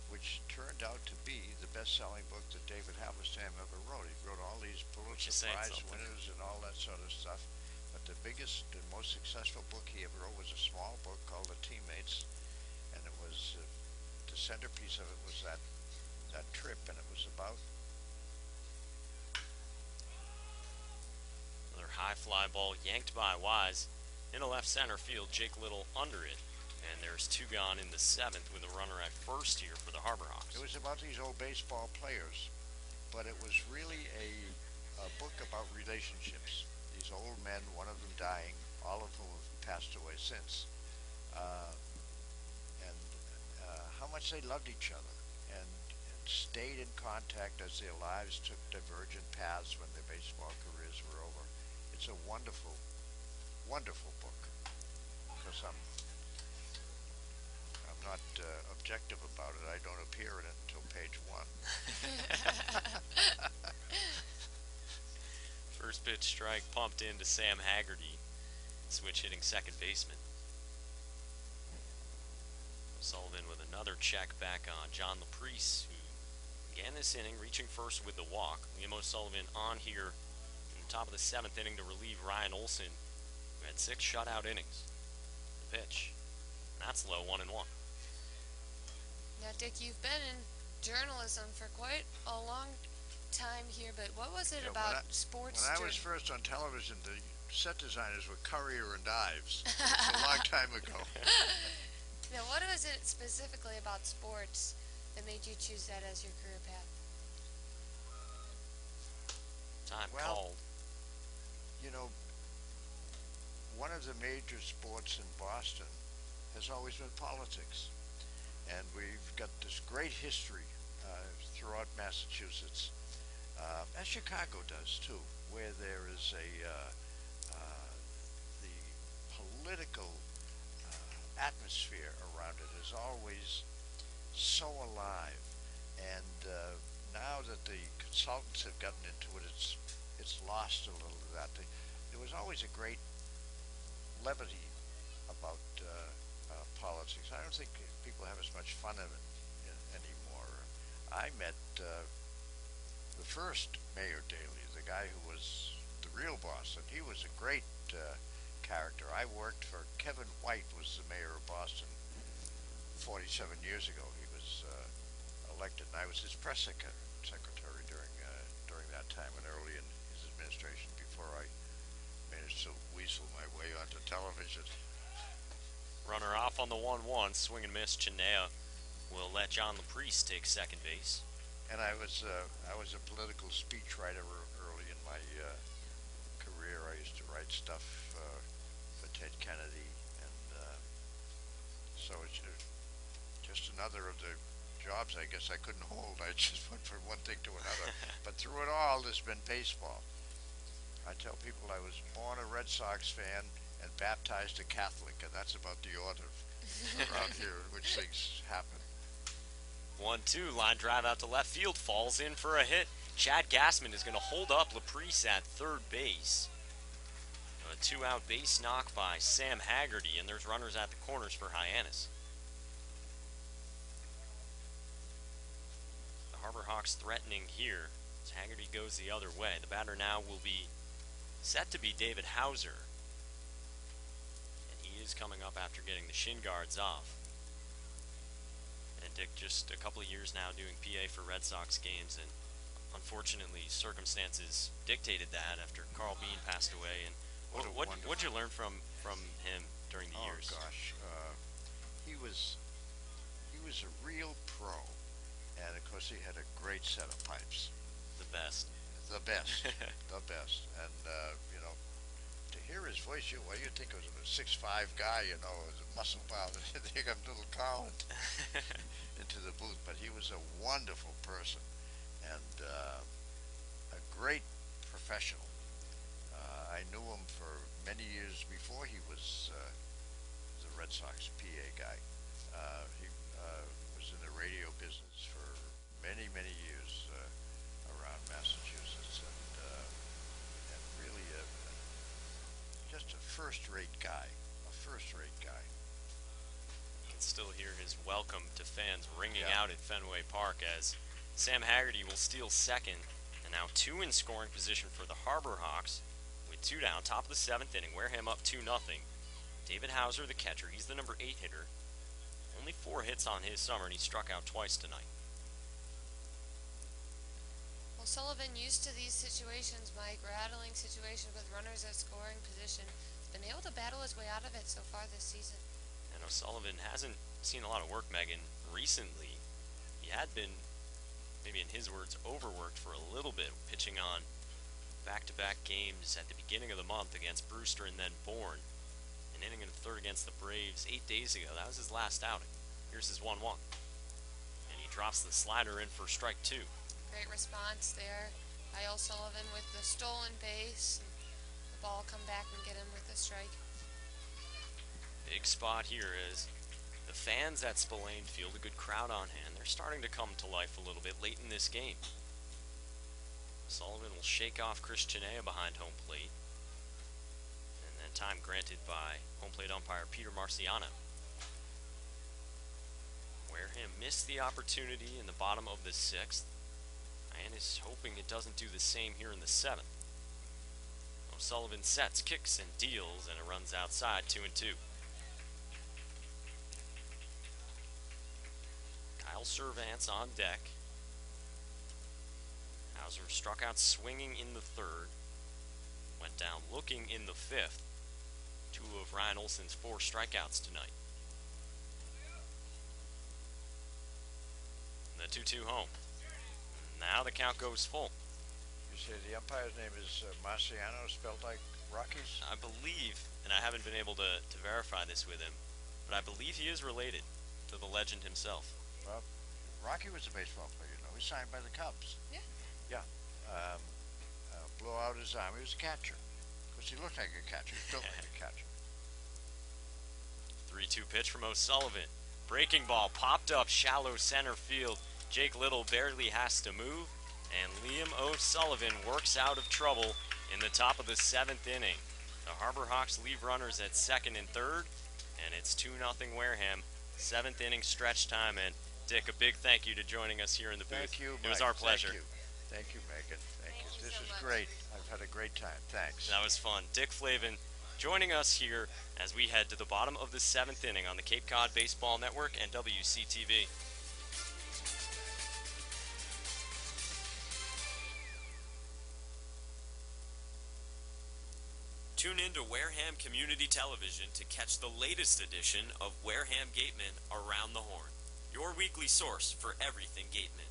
which turned out to be the best-selling book that David Halberstam ever wrote. He wrote all these Pulitzer Prize winners and all that sort of stuff. But the biggest and most successful book he ever wrote was a small book called The Teammates, and it was the centerpiece of it was that trip, and it was about another high fly ball yanked by Wise into left center field. Jake Little under it, and there's two gone in the seventh with a runner at first here for the Harbor Hawks. It was about these old baseball players, but it was really a book about relationships. These old men, one of them dying, all of whom have passed away since, and how much they loved each other and stayed in contact as their lives took divergent paths when their baseball careers were over. It's a wonderful, wonderful book. Because I'm not objective about it. I don't appear in it until page 1. First pitch strike pumped into Sam Haggerty, switch hitting second baseman. Sullivan with another check back on John Laprise, who began this inning reaching first with the walk. Liam O'Sullivan on here in the top of the seventh inning to relieve Ryan Olson, who had 6 shutout innings. The pitch, and that's low, 1-1. Now, Dick, you've been in journalism for quite a long time here, but what was it about sports? When I was first on television, the set designers were Currier and Ives. It's a long time ago. Now, what was it specifically about sports that made you choose that as your career path? Time Well, called. You know, one of the major sports in Boston has always been politics. And we've got this great history throughout Massachusetts, as Chicago does too, where there is the political atmosphere around it is always so alive. And now that the consultants have gotten into it, it's lost a little of that. There was always a great levity about politics. I don't think people have as much fun of it anymore. I met the first Mayor Daley, the guy who was the real boss, and he was a great character. I worked for Kevin White, was the mayor of Boston 47 years ago. He was elected, and I was his press secretary during that time and early in his administration before I managed to weasel my way onto television. Runner off on the 1-1, swing and miss. Chinea will let John Laprise take second base. And I was a political speechwriter early in my career. I used to write stuff for Ted Kennedy, and so it's just another of the jobs I guess I couldn't hold. I just went from one thing to another. But through it all, there's been baseball. I tell people I was born a Red Sox fan and baptized a Catholic, and that's about the order around here in which things happen. 1-2, line drive out to left field, falls in for a hit. Chad Gassman is going to hold up Laprice at third base. A 2-out base knock by Sam Haggerty, and there's runners at the corners for Hyannis. The Harbor Hawks threatening here as Haggerty goes the other way. The batter now will be set to be David Hauser. And he is coming up after getting the shin guards off. And Dick, just a couple of years now doing PA for Red Sox games, and unfortunately circumstances dictated that after Carl Bean passed away. And what'd you learn from him during the years? Oh gosh, he was a real pro, and of course he had a great set of pipes. The best. The best. And you know, to hear his voice, you think it was a 6'5" guy, you know, a muscle bound, and here comes little Colin into the booth. But he was a wonderful person and a great professional. I knew him for many years before he was the Red Sox PA guy. He was in the radio business for many years around Massachusetts, and really just a first-rate guy. You can still hear his welcome to fans ringing out at Fenway Park as Sam Haggerty will steal second, and now 2 in scoring position for the Harbor Hawks. With 2 down, top of the 7th inning, Wareham up 2-0. David Hauser, the catcher, he's the number 8 hitter. Only 4 hits on his summer, and he struck out twice tonight. Well, Sullivan, used to these situations, Mike, rattling situations with runners at scoring position, has been able to battle his way out of it so far this season. And O'Sullivan hasn't seen a lot of work, Megan, recently. He had been, maybe in his words, overworked for a little bit, pitching on back-to-back games at the beginning of the month against Brewster and then Bourne. An inning and a third against the Braves 8 days ago. That was his last outing. Here's his 1-1. And he drops the slider in for strike 2. Great response there by O'Sullivan with the stolen base. The ball come back and get him with the strike. Big spot here is the fans at Spillane Field, a good crowd on hand. They're starting to come to life a little bit late in this game. Sullivan will shake off Chris Chinea behind home plate. And then time granted by home plate umpire Peter Marciano. Wareham missed the opportunity in the bottom of the 6th. Hyannis hoping it doesn't do the same here in the 7th. O'Sullivan sets, kicks, and deals, and it runs outside 2-2. Kyle Servance on deck. Hauser struck out swinging in the 3rd. Went down looking in the 5th. 2 of Ryan Olson's 4 strikeouts tonight. The 2-2 home. Now the count goes full. You say the umpire's name is Marciano, spelled like Rockies? I believe, and I haven't been able to verify this with him, but I believe he is related to the legend himself. Well, Rocky was a baseball player, you know. He signed by the Cubs. Yeah. Yeah. Blew out his arm. He was a catcher. Of course, he looked like a catcher. He built like a catcher. 3-2 pitch from O'Sullivan. Breaking ball popped up shallow center field. Jake Little barely has to move, and Liam O'Sullivan works out of trouble in the top of the 7th inning. The Harbor Hawks leave runners at 2nd and 3rd, and it's 2-0 Wareham. 7th inning stretch time, and Dick, a big thank you to joining us here in the booth. Thank you, Mike. It was our pleasure. Thank you, Megan. Thank you. This so is much. great. I've had a great time. Thanks. That was fun. Dick Flavin joining us here as we head to the bottom of the 7th inning on the Cape Cod Baseball Network and WCTV. Tune in to Wareham Community Television to catch the latest edition of Wareham Gatemen Around the Horn, your weekly source for everything Gatemen.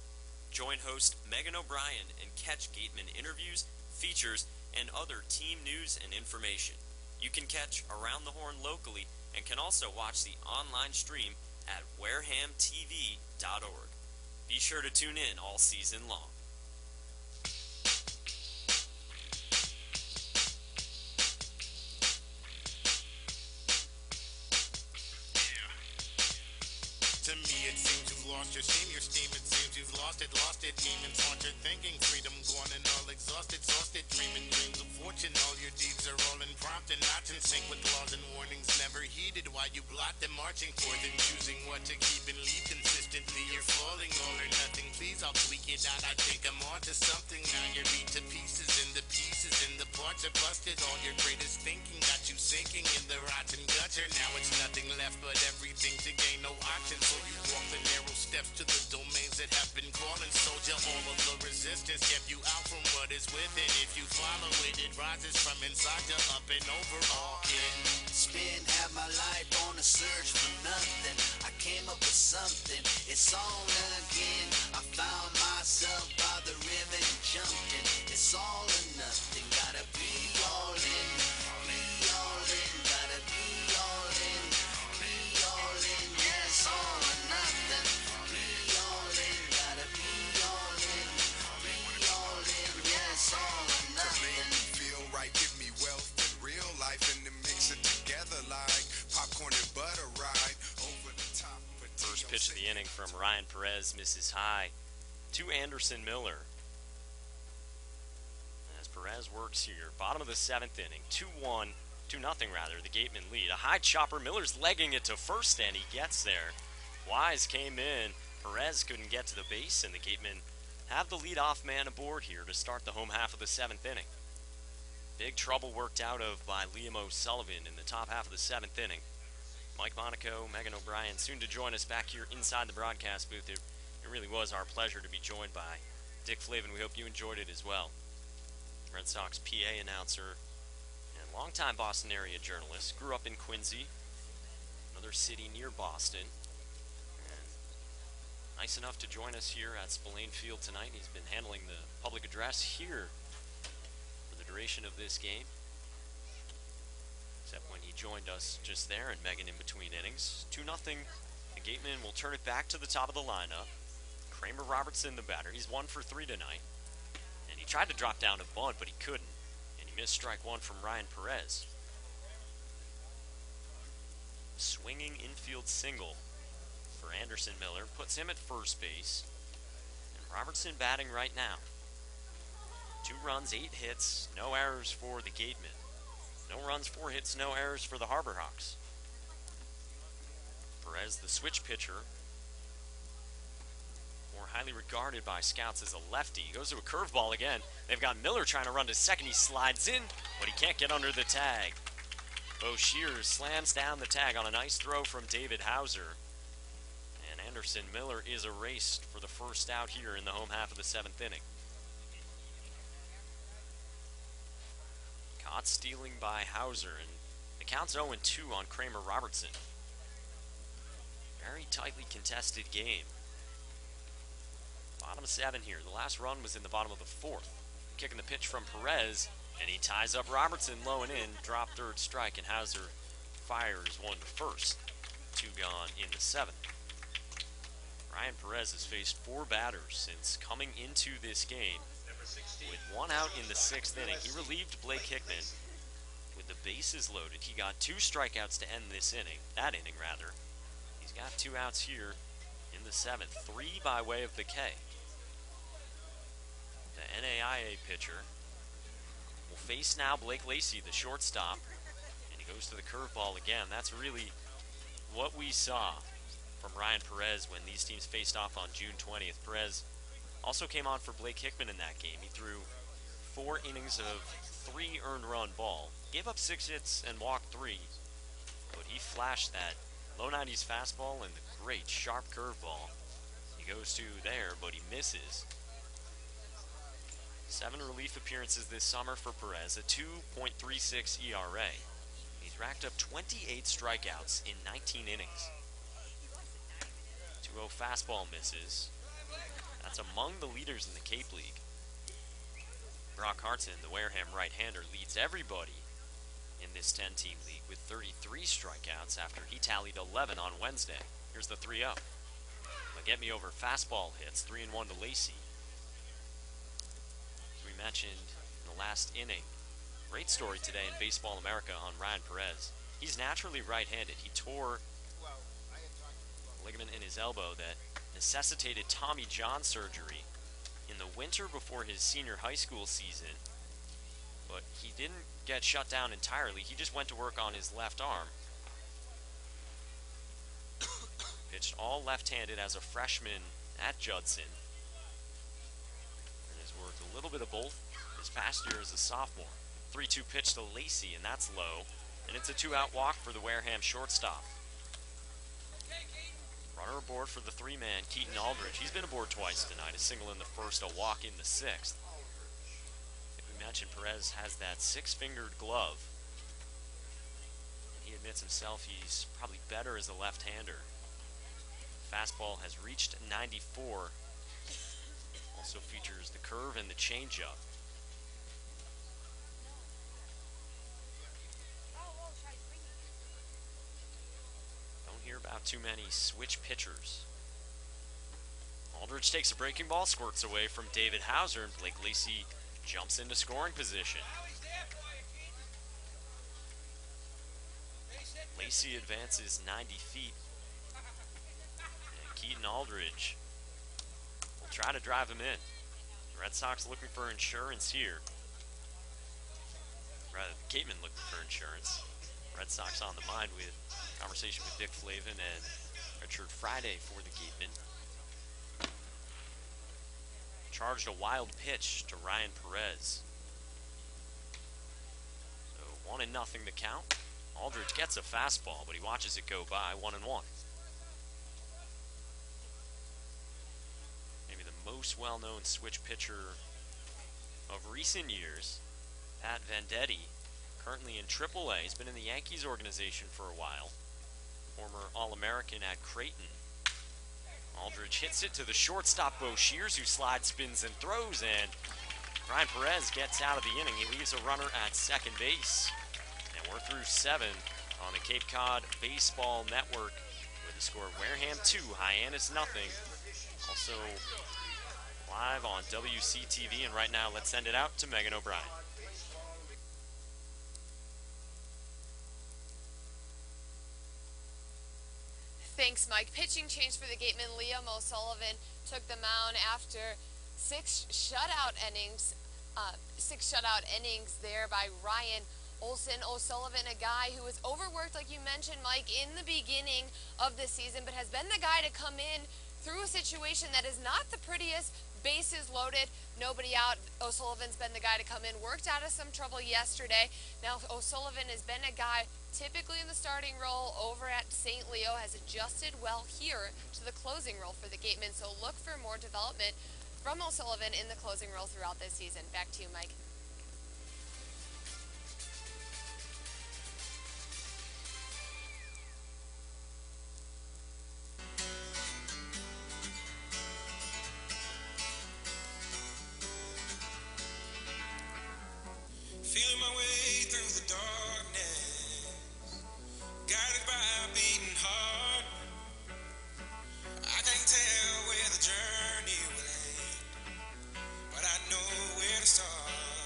Join host Megan O'Brien and catch Gatemen interviews, features, and other team news and information. You can catch Around the Horn locally and can also watch the online stream at warehamtv.org. Be sure to tune in all season long. To me it seems you've lost your steam it seems you've lost it, demons haunt your thinking, freedom gone and all exhausted, dreaming dreams of fortune, all your deeds are all impromptu, not in sync with laws and warnings, never heeded, why you blot them, marching forth and choosing what to keep and leave consistently, you're falling, all or nothing, please, I'll tweak it out, I think I'm onto something, now you're beat to pieces, and the parts are busted, all your greatest thinking got you sinking in the rotten gutter, now it's nothing left but everything to gain, no options, so you walk the narrow steps to the domains that have been calling, soldier, all of the resistance kept you out from what is within, if you follow it, it rises from inside you, up and over, all in. Spend half my life on a search for nothing. I came up with something, it's on again. I found myself by the river and jumped in. It's all or nothing, gotta be all in. Be all in, gotta be all in. Be all in, yes, all or nothing. Be all in, gotta be all in. Be all in, yes, all or nothing. To make me feel right, give me wealth and real life, and to mix it together like popcorn and butter ride over the top. First pitch of the inning from Ryan Perez misses high to Anderson Miller. As Perez works here, bottom of the seventh inning, 2-1, 2-0 rather, the Gatemen lead. A high chopper, Miller's legging it to first, and he gets there. Wise came in, Perez couldn't get to the base, and the Gatemen have the leadoff man aboard here to start the home half of the seventh inning. Big trouble worked out of by Liam O'Sullivan in the top half of the seventh inning. Mike Monaco, Megan O'Brien, soon to join us back here inside the broadcast booth. It really was our pleasure to be joined by Dick Flavin. We hope you enjoyed it as well. Red Sox PA announcer and longtime Boston area journalist. Grew up in Quincy, another city near Boston. And nice enough to join us here at Spillane Field tonight. He's been handling the public address here for the duration of this game, except when he joined us just there and Megan in between innings. 2-0. The Gatemen will turn it back to the top of the lineup. Kramer Robertson, the batter. He's 1 for 3 tonight. And he tried to drop down a bunt, but he couldn't. And he missed strike one from Ryan Perez. Swinging infield single for Anderson Miller puts him at first base. And Robertson batting right now. 2 runs, 8 hits, no errors for the Gatemen. No runs, 4 hits, no errors for the Harbor Hawks. Perez, the switch pitcher, more highly regarded by scouts as a lefty. He goes to a curveball again. They've got Miller trying to run to second. He slides in, but he can't get under the tag. Bo Shears slams down the tag on a nice throw from David Hauser. And Anderson Miller is erased for the first out here in the home half of the seventh inning. Caught stealing by Hauser, and the count's 0-2 on Kramer Robertson. Very tightly contested game. Bottom of 7 here. The last run was in the bottom of the 4th. Kicking the pitch from Perez, and he ties up Robertson low and in. Drop third strike, and Hauser fires one to first. 2 gone in the 7th. Ryan Perez has faced 4 batters since coming into this game. With 1 out in the 6th inning, he relieved Blake Hickman with the bases loaded. He got 2 strikeouts to end this inning, rather. He's got 2 outs here in the 7th, 3 by way of the K. The NAIA pitcher will face now Blake Lacey, the shortstop, and he goes to the curveball again. That's really what we saw from Ryan Perez when these teams faced off on June 20th. Perez also came on for Blake Hickman in that game. He threw 4 innings of 3 earned run ball, gave up 6 hits and walked 3, but he flashed that low 90s fastball and the great sharp curveball. He goes to there, but he misses. 7 relief appearances this summer for Perez, a 2.36 ERA. He's racked up 28 strikeouts in 19 innings. 2-0 fastball misses. That's among the leaders in the Cape League. Brock Hartson, the Wareham right-hander, leads everybody in this 10-team league with 33 strikeouts after he tallied 11 on Wednesday. Here's the 3-0. get me over fastball hits, 3-1 to Lacey. As we mentioned in the last inning, great story today in Baseball America on Ryan Perez. He's naturally right-handed. He tore a ligament in his elbow that necessitated Tommy John surgery in the winter before his senior high school season. But he didn't get shut down entirely. He just went to work on his left arm. Pitched all left-handed as a freshman at Judson. And has worked a little bit of both his past year as a sophomore. 3-2 pitch to Lacey, and that's low. And it's a 2-out walk for the Wareham shortstop. Runner aboard for the 3-man, Keaton Aldridge. He's been aboard twice tonight. A single in the first, a walk in the sixth. Like we mentioned, Perez has that 6-fingered glove. He admits himself he's probably better as a left-hander. Fastball has reached 94. Also features the curve and the changeup. Don't hear about too many switch pitchers. Aldridge takes a breaking ball, squirts away from David Hauser, and Blake Lacey jumps into scoring position. Lacey advances 90 feet. Keaton Aldridge will try to drive him in. The Red Sox looking for insurance here. Rather, the Gatemen looking for insurance. Red Sox on the mind with conversation with Dick Flavin and Richard Friday for the Gatemen. Charged a wild pitch to Ryan Perez. So 1-0 the count. Aldridge gets a fastball, but he watches it go by. 1-1. Most well-known switch pitcher of recent years, Pat Venditti, currently in AAA. He's been in the Yankees organization for a while. Former All-American at Creighton. Aldridge hits it to the shortstop, Bo Shears, who slides, spins, and throws, and Ryan Perez gets out of the inning. He leaves a runner at second base. And we're through 7 on the Cape Cod Baseball Network with the score Wareham 2, Hyannis 0. Also live on WCTV, and right now let's send it out to Megan O'Brien. Thanks, Mike. Pitching change for the Gatemen. Liam O'Sullivan took the mound after 6 shutout innings there by Ryan Olson. O'Sullivan, a guy who was overworked, like you mentioned, Mike, in the beginning of the season, but has been the guy to come in through a situation that is not the prettiest. Bases loaded, nobody out. O'Sullivan's been the guy to come in. Worked out of some trouble yesterday. Now O'Sullivan has been a guy typically in the starting role over at St. Leo, has adjusted well here to the closing role for the Gatemen. So look for more development from O'Sullivan in the closing role throughout this season. Back to you, Mike. Feeling my way through the darkness, guided by a beating heart. I can't tell where the journey will end, but I know where to start.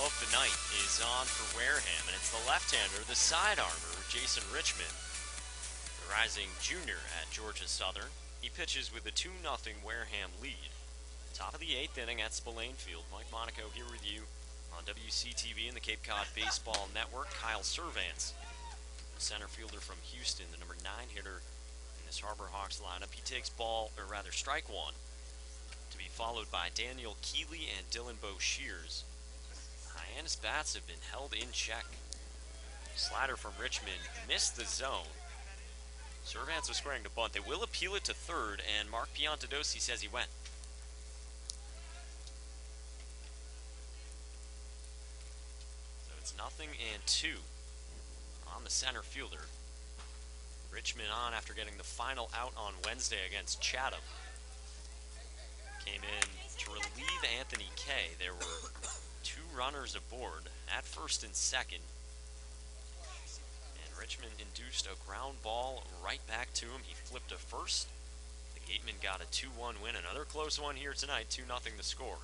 of the night is on for Wareham, and it's the left-hander, the side armor, Jason Richmond, the rising junior at Georgia Southern. He pitches with a 2-0 Wareham lead. Top of the 8th inning at Spillane Field. Mike Monaco here with you on WCTV and the Cape Cod Baseball Network. Kyle Servance, the center fielder from Houston, the number 9 hitter in this Harbor Hawks lineup. He takes strike one, to be followed by Daniel Keeley and Dylan Boshears. Hyannis bats have been held in check. Slider from Richmond missed the zone. Servance was squaring to bunt. They will appeal it to third, and Mark Piantadosi says he went. So it's 0-2 on the center fielder. Richmond on after getting the final out on Wednesday against Chatham. Came in to relieve Anthony Kay. There were 2 runners aboard at first and second. And Richmond induced a ground ball right back to him. He flipped to first. The Gatemen got a 2-1 win. Another close one here tonight, 2-0 the score.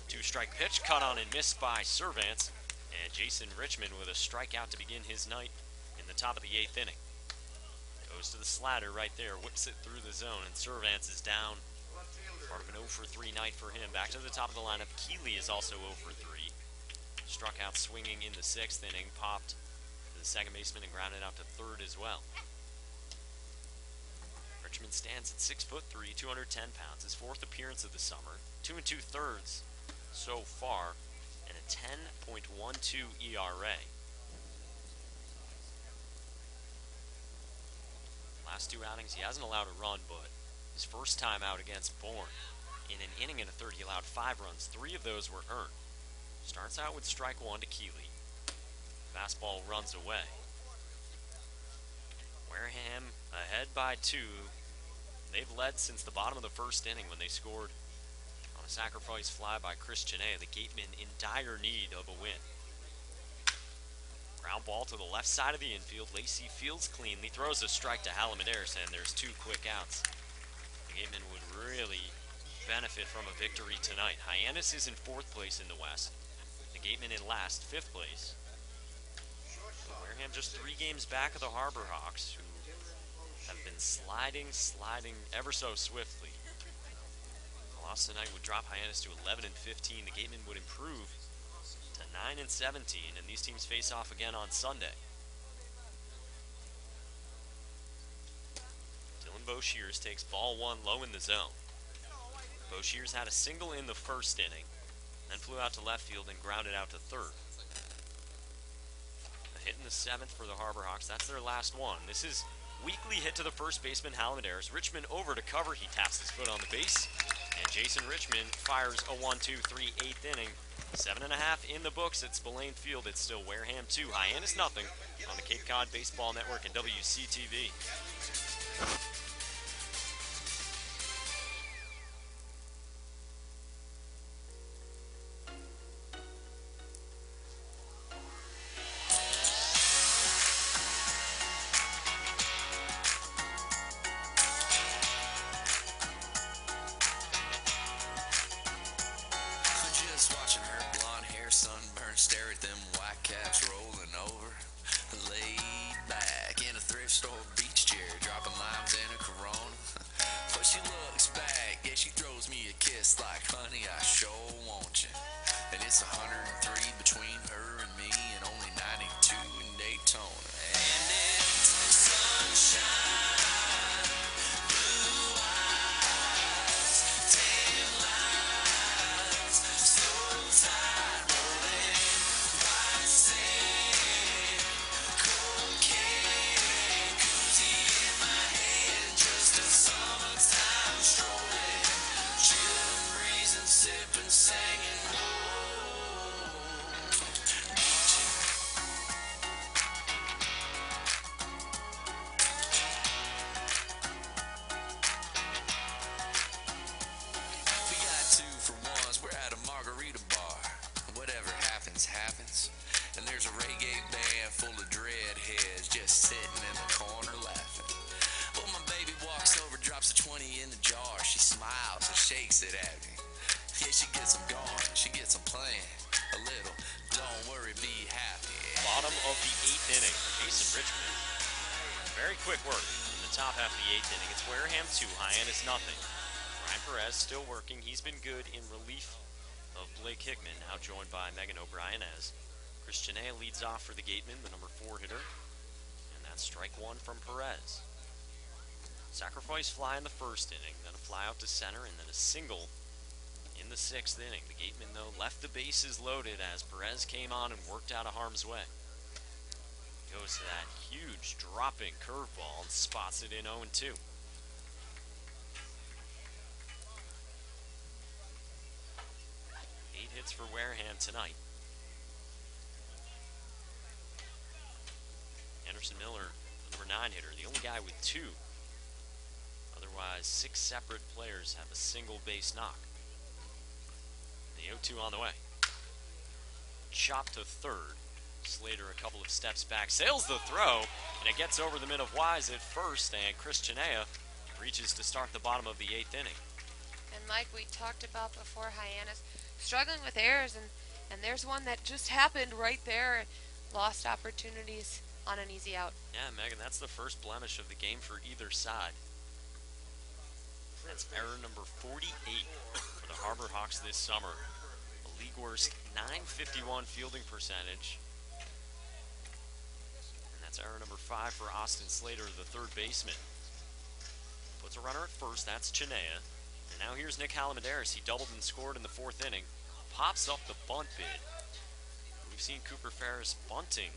2-strike pitch cut on and missed by Servance. And Jason Richmond with a strikeout to begin his night in the top of the 8th inning. Goes to the slider right there, whips it through the zone, and Servance is down. Part of an 0-for-3 night for him. Back to the top of the lineup, Keeley is also 0-for-3. Struck out swinging in the 6th inning, popped to the second baseman and grounded out to third as well. Richmond stands at 6'3", 210 pounds. His 4th appearance of the summer. 2 2/3 so far, and a 10.12 ERA. Last 2 outings, he hasn't allowed a run, but his first time out against Bourne, in an inning and a third, he allowed 5 runs. 3 of those were earned. Starts out with strike 1 to Keeley. Fastball runs away. Wareham ahead by 2. They've led since the bottom of the 1st inning when they scored on a sacrifice fly by Chris Chenea. The Gatemen in dire need of a win. Ground ball to the left side of the infield. Lacey fields cleanly, throws a strike to Halamidaris, and there's 2 quick outs. The Gatemen would really benefit from a victory tonight. Hyannis is in 4th place in the West. The Gatemen in last, 5th place. Wareham just 3 games back of the Harbor Hawks, who have been sliding ever so swiftly. A loss tonight would drop Hyannis to 11-15. The Gatemen would improve to 9-17, and these teams face off again on Sunday. Dylan Boshears takes ball 1 low in the zone. Boshears had a single in the 1st inning, then flew out to left field and grounded out to third. A hit in the 7th for the Harbor Hawks. That's their last one. This is weakly hit to the first baseman, Halamidaris. Richmond over to cover. He taps his foot on the base, and Jason Richmond fires a 1-2-3 8th inning. 7.5 in the books at Spillane Field. It's still Wareham 2, Hyannis nothing on the Cape Cod Baseball Network and WCTV. Stare at them white caps rolling over. Laid back in a thrift store beach chair, dropping limes in a Corona. But she looks back, yeah, she throws me a kiss like, honey, I sure want you. And it's 103 between her and me, and only 92 in Daytona. And it's sunshine, blue eyes, tan lines, slow tide rolling. Happens, and there's a reggae band full of dreadheads just sitting in the corner laughing. Well, my baby walks over, drops a 20 in the jar. She smiles and shakes it at me. Yeah, she gets them going, she gets them playing a little Mary be happy. Bottom of the 8th inning. Jason Richmond. Very quick work in the top half of the 8th inning. It's Wareham 2, Hyannis nothing. Ryan Perez still working. He's been good in relief of Blake Hickman, now joined by Megan O'Brien as Christian A leads off for the Gatemen, the number 4 hitter. And that's strike 1 from Perez. Sacrifice fly in the 1st inning, then a fly out to center, and then a single in the 6th inning. The Gatemen, though, left the bases loaded as Perez came on and worked out of harm's way. Goes to that huge dropping curveball and spots it in 0-2. Hits for Wareham tonight. Anderson Miller, the number 9 hitter, the only guy with 2. Otherwise, 6 separate players have a single base knock. The 0-2 on the way. Chop to third. Slater a couple of steps back, sails the throw, and it gets over the mid of Wise at first, and Christian A reaches to start the bottom of the 8th inning. And Mike, we talked about before Hyannis struggling with errors, and there's one that just happened right there. Lost opportunities on an easy out. Yeah, Megan, that's the first blemish of the game for either side. That's error number 48 for the Harbor Hawks this summer. A league worst .951 fielding percentage. And that's error number 5 for Austin Slater, the 3rd baseman. Puts a runner at first, that's Chinea. And now here's Nick Halamendaris. He doubled and scored in the 4th inning. Pops up the bunt bid. We've seen Cooper Ferris bunting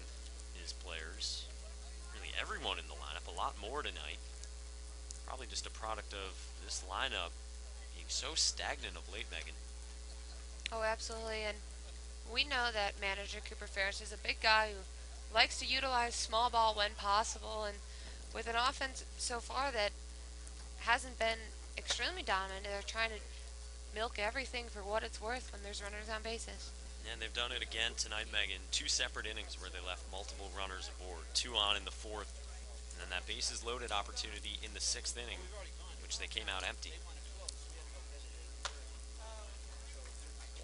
his players. Really everyone in the lineup, a lot more tonight. Probably just a product of this lineup being so stagnant of late, Megan. Oh, absolutely. And we know that manager Cooper Ferris is a big guy who likes to utilize small ball when possible. And with an offense so far that hasn't been extremely dominant, they're trying to milk everything for what it's worth when there's runners on bases. And they've done it again tonight, Megan. 2 separate innings where they left multiple runners aboard. 2 on in the 4th, and then that bases loaded opportunity in the 6th inning, which they came out empty.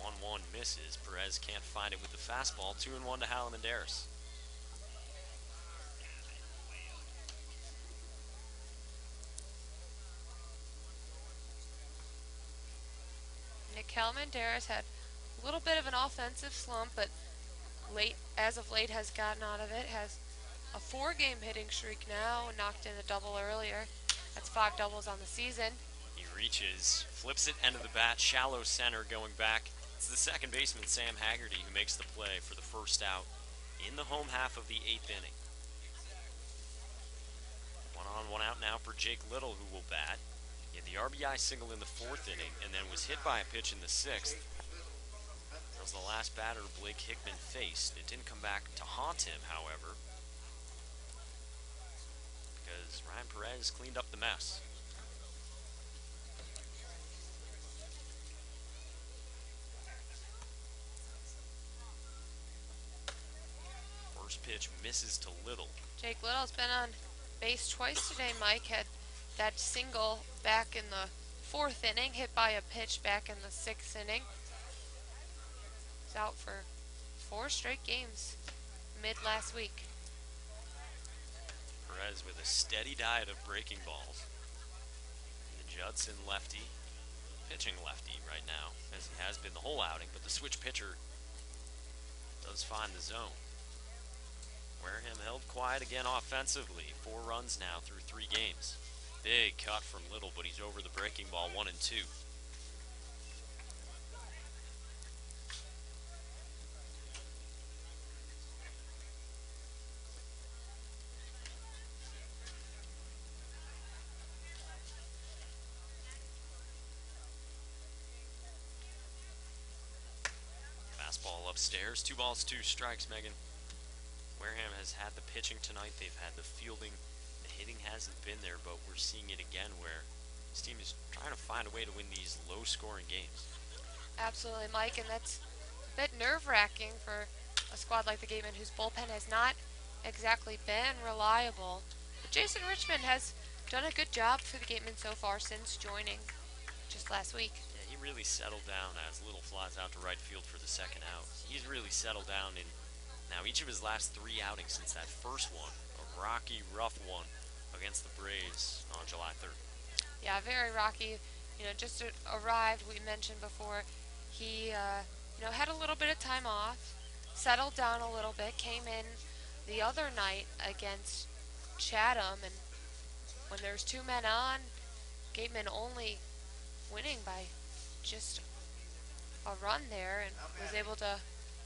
1-1 misses. Perez can't find it with the fastball. 2-1 to Halamendaris. Nick Halamendaris had a little bit of an offensive slump, but as of late has gotten out of it. Has a 4-game hitting streak now, knocked in a double earlier. That's 5 doubles on the season. He reaches, flips it end of the bat, shallow center going back. It's the 2nd baseman, Sam Haggerty, who makes the play for the 1st out in the home half of the 8th inning. 1 on, 1 out now for Jake Little, who will bat. He had the RBI single in the 4th inning and then was hit by a pitch in the 6th. That was the last batter Blake Hickman faced. It didn't come back to haunt him, however, because Ryan Perez cleaned up the mess. First pitch misses to Little. Jake Little's been on base twice today. Mike had that single back in the 4th inning, hit by a pitch back in the 6th inning. He's out for 4 straight games mid last week. Perez with a steady diet of breaking balls. The Judson lefty, pitching lefty right now, as he has been the whole outing, but the switch pitcher does find the zone. Wareham held quiet again offensively. 4 runs now through 3 games. Big cut from Little, but he's over the breaking ball, 1-2. Fastball upstairs, 2 balls, 2 strikes, Megan. Wareham has had the pitching tonight. They've had the fielding. The hitting hasn't been there, but we're seeing it again where this team is trying to find a way to win these low-scoring games. Absolutely, Mike, and that's a bit nerve-wracking for a squad like the Gatemen, whose bullpen has not exactly been reliable. But Jason Richmond has done a good job for the Gatemen so far since joining just last week. Yeah, he really settled down as Little flies out to right field for the 2nd out. He's really settled down in Now, each of his last 3 outings since that first one, a rocky, rough one against the Braves on July 3rd. Yeah, very rocky. You know, just arrived, we mentioned before. He, you know, had a little bit of time off, settled down a little bit, came in the other night against Chatham, and when there's 2 men on, Gatemen only winning by just a run there, and was able to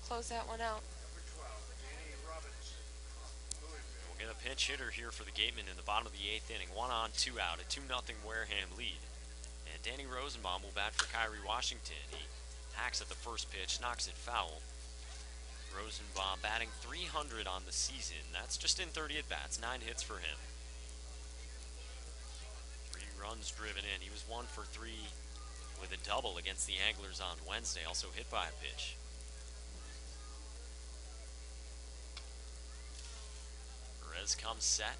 close that one out. We'll get a pinch hitter here for the Gatemen in the bottom of the 8th inning. 1 on, 2 out, a 2-0 Wareham lead. And Danny Rosenbaum will bat for Kyrie Washington. He hacks at the first pitch, knocks it foul. Rosenbaum batting .300 on the season. That's just in 30 at-bats, 9 hits for him. 3 runs driven in. He was 1 for 3 with a double against the Anglers on Wednesday, also hit by a pitch. Perez comes set,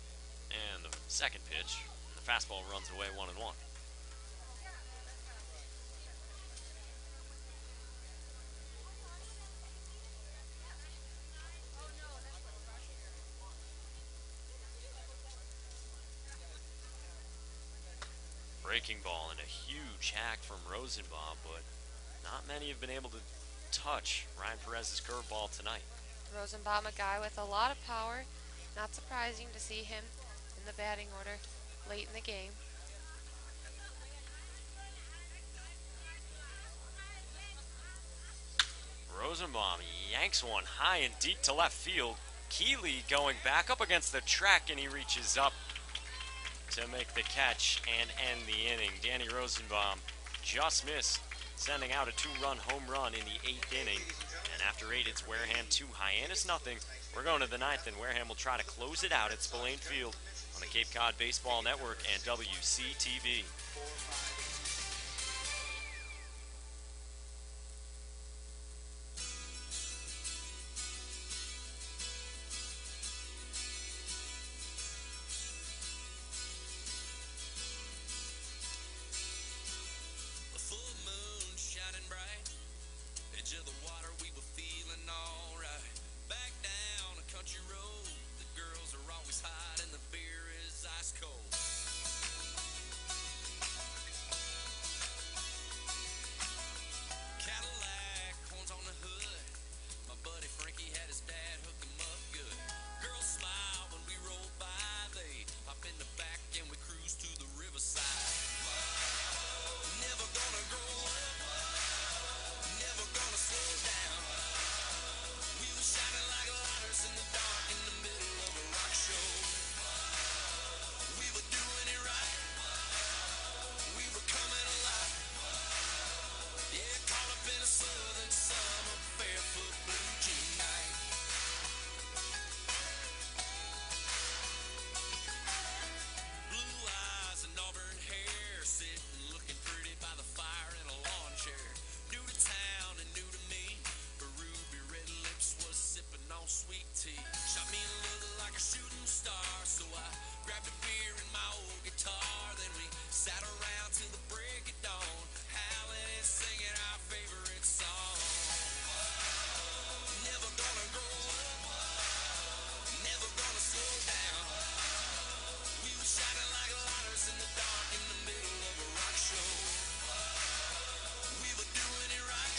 and the second pitch, the fastball runs away 1-1. Breaking ball and a huge hack from Rosenbaum, but not many have been able to touch Ryan Perez's curveball tonight. Rosenbaum, a guy with a lot of power. Not surprising to see him in the batting order late in the game. Rosenbaum yanks one high and deep to left field. Keeley going back up against the track, and he reaches up to make the catch and end the inning. Danny Rosenbaum just missed, sending out a 2-run home run in the 8th inning. And after 8, it's Wareham 2, Hyannis nothing. We're going to the 9th, and Wareham will try to close it out at Spillane Field on the Cape Cod Baseball Network and WCTV.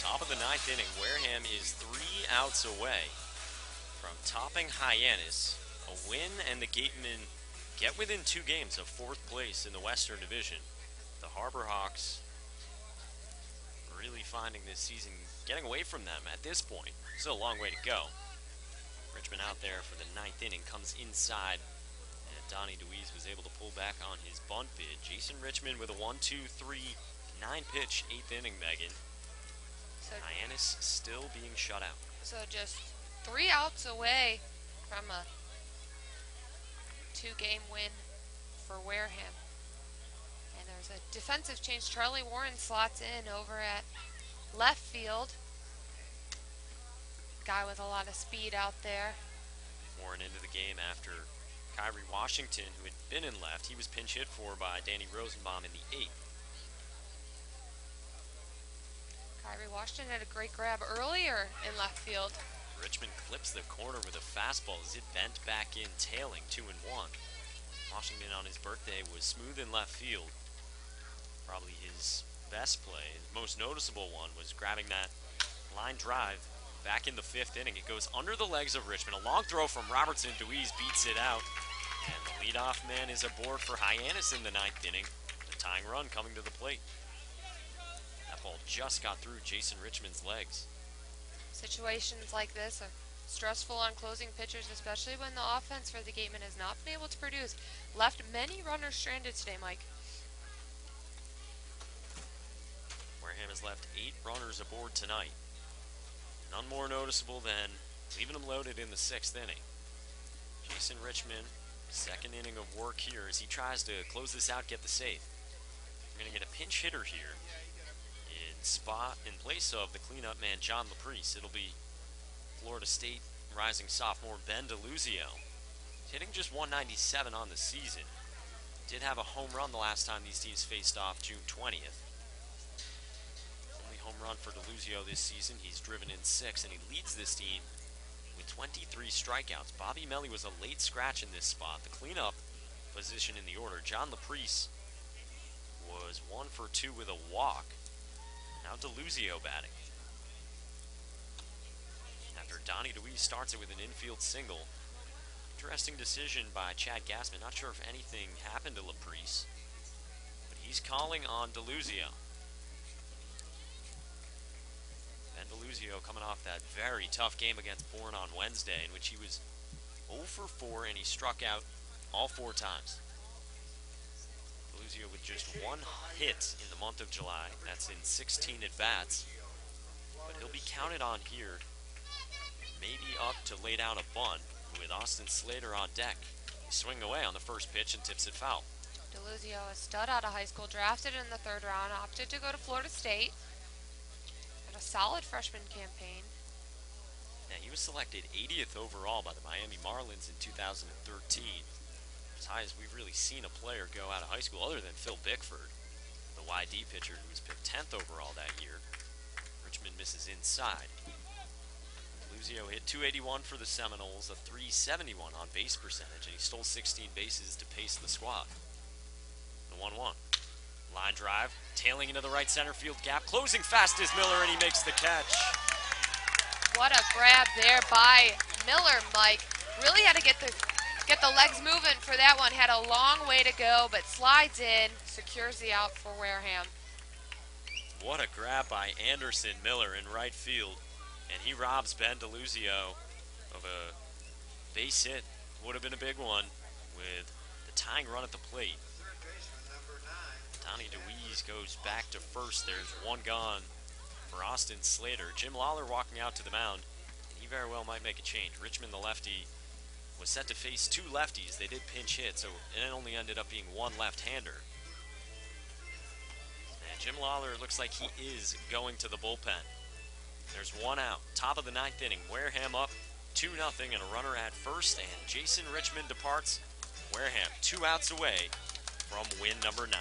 Top of the 9th inning, Wareham is 3 outs away from topping Hyannis. A win and the Gatemen get within 2 games of 4th place in the Western Division. The Harbor Hawks really finding this season getting away from them at this point. Still a long way to go. Richmond out there for the 9th inning comes inside, and Donnie DeWeese was able to pull back on his bunt bid. Jason Richmond with a 1-2-3 9-pitch 8th inning, Megan. Hyannis still being shut out. So just 3 outs away from a 2-game win for Wareham. And there's a defensive change. Charlie Warren slots in over at left field. Guy with a lot of speed out there. Warren into the game after Kyrie Washington, who had been in left, he was pinch hit for by Danny Rosenbaum in the 8th. Kyrie Washington had a great grab earlier in left field. Richmond clips the corner with a fastball as it bent back in, tailing 2-1. Washington on his birthday was smooth in left field. Probably his best play, his most noticeable one, was grabbing that line drive back in the 5th inning. It goes under the legs of Richmond. A long throw from Robertson. Deweese beats it out. And the leadoff man is aboard for Hyannis in the 9th inning. The tying run coming to the plate. That ball just got through Jason Richmond's legs. Situations like this are stressful on closing pitchers, especially when the offense for the Gatemen has not been able to produce. Left many runners stranded today, Mike. Wareham has left 8 runners aboard tonight. None more noticeable than leaving them loaded in the 6th inning. Jason Richmond, 2nd inning of work here as he tries to close this out, get the save. We're going to get a pinch hitter here in place of the cleanup man, John Laprice. It'll be Florida State rising sophomore Ben DeLuzio. Hitting just 197 on the season. Did have a home run the last time these teams faced off, June 20th. Only home run for DeLuzio this season. He's driven in 6, and he leads this team with 23 strikeouts. Bobby Melly was a late scratch in this spot. The cleanup position in the order. John Laprice was 1 for 2 with a walk. Now DeLuzio batting. After Donnie Deweese starts it with an infield single. Interesting decision by Chad Gassman. Not sure if anything happened to Laprice, but he's calling on DeLuzio. Ben DeLuzio coming off that very tough game against Bourne on Wednesday, in which he was 0 for 4 and he struck out all 4 times. DeLuzio with just 1 hit in the month of July. That's in 16 at-bats. But he'll be counted on here, maybe up to lay down a bunt with Austin Slater on deck. He swings away on the first pitch and tips it foul. DeLuzio, a stud out of high school, drafted in the 3rd round, opted to go to Florida State. Had a solid freshman campaign. Yeah, he was selected 80th overall by the Miami Marlins in 2013. As high as we've really seen a player go out of high school, other than Phil Bickford, the YD pitcher who was picked 10th overall that year. Richmond misses inside. DeLuzio hit 281 for the Seminoles, a 371 on base percentage, and he stole 16 bases to pace the squad. The 1-1. Line drive, tailing into the right center field gap, closing fast is Miller, and he makes the catch. What a grab there by Miller, Mike. Really had to get the legs moving for that one. Had a long way to go, but slides in, secures the out for Wareham. What a grab by Anderson Miller in right field. And he robs Ben DeLuzio of a base hit. Would have been a big one with the tying run at the plate. Donnie Deweese goes back to first. There's 1 gone for Austin Slater. Jim Lawler walking out to the mound, and he very well might make a change. Richmond, the lefty, was set to face 2 lefties. They did pinch hit, so it only ended up being 1 left-hander. And Jim Lawler looks like he is going to the bullpen. There's 1 out. Top of the 9th inning. Wareham up 2-0 and a runner at first. And Jason Richmond departs. Wareham 2 outs away from win number 9.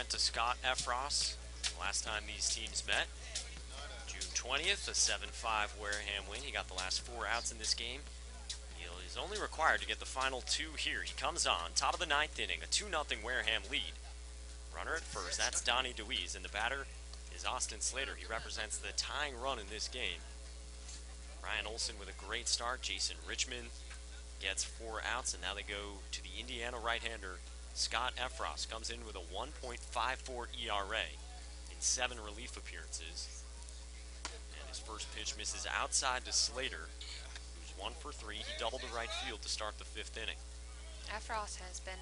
went to Scott Efros last time these teams met. June 20th, a 7-5 Wareham win. He got the last 4 outs in this game. He's only required to get the final 2 here. He comes on, top of the 9th inning, a 2-0 Wareham lead. Runner at first, that's Donnie DeWeese, and the batter is Austin Slater. He represents the tying run in this game. Ryan Olson with a great start. Jason Richmond gets 4 outs, and now they go to the Indiana right-hander. Scott Efros comes in with a 1.54 ERA in 7 relief appearances. And his first pitch misses outside to Slater, who's 1 for 3. He doubled to right field to start the 5th inning. Efros has been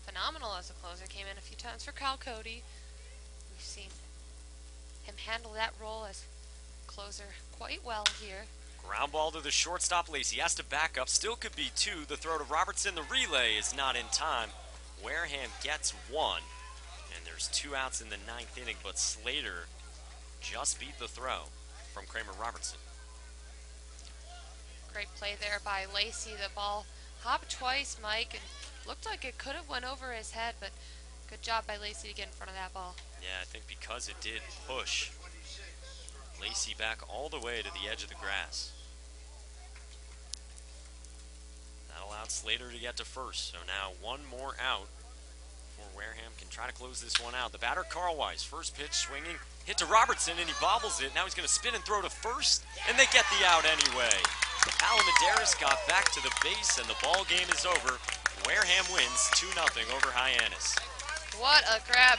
phenomenal as a closer. Came in a few times for Cal Cody. We've seen him handle that role as closer quite well here. Ground ball to the shortstop. Lacey has to back up. Still could be 2. The throw to Robertson. The relay is not in time. Wareham gets 1. And there's 2 outs in the 9th inning, but Slater just beat the throw from Kramer Robertson. Great play there by Lacey. The ball hopped twice, Mike, and looked like it could have went over his head, but good job by Lacey to get in front of that ball. Yeah, I think because it did push Lacey back all the way to the edge of the grass. That allowed Slater to get to first, so now 1 more out before Wareham can try to close this one out. The batter, Carl Weiss, first pitch swinging, hit to Robertson, and he bobbles it. Now he's going to spin and throw to first, and they get the out anyway. Alamaderis got back to the base, and the ball game is over. Wareham wins 2-0 over Hyannis. What a grab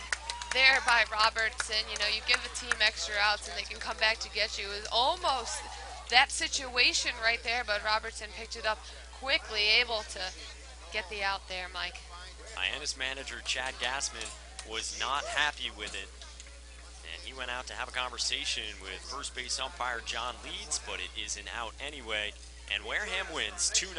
there by Robertson. You know, you give a team extra outs and they can come back to get you. It was almost that situation right there, but Robertson picked it up quickly, able to get the out there, Mike. Hyannis manager Chad Gassman was not happy with it, and he went out to have a conversation with first base umpire John Leeds, but it is an out anyway, and Wareham wins 2-0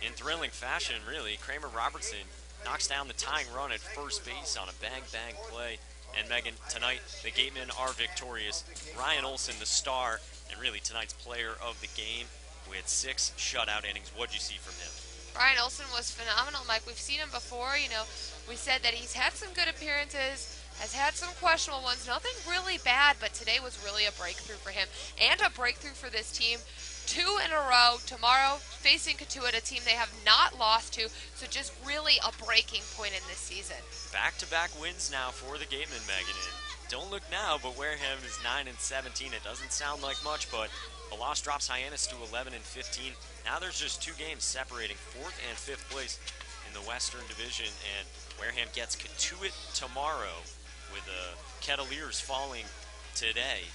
in thrilling fashion, really. Kramer Robertson knocks down the tying run at first base on a bang-bang play. And Megan, tonight the Gatemen are victorious. Ryan Olson, the star, and really tonight's player of the game with 6 shutout innings. What'd you see from him? Ryan Olson was phenomenal, Mike. We've seen him before. You know, we said that he's had some good appearances, has had some questionable ones. Nothing really bad, but today was really a breakthrough for him and a breakthrough for this team. 2 in a row tomorrow, facing Katuitt, a team they have not lost to, so just really a breaking point in this season. Back-to-back wins now for the Gatemen, Megan. And don't look now, but Wareham is 9-17. It doesn't sound like much, but a loss drops Hyannis to 11-15. Now there's just 2 games separating 4th and 5th place in the Western Division, and Wareham gets Katuitt tomorrow, with the Kettleers falling today,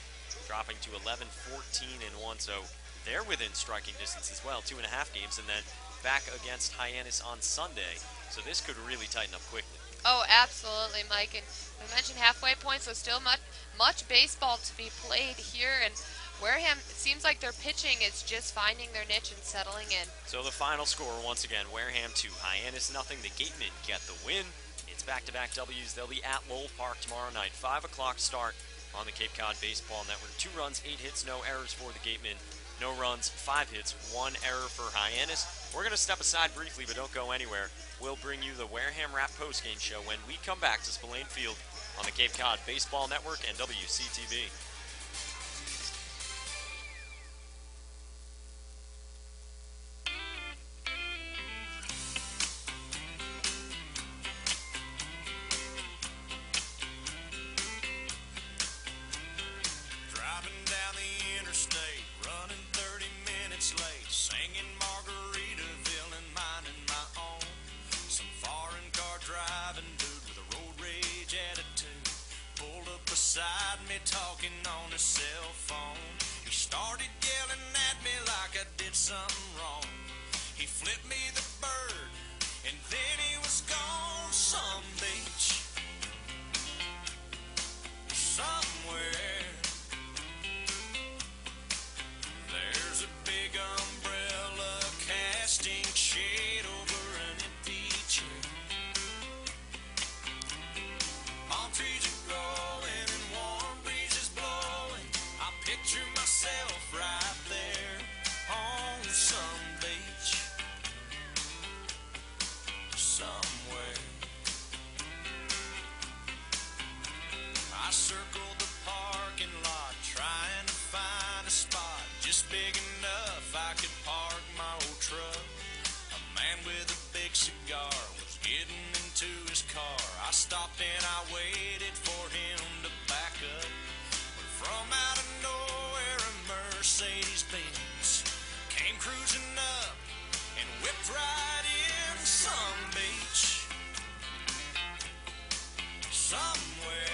dropping to 11-14-1. So they're within striking distance as well, 2.5 games, and then back against Hyannis on Sunday. So this could really tighten up quickly. Oh, absolutely, Mike. And we mentioned halfway point, so still much baseball to be played here. And Wareham, it seems like their pitching is just finding their niche and settling in. So the final score, once again, Wareham 2, Hyannis 0. The Gatemen get the win. It's back-to-back W's. They'll be at Lowell Park tomorrow night, 5 o'clock start on the Cape Cod Baseball Network. 2 runs, 8 hits, no errors for the Gatemen. No runs, 5 hits, 1 error for Hyannis. We're going to step aside briefly, but don't go anywhere. We'll bring you the Wareham Wrap postgame show when we come back to Spillane Field on the Cape Cod Baseball Network and WCTV. Driving down the interstate, running 30 minutes late, singing Margaritaville and minding my own. Some foreign car driving dude with a road rage attitude pulled up beside me talking on his cell phone. He started yelling at me like I did something wrong. He flipped me the bird and then he was gone. Some beach somewhere. There's a big umbrella casting shade over an empty chair. Palm trees are growing and warm breezes blowing. I picture myself right there on some beach. find a spot just big enough I could park my old truck. A man with a big cigar was getting into his car. I stopped and I waited for him to back up. But from out of nowhere, a Mercedes-Benz came cruising up and whipped right in some beach. Somewhere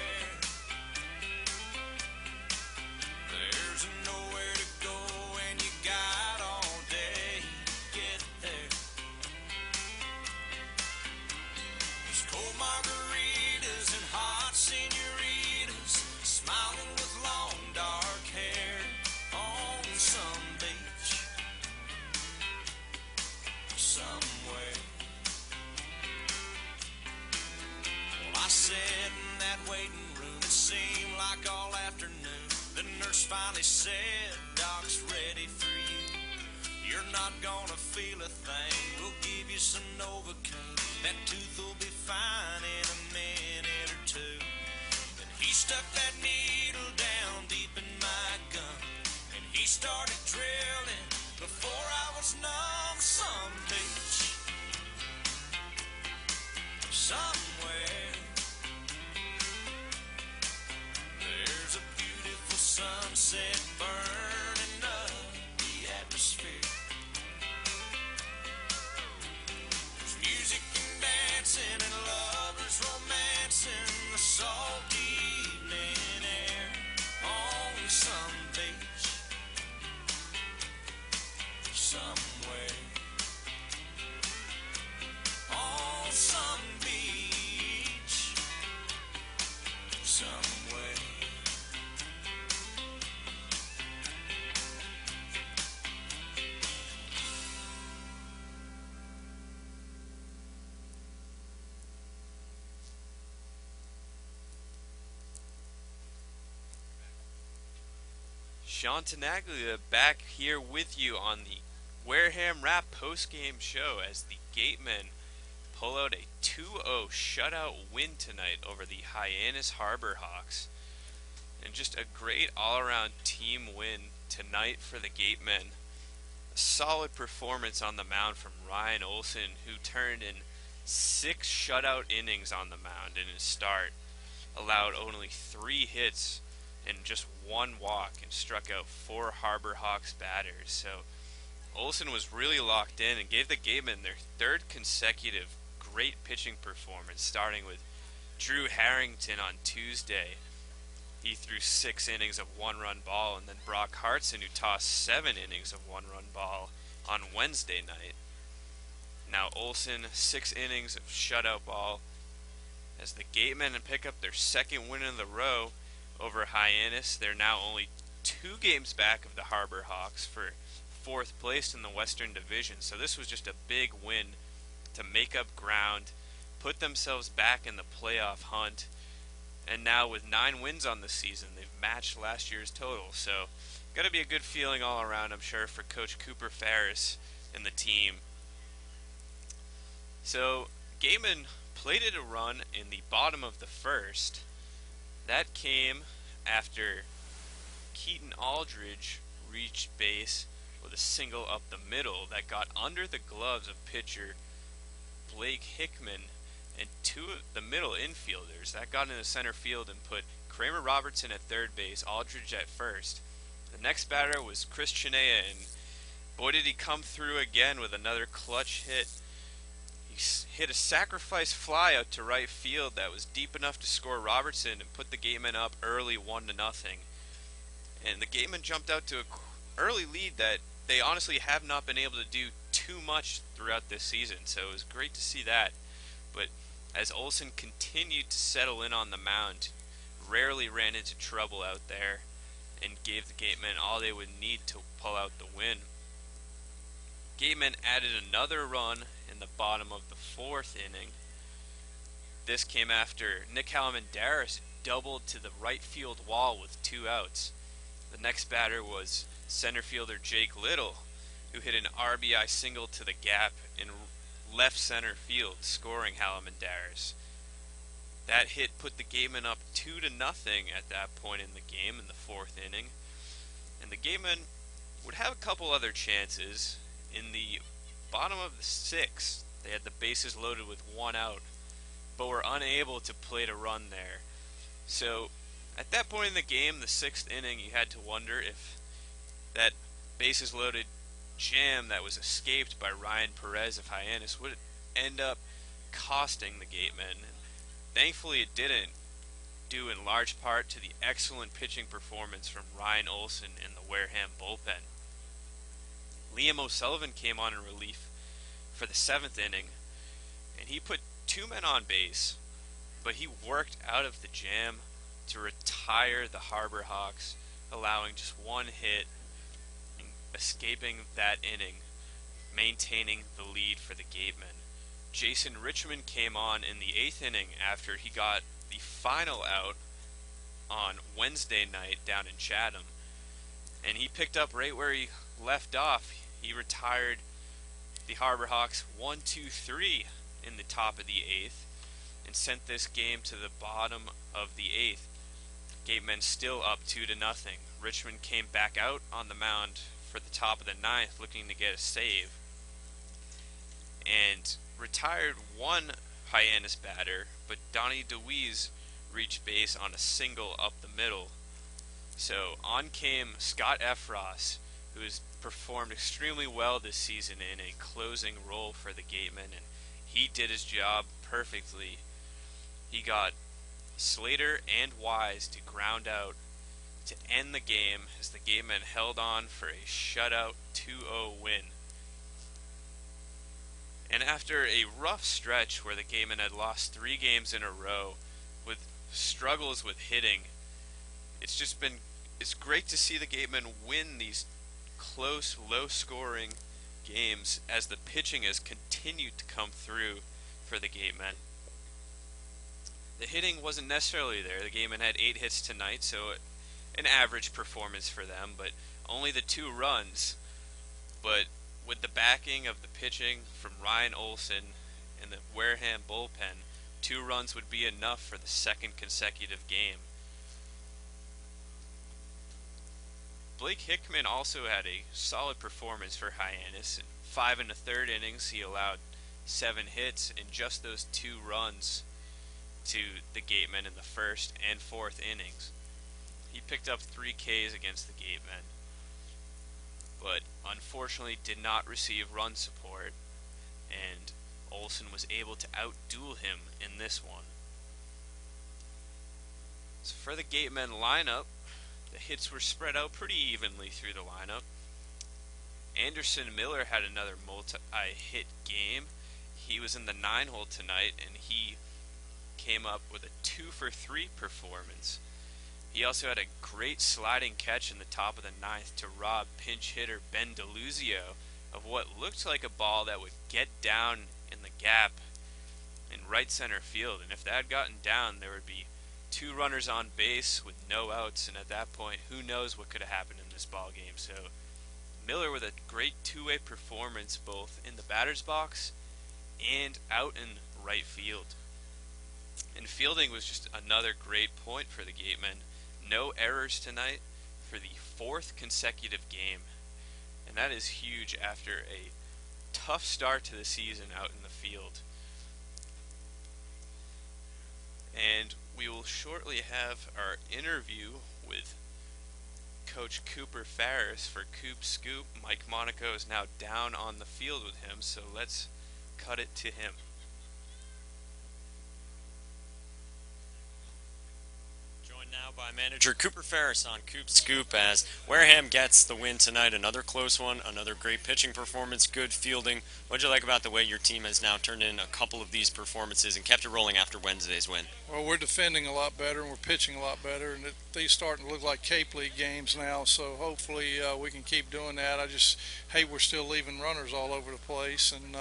there's nowhere to go and you got all day to get there. There's cold margaritas and hot senoritas smiling with long dark hair on some beach. Somewhere. Well, I sat in that waiting room. It seemed like all afternoon. The nurse finally said, "Doc's ready for you. You're not gonna feel a thing. We'll give you some Novocaine. That tooth will be fine in a minute or two." Then he stuck that needle down deep in my gum, and he started drilling before I was numb. Some beach, somewhere, there's a beautiful sunset burning up the atmosphere. There's music and dancing and lovers romancing the salty evening air on some beach. Somewhere on some beach. Somewhere. Sean Tenaglia back here with you on the Wareham Rap post-game show as the Gatemen pull out a 2-0 shutout win tonight over the Hyannis Harbor Hawks. And just a great all-around team win tonight for the Gatemen. A solid performance on the mound from Ryan Olson, who turned in 6 shutout innings on the mound in his start, allowed only 3 hits and just 1 walk, and struck out 4 Harbor Hawks batters. So Olson was really locked in and gave the Gatemen their 3rd consecutive great pitching performance, starting with Drew Harrington on Tuesday. He threw 6 innings of 1-run ball, and then Brock Hartson, who tossed 7 innings of 1-run ball on Wednesday night. Now Olson, 6 innings of shutout ball, as the Gatemen pick up their 2nd win in a row over Hyannis. They're now only 2 games back of the Harbor Hawks for 4th place in the Western Division. So this was just a big win to make up ground, put themselves back in the playoff hunt, and now with 9 wins on the season, they've matched last year's total. So got to be a good feeling all around, I'm sure, for Coach Cooper Ferris and the team. So Gatemen played it a run in the bottom of the 1st. That came after Keaton Aldridge reached base with a single up the middle that got under the gloves of pitcher Blake Hickman and 2 of the middle infielders. That got into center field and put Kramer Robertson at 3rd base, Aldridge at 1st. The next batter was Chris Chinea, and boy did he come through again with another clutch hit. He hit a sacrifice fly out to right field that was deep enough to score Robertson and put the Gatemen up early 1-0. And the Gatemen jumped out to an early lead that they honestly have not been able to do too much throughout this season. So it was great to see that. But as Olson continued to settle in on the mound, rarely ran into trouble out there, and gave the Gatemen all they would need to pull out the win. Gatemen added another run in the bottom of the 4th inning. This came after Nick Halamandaris doubled to the right field wall with 2 outs. The next batter was center fielder Jake Little, who hit an RBI single to the gap in left center field, scoring Halamandaris. That hit put the Gatemen up 2-0 at that point in the game in the 4th inning. And the Gatemen would have a couple other chances. In the bottom of the sixth, they had the bases loaded with one out, but were unable to plate a run there. So at that point in the game, the sixth inning, you had to wonder if that bases loaded jam that was escaped by Ryan Perez of Hyannis would end up costing the Gatemen. Thankfully it didn't, due in large part to the excellent pitching performance from Ryan Olson in the Wareham bullpen. Liam O'Sullivan came on in relief for the seventh inning, and he put two men on base, but he worked out of the jam to retire the Harbor Hawks, allowing just one hit, escaping that inning, maintaining the lead for the Gatemen. Jason Richmond came on in the eighth inning after he got the final out on Wednesday night down in Chatham, and he picked up right where he left off. He retired the Harbor Hawks 1-2-3 in the top of the eighth and sent this game to the bottom of the eighth. Gatemen still up 2-0. Richmond came back out on the mound for the top of the ninth looking to get a save and retired one Hyannis batter, but Donnie DeWeese reached base on a single up the middle. So on came Scott Efros, who has performed extremely well this season in a closing role for the Gatemen, and he did his job perfectly. He got Slater and Wise to ground out to end the game as the Gatemen held on for a shutout 2-0 win. And after a rough stretch where the Gatemen had lost 3 games in a row with struggles with hitting, it's great to see the Gatemen win these close, low-scoring games as the pitching has continued to come through for the Gatemen. The hitting wasn't necessarily there. The Gatemen had 8 hits tonight, so an average performance for them, but only the 2 runs. But with the backing of the pitching from Ryan Olson and the Wareham bullpen, 2 runs would be enough for the second consecutive game. Blake Hickman also had a solid performance for Hyannis. In 5 1/3 innings, he allowed 7 hits in just those 2 runs to the Gatemen in the first and fourth innings. He picked up 3 Ks against the Gatemen, but unfortunately did not receive run support, and Olson was able to outduel him in this one. So for the Gatemen lineup, the hits were spread out pretty evenly through the lineup. Anderson Miller had another multi-hit game. He was in the 9-hole tonight, and he came up with a 2-for-3 performance. He also had a great sliding catch in the top of the 9th to rob pinch hitter Ben DeLuzio of what looked like a ball that would get down in the gap in right center field. And if that had gotten down, there would be 2 runners on base with no outs, and at that point, who knows what could have happened in this ball game. So Miller with a great 2-way performance both in the batter's box and out in right field. And fielding was just another great point for the Gatemen. No errors tonight for the 4th consecutive game, and that is huge after a tough start to the season out in the field. And we will shortly have our interview with Coach Cooper Ferris for Coop Scoop. Mike Monaco is now down on the field with him, so let's cut it to him. Now by manager Cooper Ferris on Coop Scoop as Wareham gets the win tonight. Another close one, another great pitching performance, good fielding. What'd you like about the way your team has now turned in a couple of these performances and kept it rolling after Wednesday's win? Well, we're defending a lot better and we're pitching a lot better, and these starting to look like Cape League games now, so hopefully we can keep doing that. I just hate we're still leaving runners all over the place, and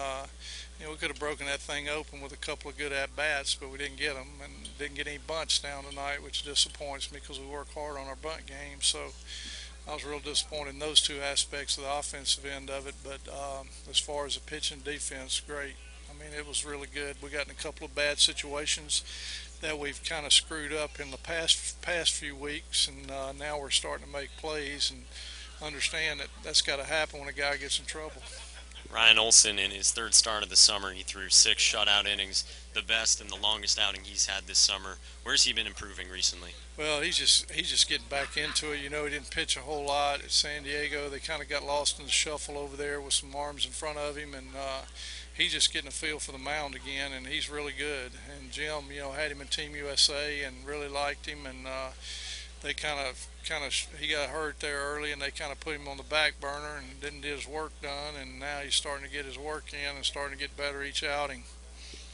we could have broken that thing open with a couple of good at-bats, but we didn't get them, and didn't get any bunts down tonight, which disappoints me because we work hard on our bunt game. So I was real disappointed in those 2 aspects of the offensive end of it, but as far as the pitching defense, great. I mean, it was really good. We got in a couple of bad situations that we've kind of screwed up in the past few weeks, and now we're starting to make plays, and understand that that's got to happen when a guy gets in trouble. Ryan Olson, in his third start of the summer, he threw 6 shutout innings, the best and the longest outing he's had this summer. Where's he been improving recently? Well, he's just getting back into it. You know, he didn't pitch a whole lot at San Diego. They kind of got lost in the shuffle over there with some arms in front of him, and he's just getting a feel for the mound again, and he's really good. And Jim, you know, had him in Team USA and really liked him, and they he got hurt there early, and they kind of put him on the back burner and didn't get his work done, and now he's starting to get his work in and starting to get better each outing.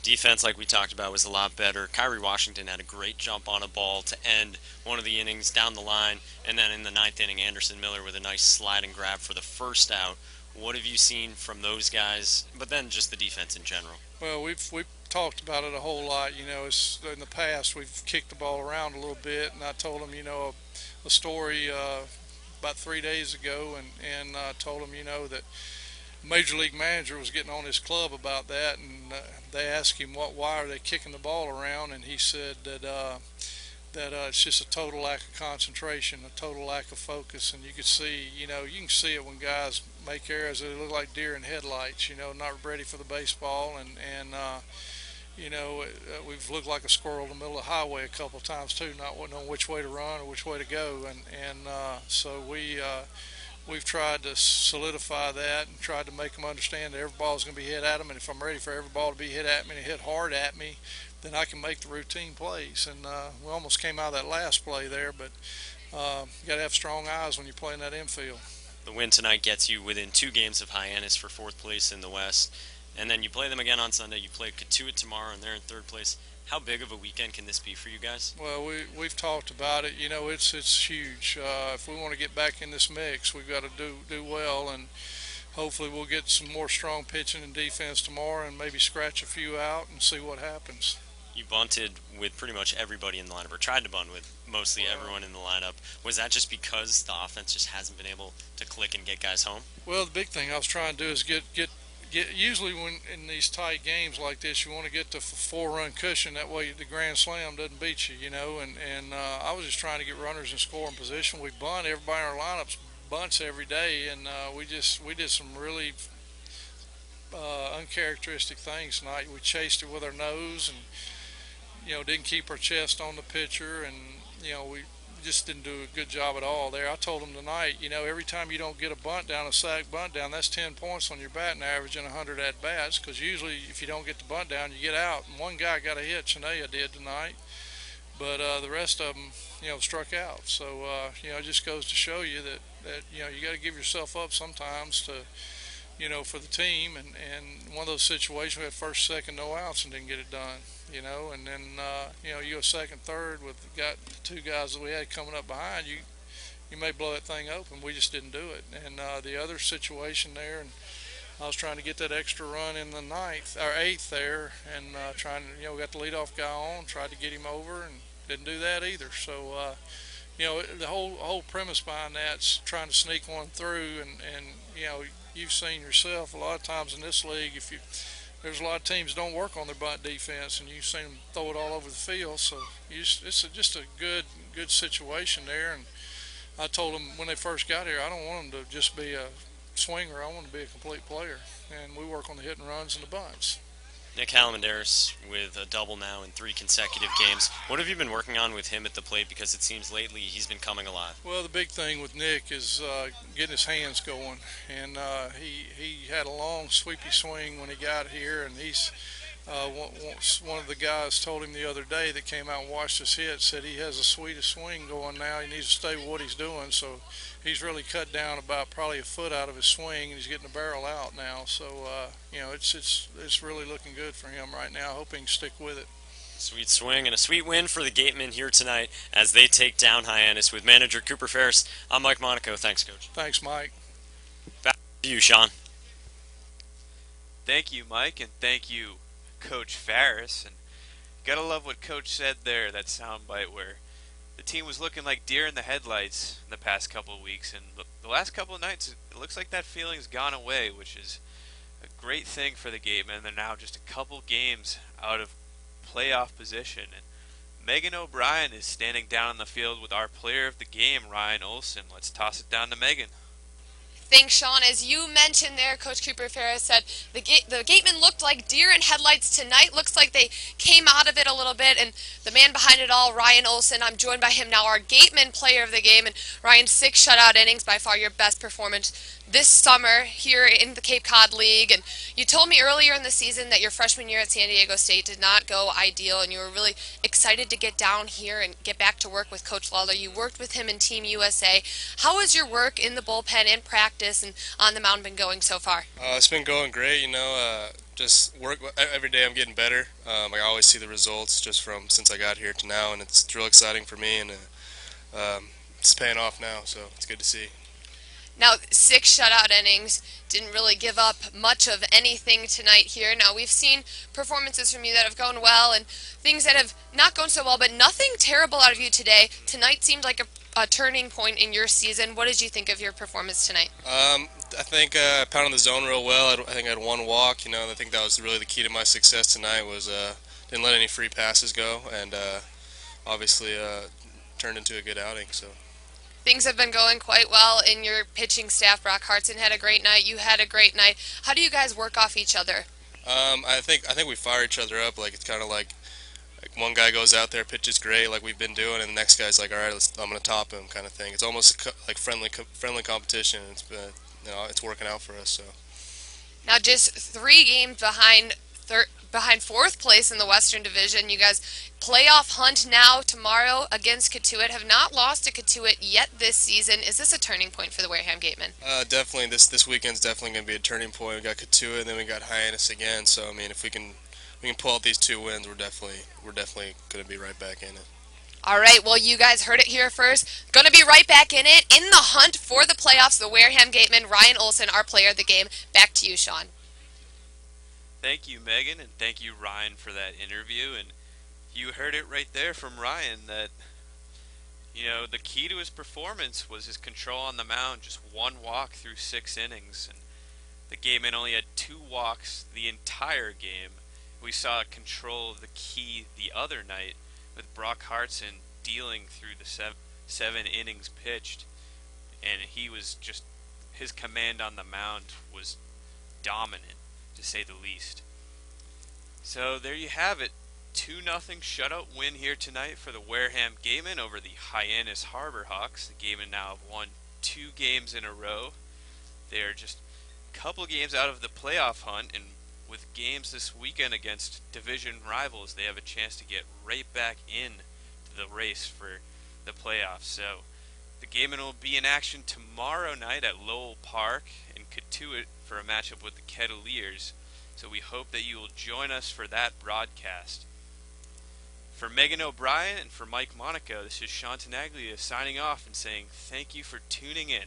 Defense, like we talked about, was a lot better. Kyrie Washington had a great jump on a ball to end one of the innings down the line, and then in the 9th inning, Anderson Miller with a nice slide and grab for the first out. What have you seen from those guys, but then just the defense in general? Well, we've talked about it a whole lot. You know, it's, in the past we've kicked the ball around a little bit, and I told him, you know, a story about 3 days ago, and told him, you know, that Major League manager was getting on his club about that, and they asked him why are they kicking the ball around, and he said that it's just a total lack of concentration, a total lack of focus, and you could see, you know, you can see it when guys make errors. They look like deer in headlights, you know, not ready for the baseball, and you know, we've looked like a squirrel in the middle of the highway a couple of times too, not knowing which way to run or which way to go, and so we've tried to solidify that and tried to make them understand that every ball is going to be hit at them, and if I'm ready for every ball to be hit at me and hit hard at me, then I can make the routine plays. And we almost came out of that last play there, but you got to have strong eyes when you're playing that infield. The win tonight gets you within 2 games of Hyannis for 4th place in the West, and then you play them again on Sunday. You play Katuitt tomorrow, and they're in 3rd place. How big of a weekend can this be for you guys? Well, we've talked about it. You know, it's huge. If we want to get back in this mix, we've got to do well, and hopefully we'll get some more strong pitching and defense tomorrow, and maybe scratch a few out and see what happens. You bunted with pretty much everybody in the lineup, or tried to bunt with mostly everyone in the lineup. Was that just because the offense just hasn't been able to click and get guys home? Well, the big thing I was trying to do is get usually when in these tight games like this, you want to get the 4-run cushion. That way the grand slam doesn't beat you, you know. And I was just trying to get runners in scoring position. We bunt. Everybody in our lineups bunts every day, and we did some really uncharacteristic things tonight. We chased it with our nose, and you know, didn't keep our chest on the pitcher, and you know, we just didn't do a good job at all there. I told them tonight, you know, every time you don't get a bunt down, a sac bunt down, that's 10 points on your batting average in 100 at-bats, because usually if you don't get the bunt down, you get out. And one guy got a hit, Shania did tonight, but the rest of them, you know, struck out. So, you know, it just goes to show you that you know, you got to give yourself up sometimes to, you know, for the team. And one of those situations, we had first, second, no outs and didn't get it done. You know, and then you know, you go second, third with the 2 guys that we had coming up behind you. You may blow that thing open. We just didn't do it. And the other situation there, and I was trying to get that extra run in the 9th or 8th there, and trying to, you know, we got the leadoff guy on, tried to get him over, and didn't do that either. So you know, the whole premise behind that's trying to sneak one through, and you know, you've seen yourself a lot of times in this league, there's a lot of teams don't work on their bunt defense, and you've seen them throw it all over the field. So it's just a good situation there. And I told them when they first got here, I don't want them to just be a swinger. I want them to be a complete player. And we work on the hit and runs and the bunts. Nick Halamandaris with a double now in 3 consecutive games. What have you been working on with him at the plate? Because it seems lately he's been coming alive. Well, the big thing with Nick is getting his hands going. And he had a long, sweepy swing when he got here. And he's one of the guys told him the other day that came out and watched us hit, said he has the sweetest swing going now. He needs to stay with what he's doing. So he's really cut down about probably a foot out of his swing, and he's getting the barrel out now. So you know, it's really looking good for him right now. I hope he can stick with it. Sweet swing and a sweet win for the Gatemen here tonight as they take down Hyannis with manager Cooper Ferris. I'm Mike Monaco. Thanks, Coach. Thanks, Mike. Back to you, Sean. Thank you, Mike, and thank you, Coach Ferris. And gotta love what Coach said there, that soundbite where the team was looking like deer in the headlights in the past couple of weeks, and the last couple of nights it looks like that feeling's gone away, which is a great thing for the Gatemen. They're now just a couple games out of playoff position, and Megan O'Brien is standing down on the field with our player of the game, Ryan Olson. Let's toss it down to Megan. Thanks, Sean. As you mentioned there, Coach Cooper Ferris said the Gatemen looked like deer in headlights tonight. Looks like they came out of it a little bit. And the man behind it all, Ryan Olson, I'm joined by him now, our Gatemen player of the game. And Ryan, 6 shutout innings, by far your best performance this summer here in the Cape Cod League. And you told me earlier in the season that your freshman year at San Diego State did not go ideal, and you were really excited to get down here and get back to work with Coach Lawler. You worked with him in Team USA. How has your work in the bullpen, in practice, and on the mound been going so far? It's been going great, just work every day. I'm getting better. I always see the results just from since I got here to now, and it's real exciting for me, and it's paying off now, so it's good to see. Now, 6 shutout innings, didn't really give up much of anything tonight here. Now, we've seen performances from you that have gone well and things that have not gone so well, but nothing terrible out of you today. Tonight seemed like a turning point in your season. What did you think of your performance tonight? I think I pounded the zone real well. I think I had 1 walk. I think that was really the key to my success tonight was didn't let any free passes go, and obviously turned into a good outing. So. Things have been going quite well in your pitching staff. Brock Hartson had a great night. You had a great night. How do you guys work off each other? I think we fire each other up. Like it's kind of like one guy goes out there, pitches great, like we've been doing, and the next guy's like, all right, I'm going to top him, kind of thing. It's almost like friendly competition. It's been, it's working out for us. So. Now, just 3 games behind 4th place in the Western Division. You guys playoff hunt now tomorrow against Katuitt. Have not lost to Katuitt yet this season. Is this a turning point for the Wareham Gatemen? Definitely. This weekend's definitely going to be a turning point. We got Katuitt, and then we got Hyannis again. So I mean, if we can pull out these 2 wins, we're definitely going to be right back in it. All right, well, you guys heard it here first. Going to be right back in it, in the hunt for the playoffs. The Wareham Gatemen, Ryan Olson, our player of the game. Back to you, Sean. Thank you, Megan, and thank you, Ryan, for that interview. And you heard it right there from Ryan that, the key to his performance was his control on the mound, just 1 walk through 6 innings. And the Gatemen only had 2 walks the entire game. We saw control of the key the other night with Brock Hartson dealing through the 7 innings pitched. And he was just, his command on the mound was dominant, to say the least. So there you have it. 2-0 shutout win here tonight for the Wareham Gatemen over the Hyannis Harbor Hawks. The Gatemen now have won 2 games in a row. They're just a couple games out of the playoff hunt, and with games this weekend against division rivals, they have a chance to get right back in to the race for the playoffs. So the Gatemen will be in action tomorrow night at Lowell Park in Katuitt for a matchup with the Kettleers. So we hope that you will join us for that broadcast. For Megan O'Brien and for Mike Monaco, this is Sean Tenaglia signing off and saying thank you for tuning in.